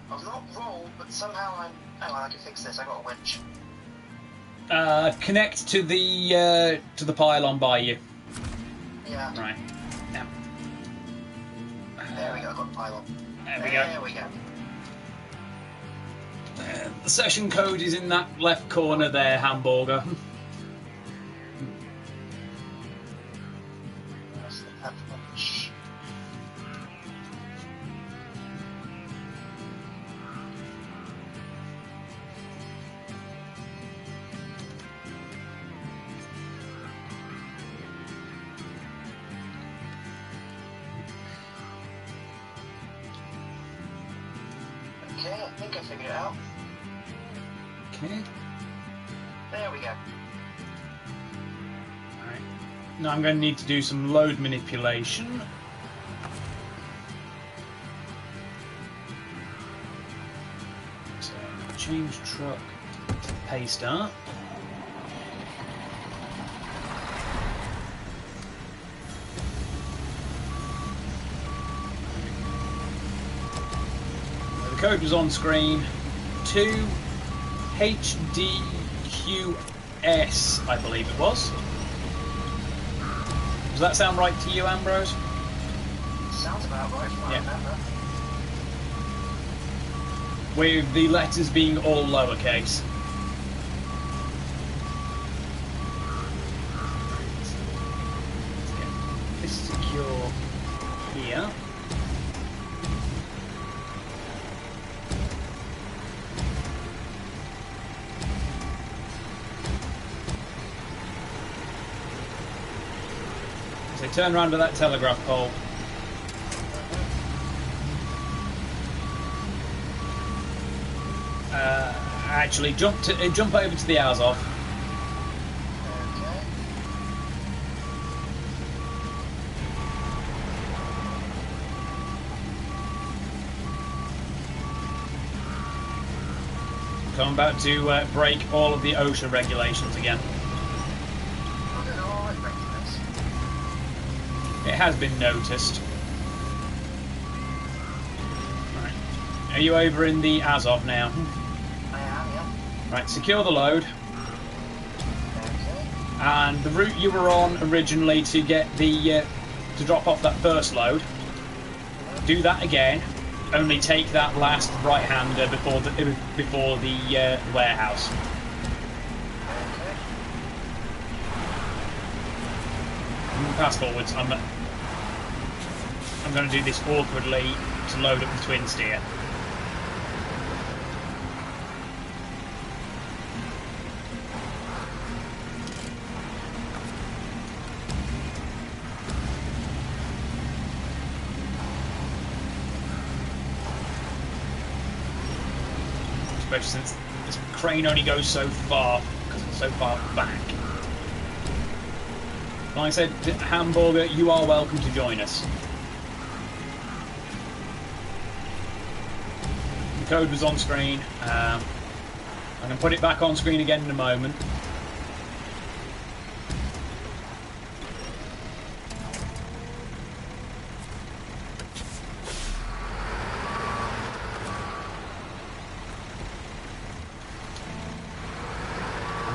I've not rolled, but somehow I'm. Oh, I can fix this. I got a winch. Connect to the pylon by you. Yeah. Right. Now. There we go. I got the pylon. There we go. The session code is in that left corner there, Hamburger. That's the pep punch. Okay, I think I figured it out. Okay. There we go. Alright. Now I'm going to need to do some load manipulation. So, change truck to Paystar. The code was on screen. 2HDQS, I believe it was. Does that sound right to you, Ambrose? Sounds about right from what I remember. With the letters being all lowercase. Let's get this secure here. So turn around to that telegraph pole. Actually, jump over to the Azov. Okay. So I'm about to break all of the OSHA regulations again. I don't know, I like regulars. It has been noticed. Right. Are you over in the Azov now? I am, yeah. Right, secure the load. Okay. And the route you were on originally to get the to drop off that first load, do that again. Only take that last right-hander before the warehouse. Okay. Fast forwards. I'm going to do this awkwardly to load up the twin steer. Especially since this crane only goes so far because it's so far back. Like I said, Hamburger, you are welcome to join us. The code was on screen. I'm going to put it back on screen again in a moment.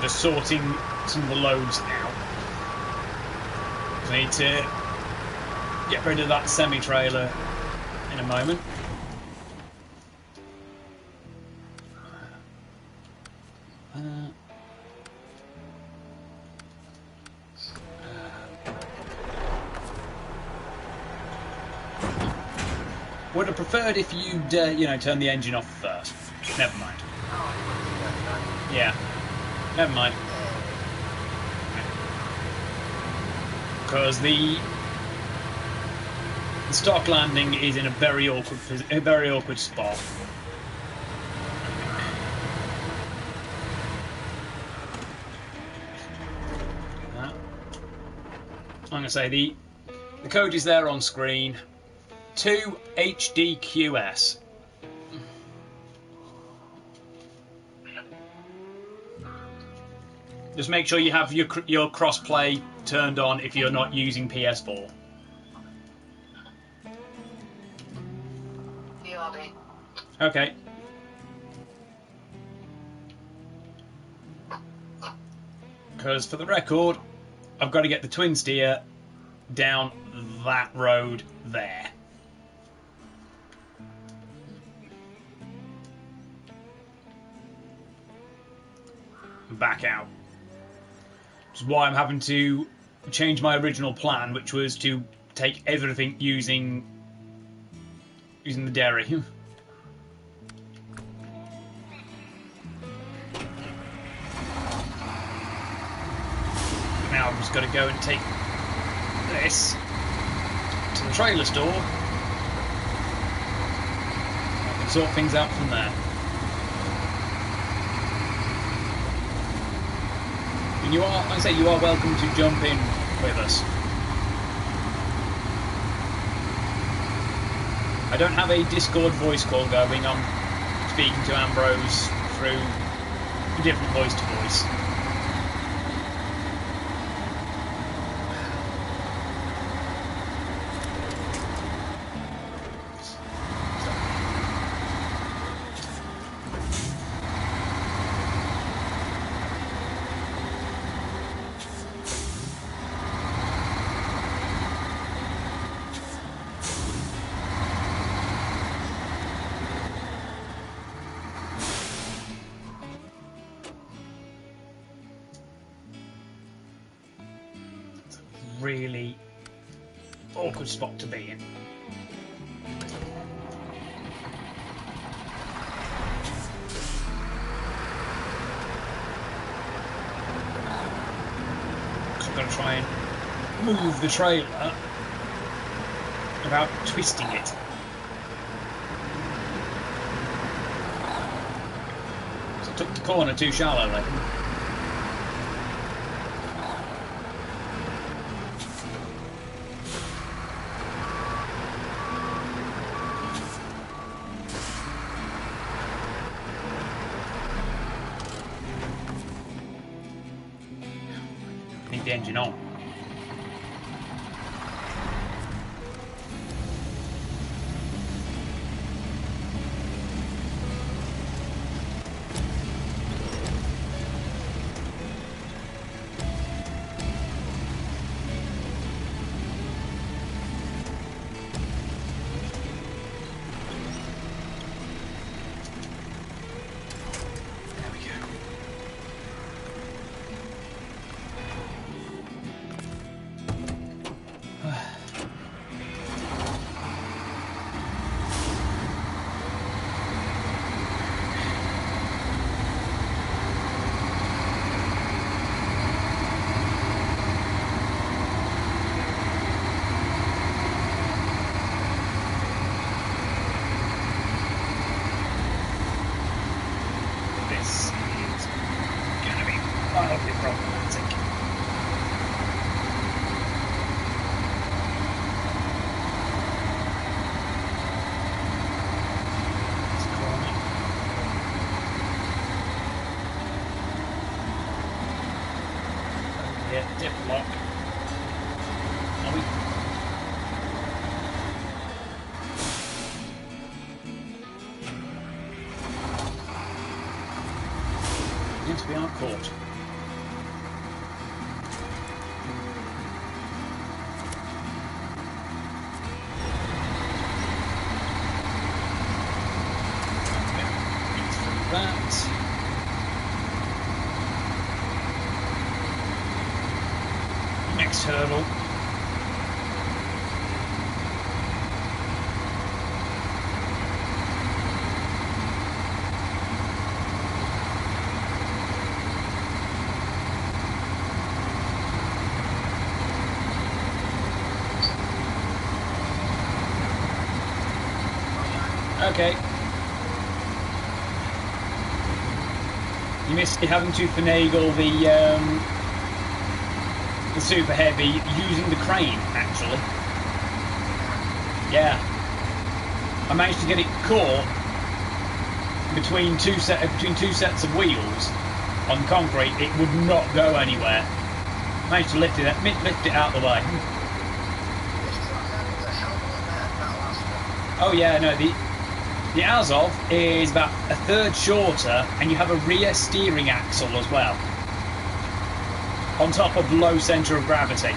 Just sorting some of the loads out. I need to get rid of that semi-trailer in a moment. Would have preferred if you'd, turn the engine off first. Never mind. Yeah. Never mind. Because the stock landing is in a very awkward spot. I'm going to say the code is there on screen. 2HDQS. Just make sure you have your cross-play turned on if you're not using PS4. BRB. Okay. Because for the record, I've got to get the twin steer down that road there. Back out. Which is why I'm having to change my original plan, which was to take everything using the dairy. Now I've just got to go and take this to the trailer store. I can sort things out from there. you are, like I say, you are welcome to jump in with us. I don't have a Discord voice call going. I'm speaking to Ambrose through a different voice to voice. Really awkward spot to be in. So I'm going to try and move the trailer without twisting it. So I took the corner too shallowly. The engine on. Dip lock. Are we? Yes, we are caught. Through that. Next hurdle. Okay. You missed me having to finagle the super heavy using the crane, actually. Yeah. I managed to get it caught between two sets of wheels on concrete. It would not go anywhere. Managed to lift it out of the way. Oh yeah, no, the Azov is about a third shorter, and you have a rear steering axle as well, on top of low centre of gravity.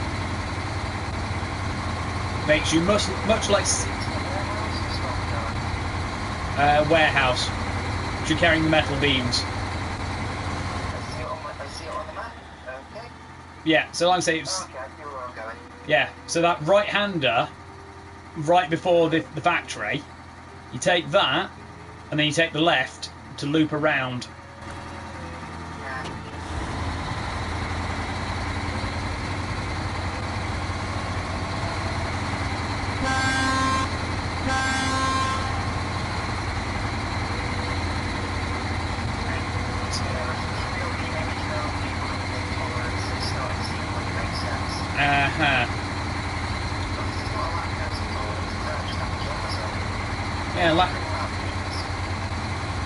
Makes you much like warehouse. You're carrying the metal beams. I see it on the map. Okay. Yeah, so like I say, it's... Okay, I see where I'm going. Yeah, so that right-hander, right before the factory, you take that, and then you take the left to loop around.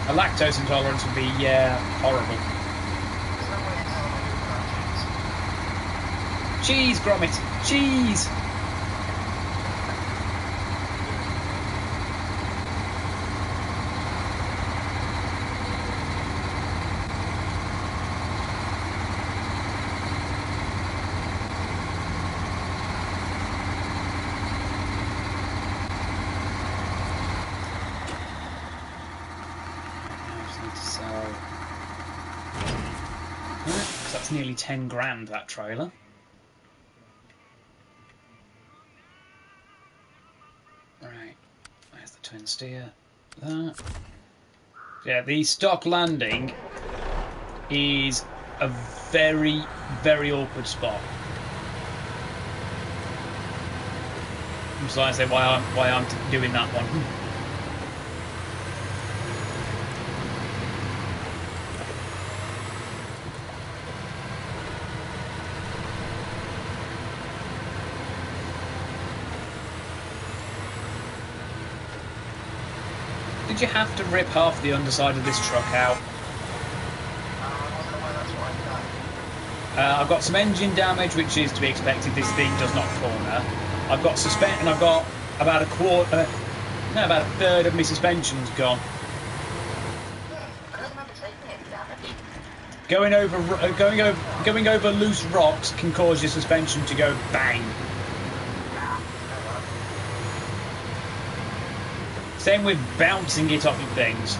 A lactose intolerance would be horrible. Cheese, Gromit! Cheese! So that's nearly 10 grand, that trailer. Right, there's the twin steer. That. Yeah, the stock landing is a very, very awkward spot. So I say why I'm doing that one. Did you have to rip half the underside of this truck out? I've got some engine damage, which is to be expected. This thing does not corner. I've got and I've got about about a third of my suspension's gone. Going over loose rocks can cause your suspension to go bang. Same with bouncing it off of things.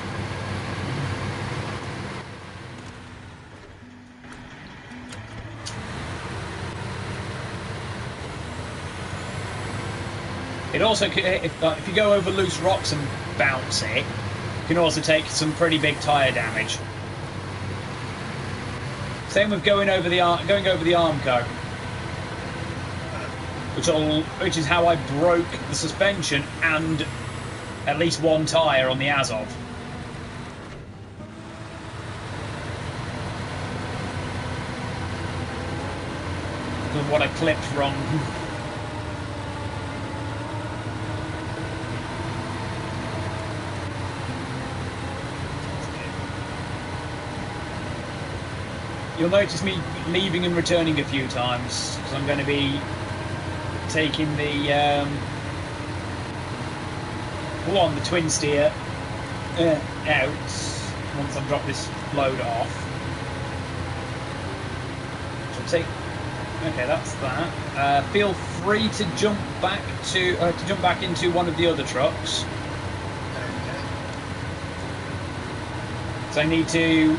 It also, if you go over loose rocks and bounce it, you can also take some pretty big tyre damage. Same with going over the Armco, which is how I broke the suspension and at least one tyre on the Azov. Because what I clipped wrong. You'll notice me leaving and returning a few times because I'm going to be taking the the twin steer out once I've dropped this load off. Okay, that's that. Feel free to jump back into one of the other trucks. So I need to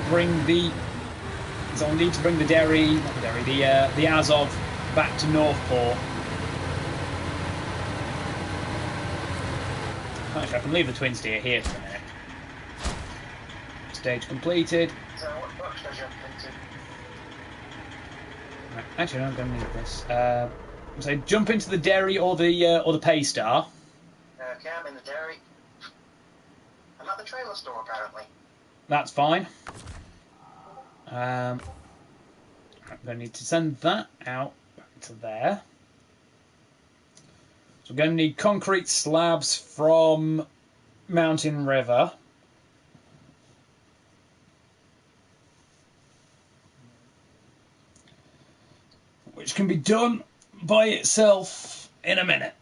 bring the the Azov back to Northport. Actually, I can leave the twin steer here for a minute. Stage completed. So what should I jump into? Right, actually, no, I'm going to need this. So jump into the Derry or the Paystar. Okay, I'm in the Derry. I'm at the trailer store apparently. That's fine. I'm going to need to send that out back to there. So we're going to need concrete slabs from Mountain River. Which can be done by itself in a minute.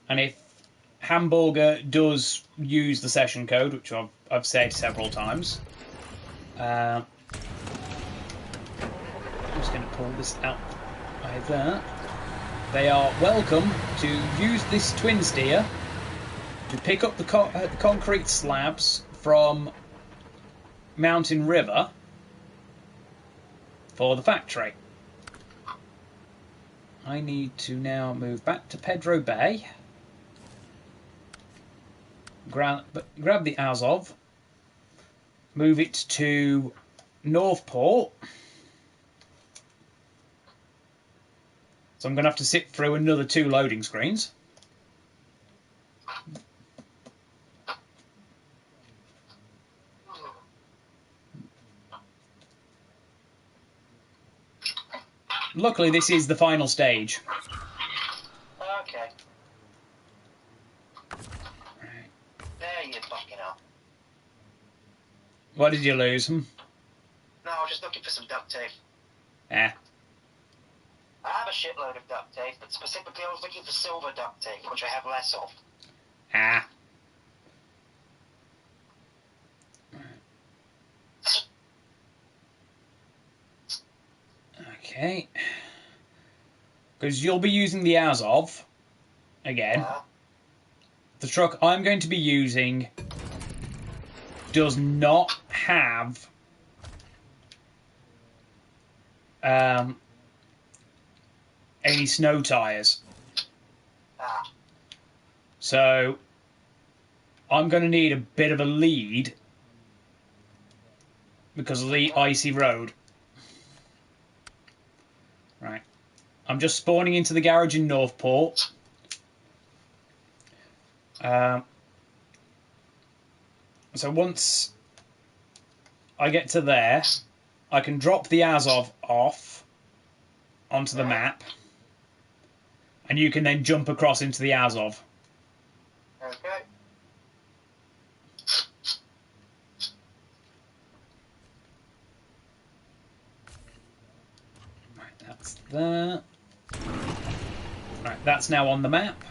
And if Hamburger does use the session code, which I've said several times, I'm just going to pull this out by there. They are welcome to use this twin steer to pick up the concrete slabs from Mountain River for the factory. I need to now move back to Pedro Bay. Grab the Azov, move it to Northport. So I'm going to have to sit through another 2 loading screens. Luckily, this is the final stage. Okay. There you fucking are. What did you lose? No, I was just looking for some duct tape. Yeah. I have a shitload of duct tape, but specifically I was looking for silver duct tape, which I have less of. Ah. Okay. Because you'll be using the Azov again. Yeah. The truck I'm going to be using does not have any snow tyres. Ah. So I'm going to need a bit of a lead because of the icy road. Right. I'm just spawning into the garage in Northport. So once I get to there, I can drop the Azov off onto the map, and you can then jump across into the Azov. Okay. Right, that's there. Right, that's now on the map.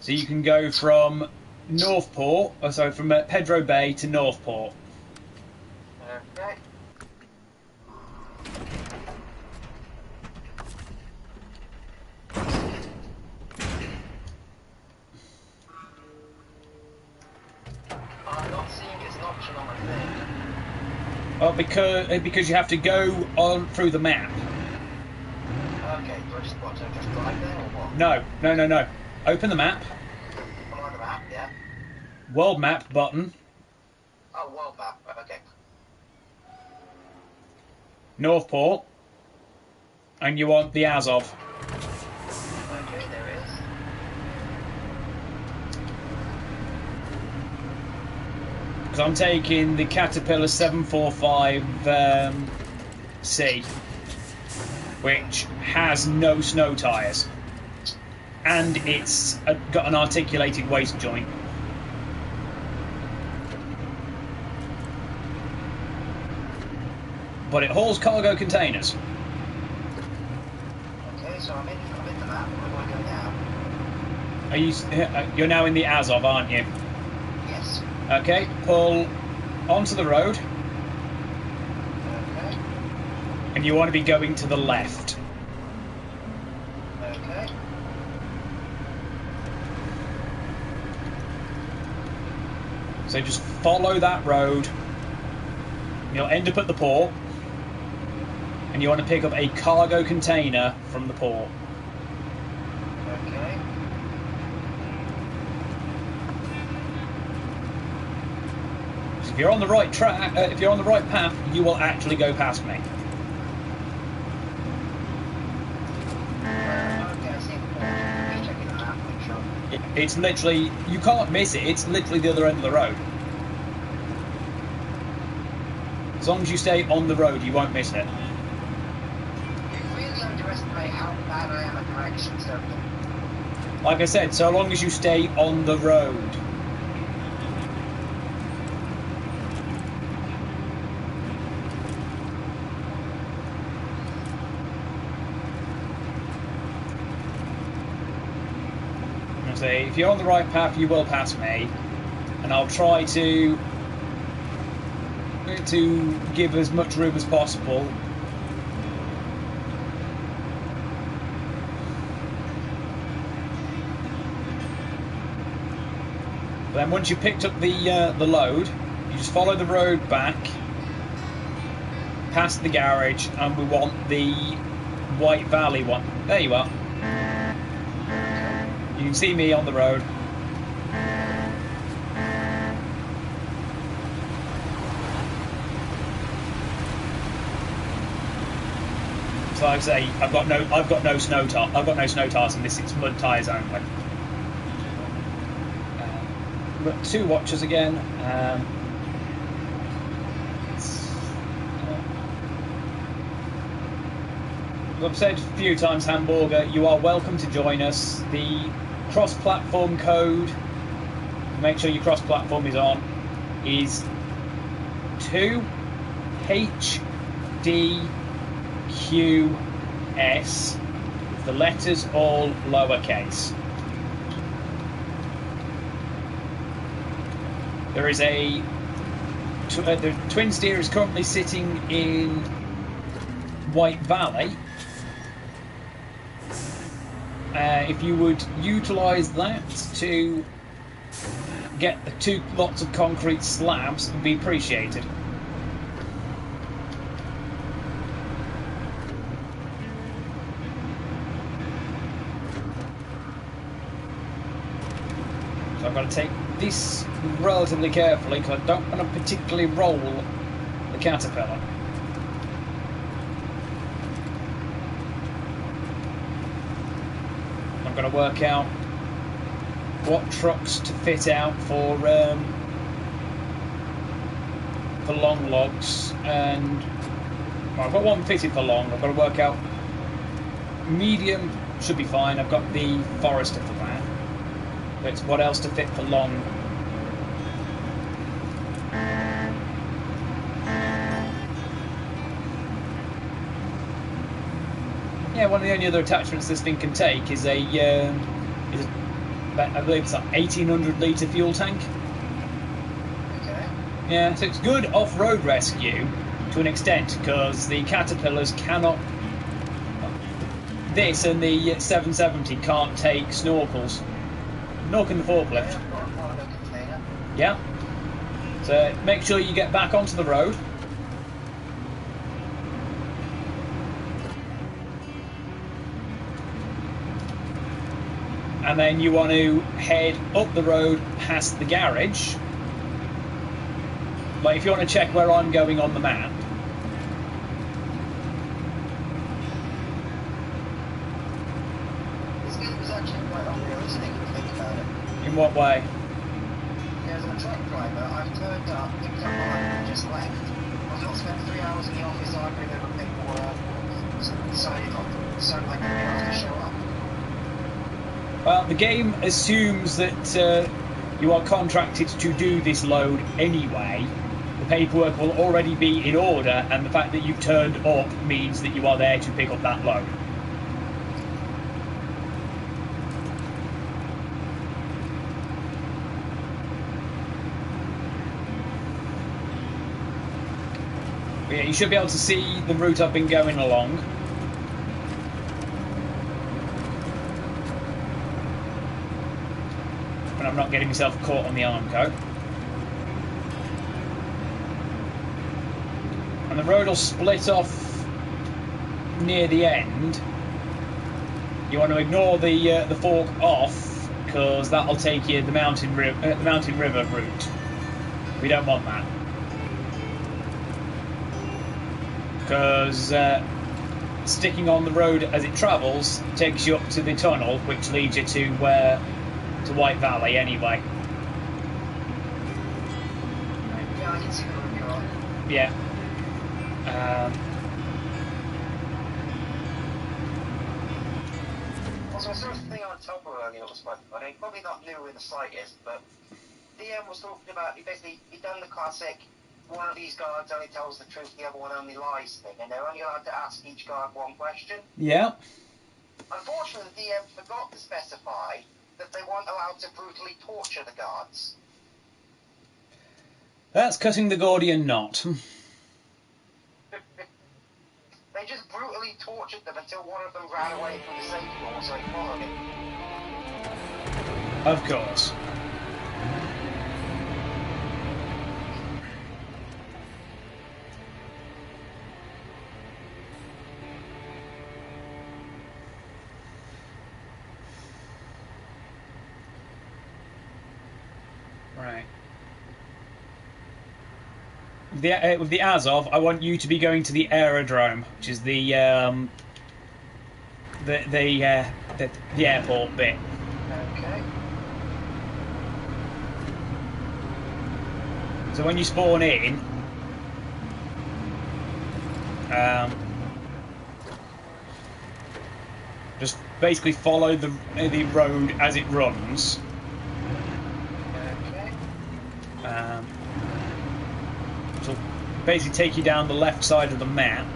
So you can go from Northport, from Pedro Bay to Northport. Okay. I'm not seeing it's an option on my thing. Well, because you have to go on through the map. Okay, do I just drive there or what? No. Open the map. I'm on the map, yeah. World map button. Oh, world map, okay. Northport. And you want the Azov. Okay, there it is. Because I'm taking the Caterpillar 745C, which has no snow tyres. And it's got an articulated waist joint. But it hauls cargo containers. Okay, so I'm in the map. Where do I go now? You're now in the Azov, aren't you? Yes. Okay, pull onto the road. Okay. And you want to be going to the left. Okay. So just follow that road. You'll end up at the port. And you want to pick up a cargo container from the port. Okay. So if you're on the right track, if you're on the right path, you will actually go past me. Okay, I see the port. Just checking the map, make sure. It's literally, you can't miss it. It's literally the other end of the road. As long as you stay on the road, you won't miss it. You really underestimate how bad I am at directions, don't you? Like I said, so long as you stay on the road. I say, if you're on the right path, you will pass me, and I'll try to give as much room as possible. But then once you've picked up the load, you just follow the road back past the garage, and we want the White Valley one. There you are. You can see me on the road. So like I say, I've got no snow tires in this. It's mud tires only. We've got two watchers again. As I've said a few times, Hamburger, you are welcome to join us. The cross-platform code make sure your cross-platform is on, is 2HDQS, with the letters all lowercase. There is the twin steer is currently sitting in White Valley. If you would utilise that to get the 2 lots of concrete slabs, it would be appreciated. So I've got to take this relatively carefully because I don't want to particularly roll the caterpillar. I'm going to work out what trucks to fit out for long logs, and well, I've got one fitted for long. I've got to work out medium should be fine. I've got the Forester for that, but it's what else to fit for long. Yeah, one of the only other attachments this thing can take is I believe it's an 1800 litre fuel tank. Okay. Yeah, so it's good off-road rescue to an extent because the Caterpillars cannot. This and the 770 can't take snorkels, nor can the forklift. Yeah. So make sure you get back onto the road. And then you want to head up the road past the garage. Like if you want to check where I'm going on the map. This game is actually quite unrealistic if you think about it. In what way? As a truck driver, I've turned up, picked up my and just left. I've not spent 3 hours in the office arguing over paperwork, deciding so I can be able to show up. Well, the game assumes that you are contracted to do this load anyway. The paperwork will already be in order, and the fact that you've turned up means that you are there to pick up that load. But yeah, you should be able to see the route I've been going along. I'm not getting myself caught on the Armco. And the road will split off near the end. You want to ignore the fork off because that'll take you the mountain river route. We don't want that because sticking on the road as it travels takes you up to the tunnel, which leads you to White Valley anyway. Yeah, I can see the road you're on. Yeah. Also, I saw a thing on top of earlier that was quite funny. Probably not new in the slightest, but DM was talking about, he done the classic, one of these guards only tells the truth, the other one only lies thing, and they're only allowed to ask each guard one question. Yeah. Unfortunately, the DM forgot to specify that they weren't allowed to brutally torture the guards. That's cutting the Gordian knot. They just brutally tortured them until one of them ran away from the safety door, so he followed him. Of course. Right. With the Azov, I want you to be going to the aerodrome, which is the airport bit. Okay. So when you spawn in, just basically follow the road as it runs. Okay. Which will basically take you down the left side of the map.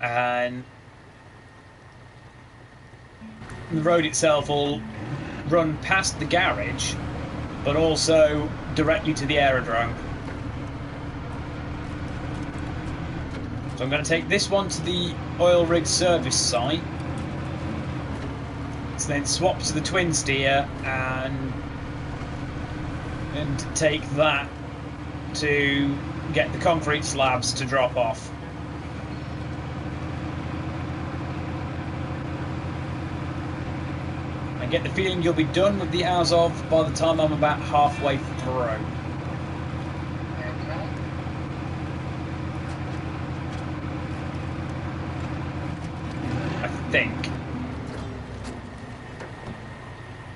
And the road itself will run past the garage, but also directly to the aerodrome. So I'm going to take this one to the oil rig service site, so then swap to the twin steer and take that to get the concrete slabs to drop off. I get the feeling you'll be done with the Azov by the time I'm about halfway through. Think.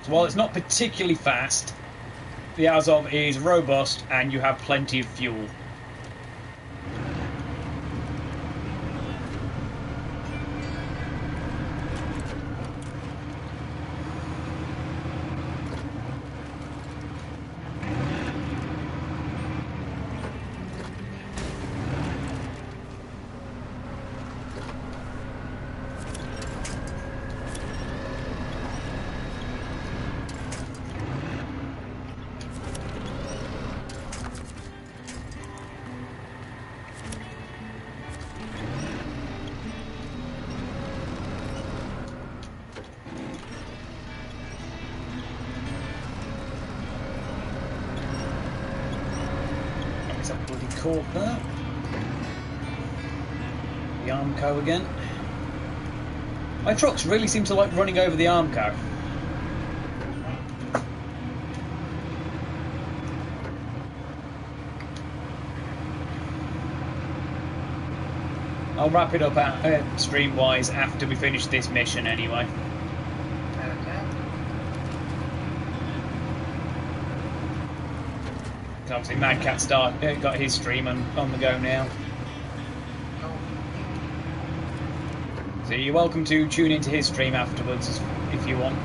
So while it's not particularly fast, the Azov is robust and you have plenty of fuel. Caught there. The Armco again. My trucks really seem to like running over the Armco. I'll wrap it up stream-wise after we finish this mission anyway. Obviously, Mad Cat got his stream on the go now. So you're welcome to tune into his stream afterwards if you want.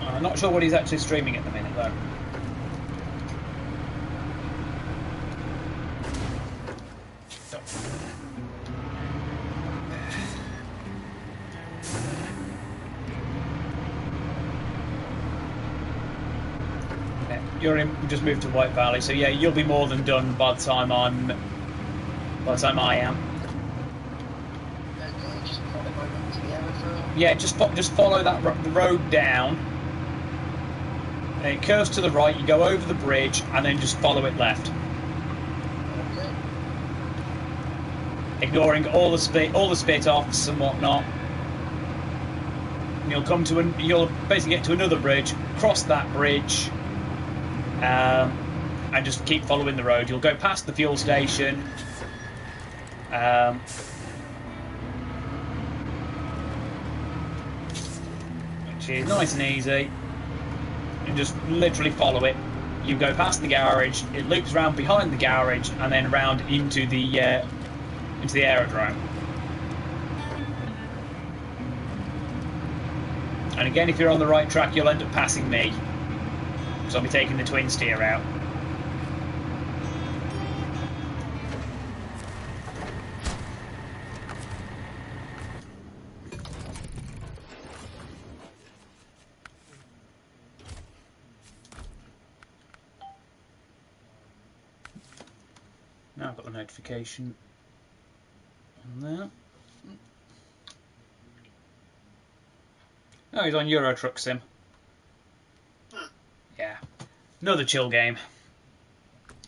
I'm not sure what he's actually streaming at the minute though. Just moved to White Valley, so yeah, you'll be more than done by the time I am. Yeah, just follow the road down, and it curves to the right. You go over the bridge, and then just follow it left, ignoring all the spit offs and whatnot. And you'll basically get to another bridge, cross that bridge. And just keep following the road. You'll go past the fuel station, which is nice and easy, and just literally follow it. You go past the garage, it loops round behind the garage, and then round into the aerodrome. And again, if you're on the right track, you'll end up passing me. So I'll be taking the twin steer out. Now I've got the notification on there. Oh, he's on Euro Truck Sim. Yeah, another chill game.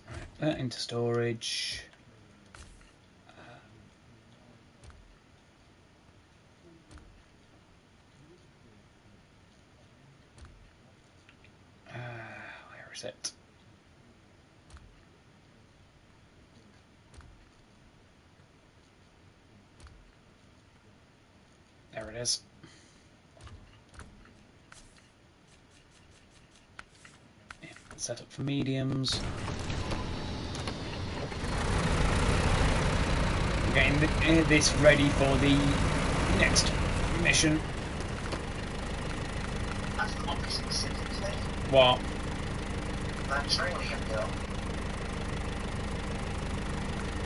Right, that into storage. Where is it? There it is. Set up for mediums. getting this ready for the next mission. That's not specifically. What? That trailer you've got.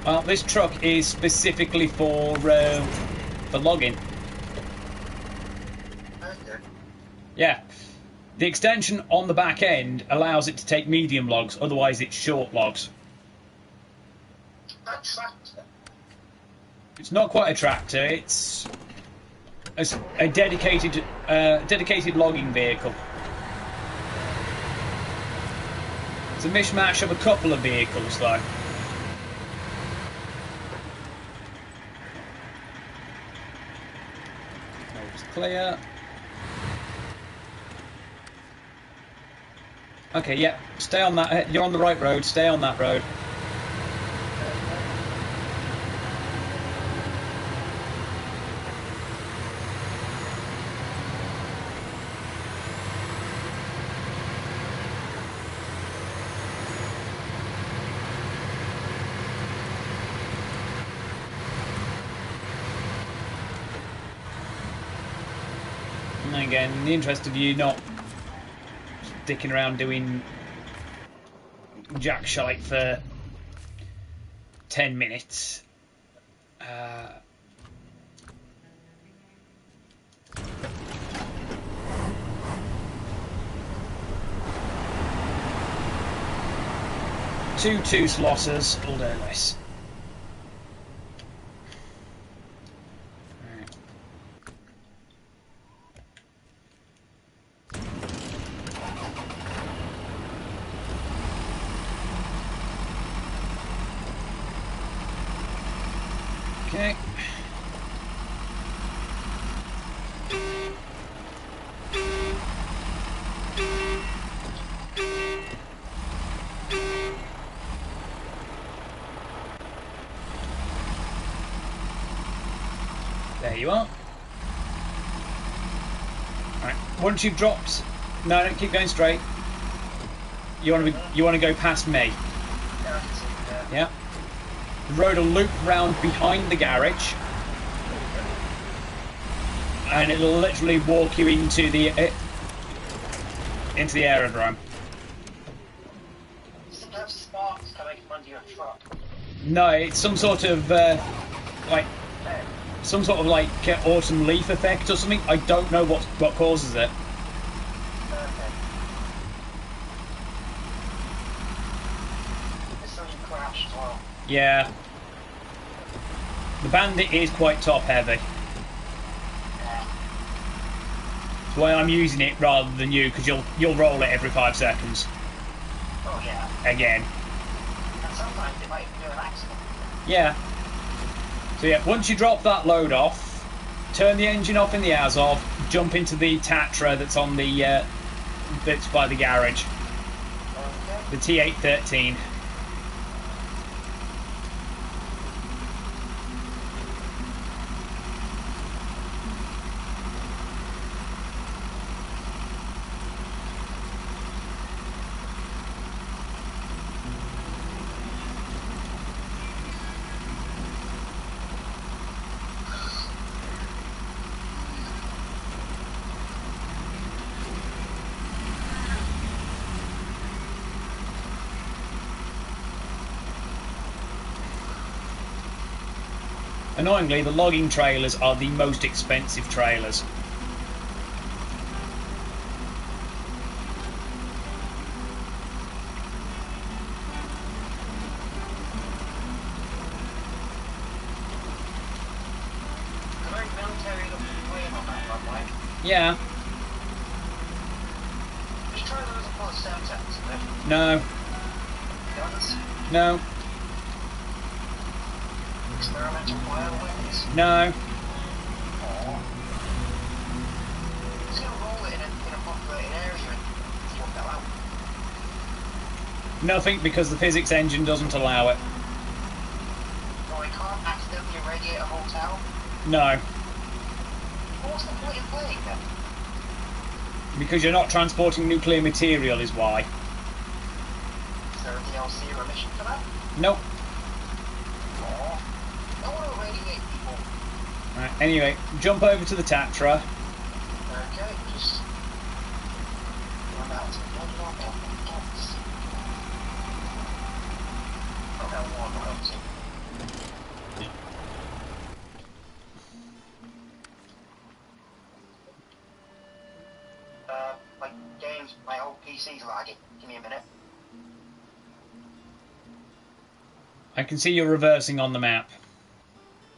Well, this truck is specifically for logging. Okay. Yeah. The extension on the back end allows it to take medium logs, otherwise it's short logs. That tractor. It's not quite a tractor, it's a dedicated logging vehicle. It's a mishmash of a couple of vehicles, though. Road's clear. Okay, yeah, stay on that. You're on the right road, stay on that road. And again, in the interest of you not dicking around doing jack shite for 10 minutes. Two slotters, all day less. Okay. There you are. Alright, once you've dropped... No, don't keep going straight. You want to go past me. Yeah. The road will loop round behind the garage, and it'll literally walk you into the aerodrome. Sometimes sparks coming from under your truck. No, it's some sort of autumn leaf effect or something. I don't know what causes it. Okay. There's something crashed as well. Yeah. The Bandit is quite top heavy. That's why I'm using it rather than you, because you'll roll it every 5 seconds. Oh yeah. Again. And sometimes it might even do an accident. Yeah. So yeah, once you drop that load off, turn the engine off in the Azov, jump into the Tatra that's on the that's by the garage. Okay. The T813. Annoyingly, the logging trailers are the most expensive trailers. The very military looking plane on that runway. Yeah. This trailer isn't full of Semtex, is it? No. Guns? No. Experimental bioweapons? No. Oh. It's going to roll it in a populated area and swap that out. Nothing, because the physics engine doesn't allow it. So I can't accidentally irradiate a hotel? No. What's the point in playing then? Because you're not transporting nuclear material is why. Is there a DLC or a mission for that? Nope. Oh. I want to radiate people. Right, anyway, jump over to the Tatra. Okay, just run out to the dots. Okay, one, two. My whole PC's lagging. Give me a minute. I can see you're reversing on the map.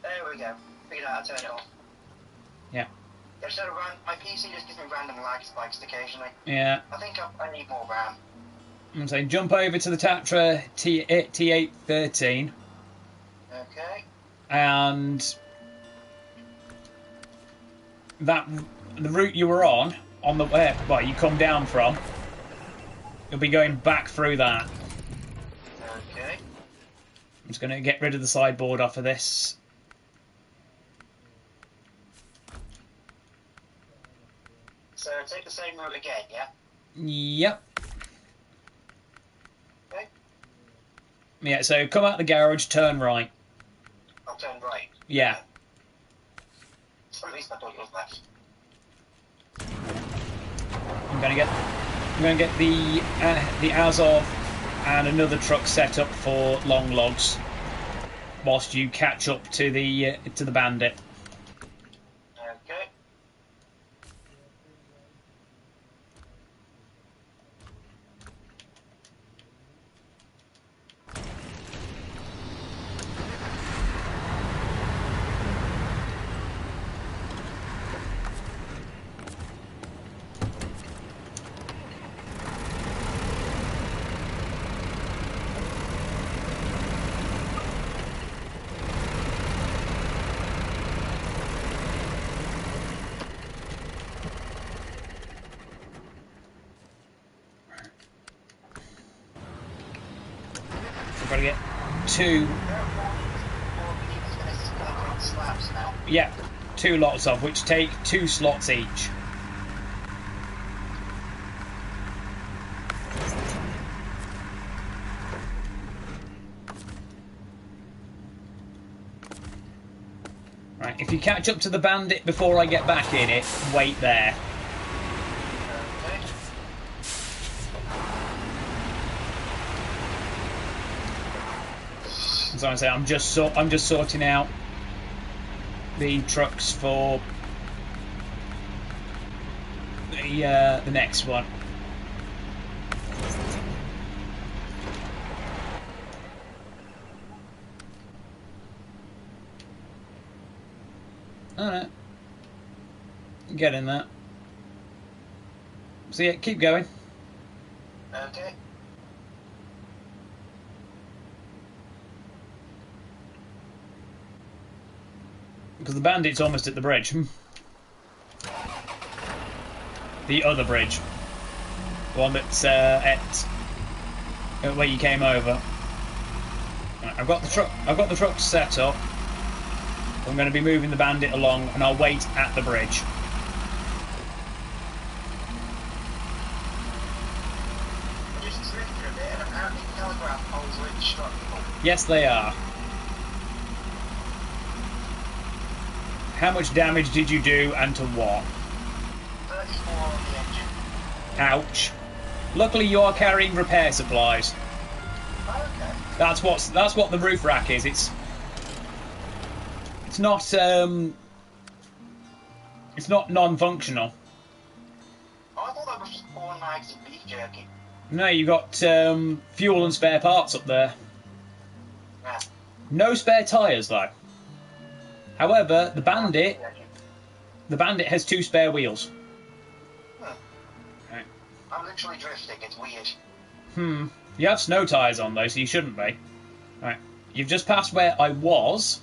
There we go. Figured out how to turn it off. Yeah. So my PC just gives me random lag spikes occasionally. Yeah. I think I need more RAM. I'm saying jump over to the Tatra T813. Okay. And the route you were on the way, well, you come down from, you'll be going back through that. Okay. I'm just going to get rid of the sideboard off of this. So take the same route again, yeah? Yep. Okay. Yeah, so come out the garage, turn right. I'll turn right. Yeah. For some reason I thought it was left. I'm gonna get the Azov and another truck set up for long logs, whilst you catch up to the bandit. Okay. So I've got to get two. Yeah, 2 lots of which take 2 slots each. Right, if you catch up to the bandit before I get back in it, wait there. As I say, I'm just sorting out the trucks for the next one. Alright. Get in that. So yeah, keep going. Okay. Because the bandit's almost at the bridge. The other bridge. The one that's at where you came over. Right, I've got the truck set up. I'm going to be moving the bandit along, and I'll wait at the bridge. Yes, they are. How much damage did you do, and to what? 34 on the engine. Ouch. Luckily, you are carrying repair supplies. Okay. That's what the roof rack is. It's not non-functional. Oh, I thought that was just 4 mags of beef jerky. No, you got fuel and spare parts up there. Yeah. No spare tyres though. However, the bandit has 2 spare wheels. Right. I'm literally drifting. It's weird. You have snow tyres on though, so you shouldn't be. Right. You've just passed where I was.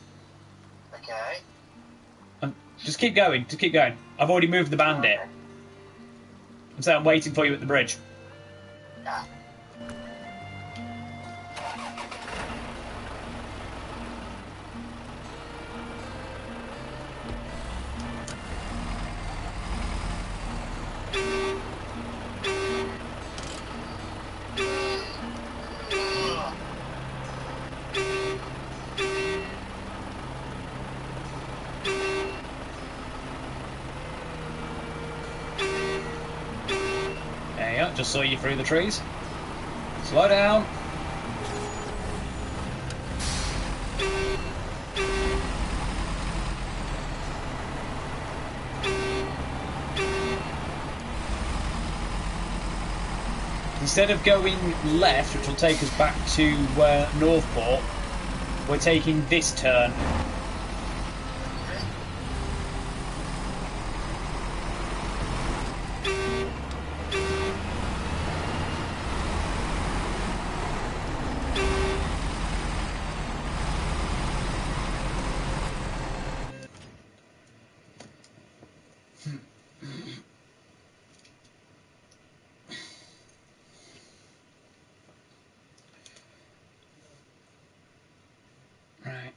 Okay. Just keep going. Just keep going. I've already moved the bandit. Okay. And so I'm waiting for you at the bridge. Yeah. just saw you through the trees. Slow down. Instead of going left, which will take us back to Northport, we're taking this turn. Right.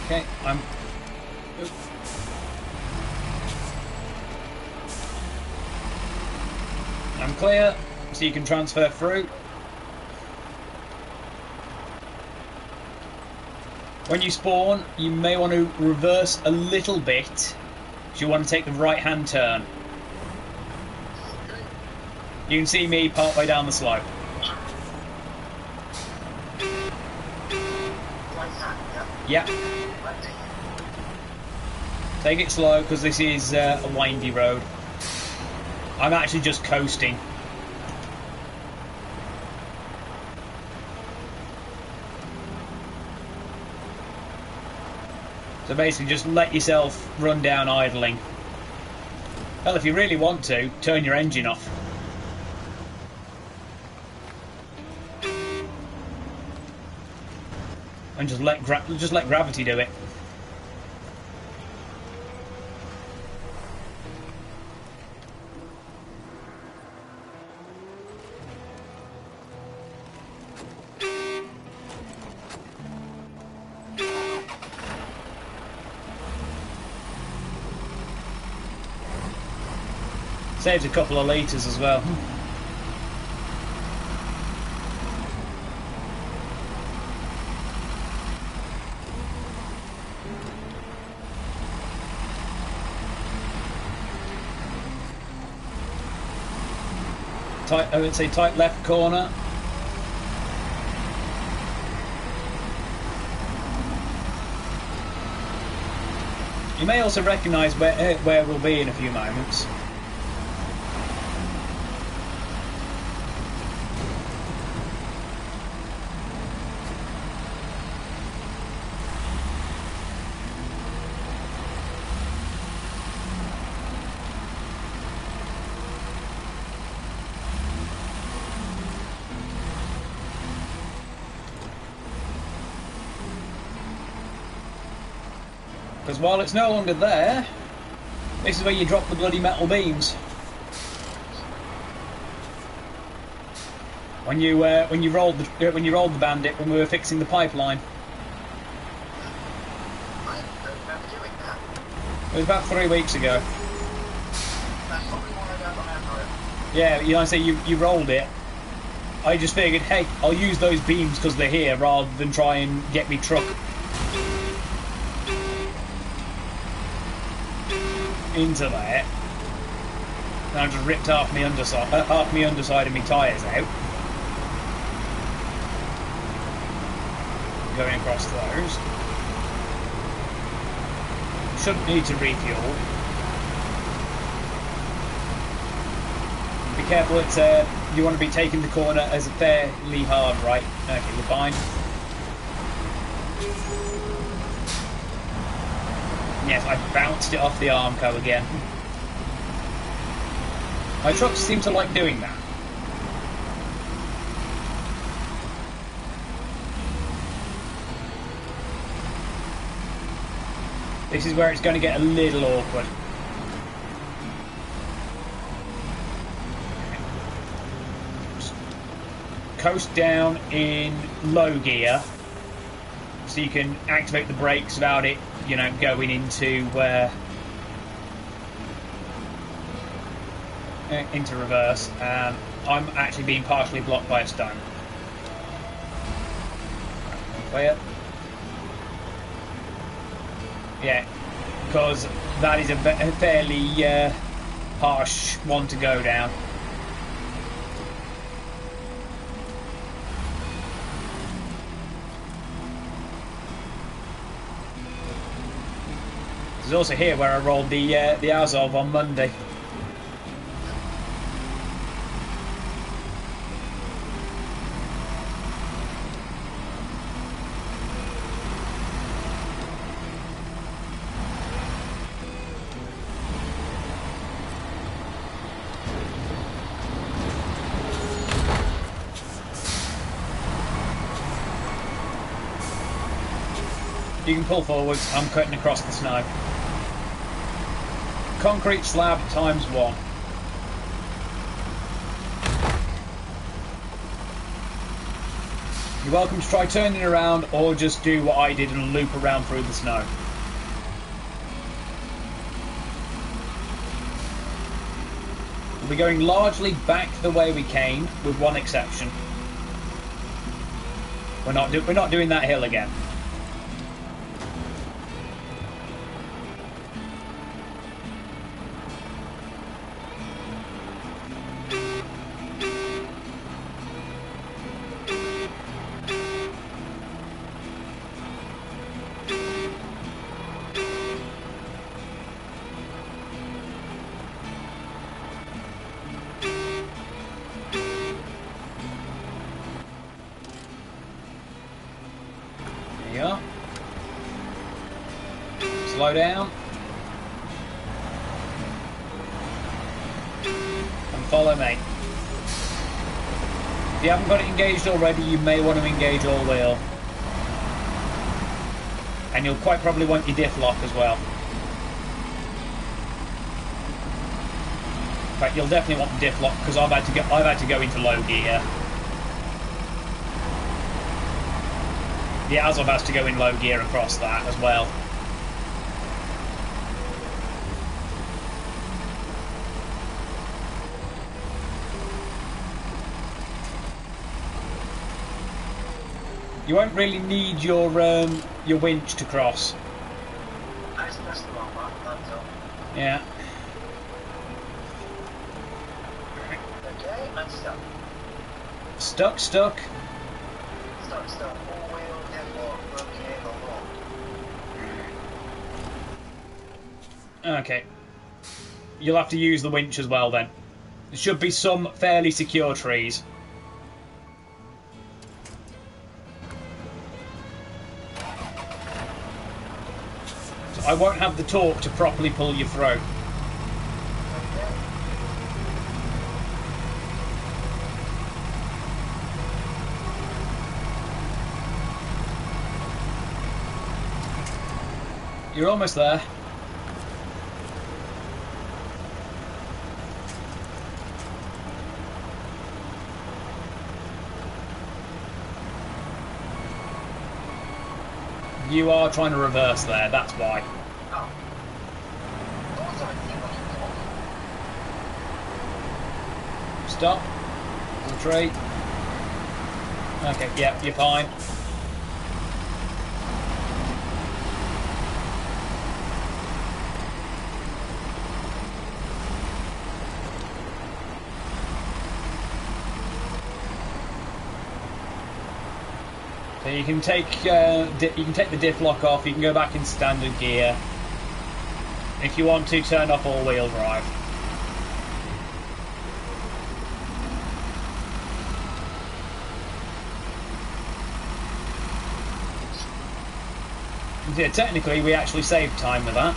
Okay, I'm clear, so you can transfer through. When you spawn, you may want to reverse a little bit, because you want to take the right-hand turn. You can see me part way down the slope. Yeah. Take it slow, because this is a windy road. I'm actually just coasting. So basically just let yourself run down idling. Well, if you really want to, turn your engine off. And just let gravity do it. Saves a couple of litres as well. Tight, I would say tight left corner. You may also recognise where we'll be in a few moments. Because while it's no longer there, this is where you drop the bloody metal beams. When you rolled the bandit when we were fixing the pipeline. I don't remember doing that. It was about 3 weeks ago. That's probably why I don't remember it. Yeah, you know, I say you rolled it. I just figured, hey, I'll use those beams because they're here rather than try and get me truck into there. And I just ripped half my underside of my tyres out. Going across those. Shouldn't need to refuel. Be careful, it's you want to be taking the corner as a fairly hard right. Okay, we're fine. Yes, I bounced it off the Armco again. My trucks seem to like doing that. This is where it's going to get a little awkward. Just coast down in low gear so you can activate the brakes without it, you know, going into into reverse, and I'm actually being partially blocked by a stone. Clear. Yeah, because that is a fairly harsh one to go down. There's also here where I rolled the Azov on Monday. You can pull forwards, I'm cutting across the snow. Concrete slab times 1. You're welcome to try turning around or just do what I did and loop around through the snow. We'll be going largely back the way we came, with one exception. We're not doing that hill again. Slow down and follow me. If you haven't got it engaged already, you may want to engage all wheel, and you'll quite probably want your diff lock as well. In fact, you'll definitely want the diff lock because I've had to go into low gear. The Azov has to go in low gear across that as well. You won't really need your winch to cross. That's the wrong one, that's all. Yeah. Okay, I'm stuck. Stuck. Stuck. All wheel, diff lock, okay, or lock. Okay. You'll have to use the winch as well then. There should be some fairly secure trees. So I won't have the torque to properly pull you through. You're almost there. You are trying to reverse there, that's why. Oh. Stop. Retreat. Okay, yeah, you're fine. So you can take the diff lock off. You can go back in standard gear. If you want to, turn off all-wheel drive. Yeah, technically, we actually saved time with that.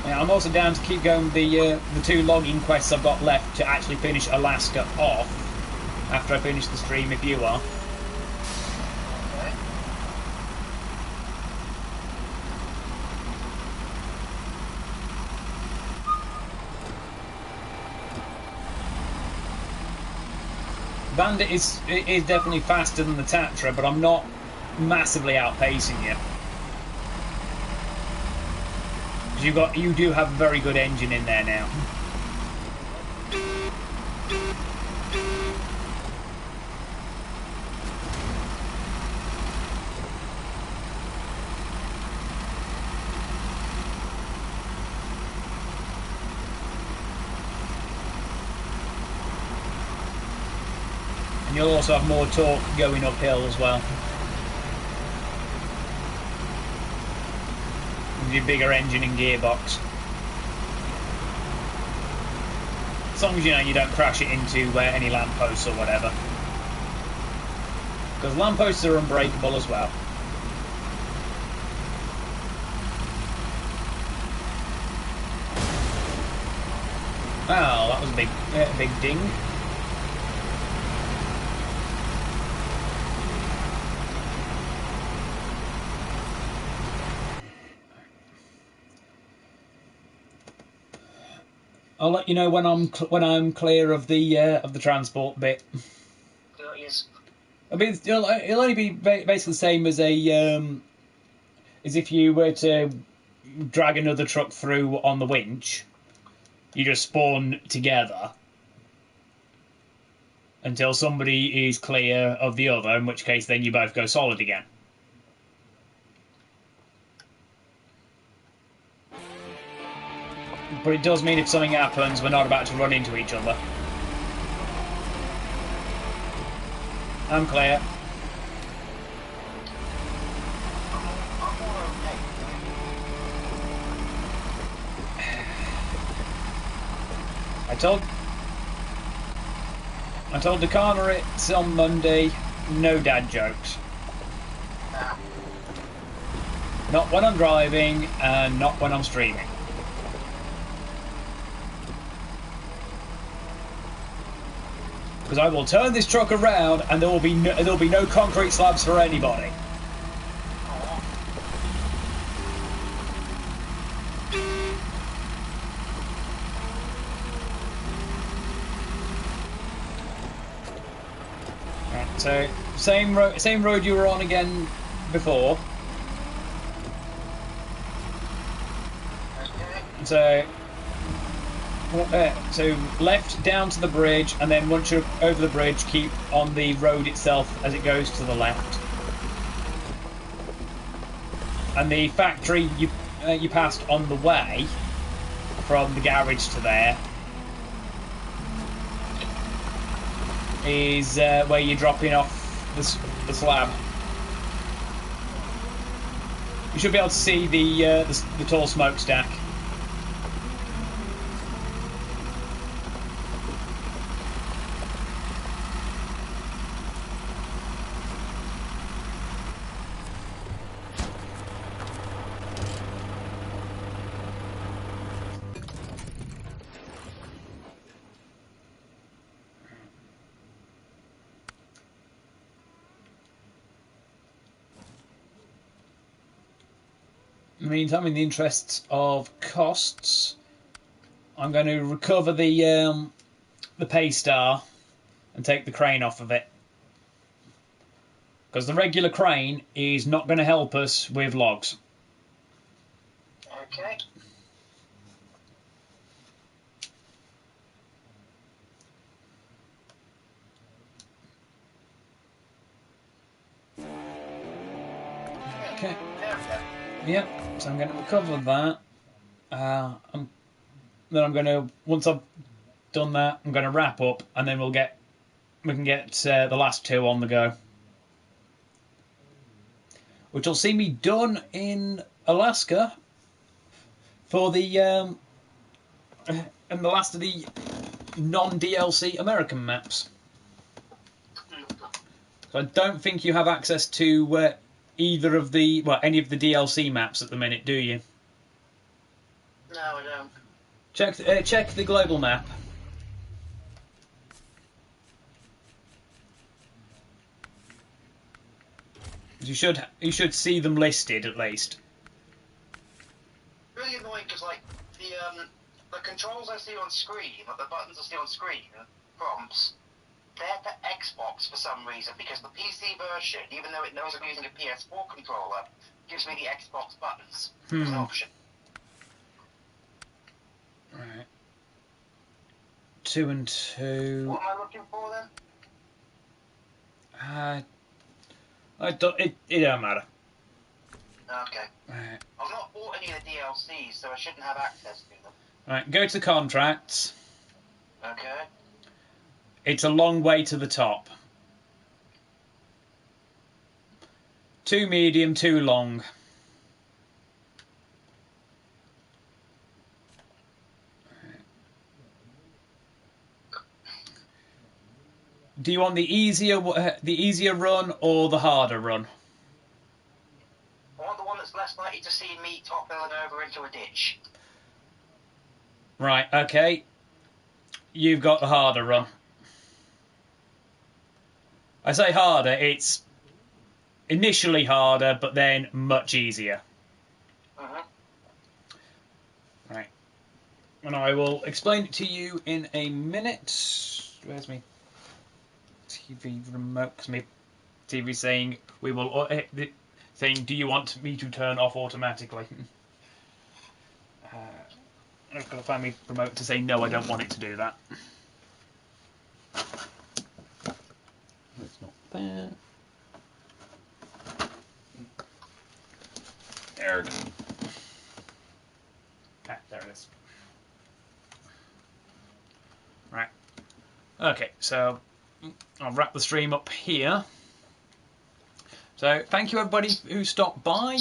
Yeah, I'm also down to keep going the 2 logging quests I've got left to actually finish Alaska off after I finish the stream, if you are. Bandit is definitely faster than the Tatra, but I'm not massively outpacing you. you do have a very good engine in there now. And you'll also have more torque going uphill as well. With your bigger engine and gearbox. As long as you don't crash it into any lampposts or whatever. Because lampposts are unbreakable as well. Oh, that was a big ding. I'll let you know when I'm clear of the transport bit. Yes. I mean, it'll only be basically the same as as if you were to drag another truck through on the winch. You just spawn together until somebody is clear of the other, in which case then you both go solid again. But it does mean if something happens, we're not about to run into each other. I'm clear. I told Dakana it's on Monday, no dad jokes. Not when I'm driving, and not when I'm streaming. Because I will turn this truck around, and there will be no concrete slabs for anybody. Right, so same road you were on again before. So left down to the bridge, and then once you're over the bridge, keep on the road itself as it goes to the left. And the factory you passed on the way from the garage to there is where you're dropping off the slab. You should be able to see the tall smokestack. In the meantime, in the interests of costs, I'm going to recover the pay star and take the crane off of it, because the regular crane is not going to help us with logs. Okay. Okay. Yep. So I'm going to recover that. Then I'm going to, once I've done that, I'm going to wrap up, and then we can get the last two on the go, which will see me done in Alaska for the and the last of the non-DLC American maps. So I don't think you have access to either of the any of the DLC maps at the minute, do you? No, I don't. Check the global map. You should see them listed at least. Really annoying because like the controls I see on screen, like the buttons I see on screen, prompts, they're for Xbox for some reason, because the PC version, even though it knows I'm using a PS4 controller, gives me the Xbox buttons as an option. 2 and 2. What am I looking for then? It don't matter. Okay. Right. I've not bought any of the DLCs, so I shouldn't have access to them. Right, go to contracts. Okay. It's a long way to the top. 2 medium, 2 long. Do you want the easier run or the harder run? I want the one that's less likely to see me toppling over into a ditch. Right, okay. You've got the harder run. I say harder, it's initially harder, but then much easier. Right. And I will explain it to you in a minute. Where's my TV remote? Because my TV's saying we will saying, do you want me to turn off automatically? I've got to find my remote to say no, I don't want it to do that. It's not there. There it is. Ah, there it is. Right. Okay, so I'll wrap the stream up here. So thank you everybody who stopped by.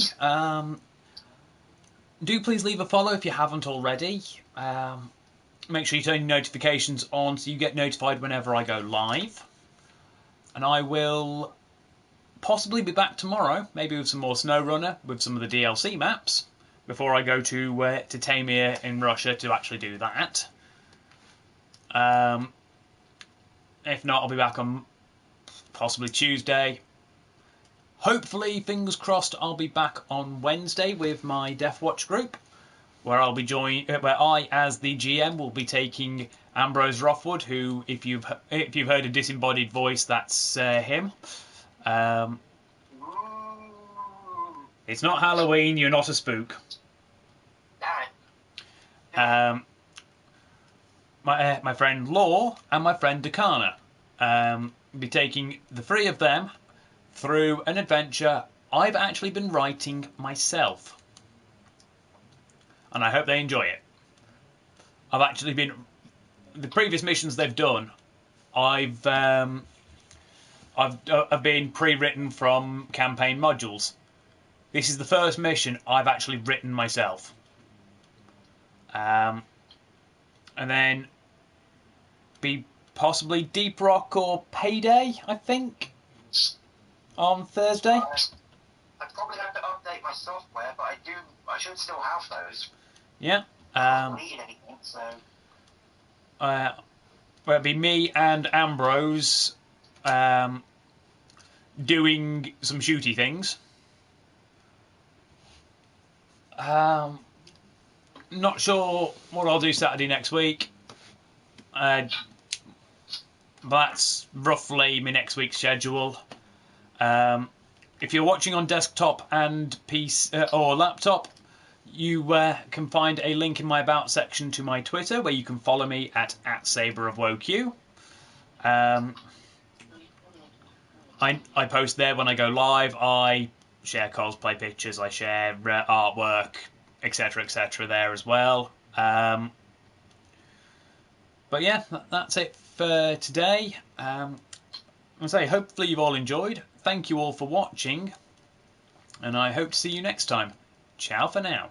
Do please leave a follow if you haven't already. Make sure you turn your notifications on so you get notified whenever I go live. And I will possibly be back tomorrow, maybe with some more SnowRunner, with some of the DLC maps, before I go to Tamir in Russia to actually do that. If not, I'll be back on possibly Tuesday. Hopefully, fingers crossed, I'll be back on Wednesday with my Death Watch group, where I'll be where I, as the GM, will be taking Ambrose Rothwood, who, if you've heard a disembodied voice, that's him. It's not Halloween. You're not a spook. My friend Law and my friend Dakana. Be taking the 3 of them through an adventure I've actually been writing myself, and I hope they enjoy it. I've actually been the previous missions they've done. I've been pre-written from campaign modules. This is the first mission I've actually written myself, and then be possibly Deep Rock or Payday, I think, on Thursday. I'd probably have to update my software, but I should still have those. Yeah. I don't need anything, so. Well, it'd be me and Ambrose doing some shooty things. Not sure what I'll do Saturday next week. That's roughly my next week's schedule. If you're watching on desktop and PC or laptop, you can find a link in my About section to my Twitter, where you can follow me at @SaberofWoQ. I post there when I go live. I share cosplay pictures, I share artwork, etc. there as well. But yeah, that's it for today. I say, hopefully you've all enjoyed. Thank you all for watching, and I hope to see you next time. Ciao for now.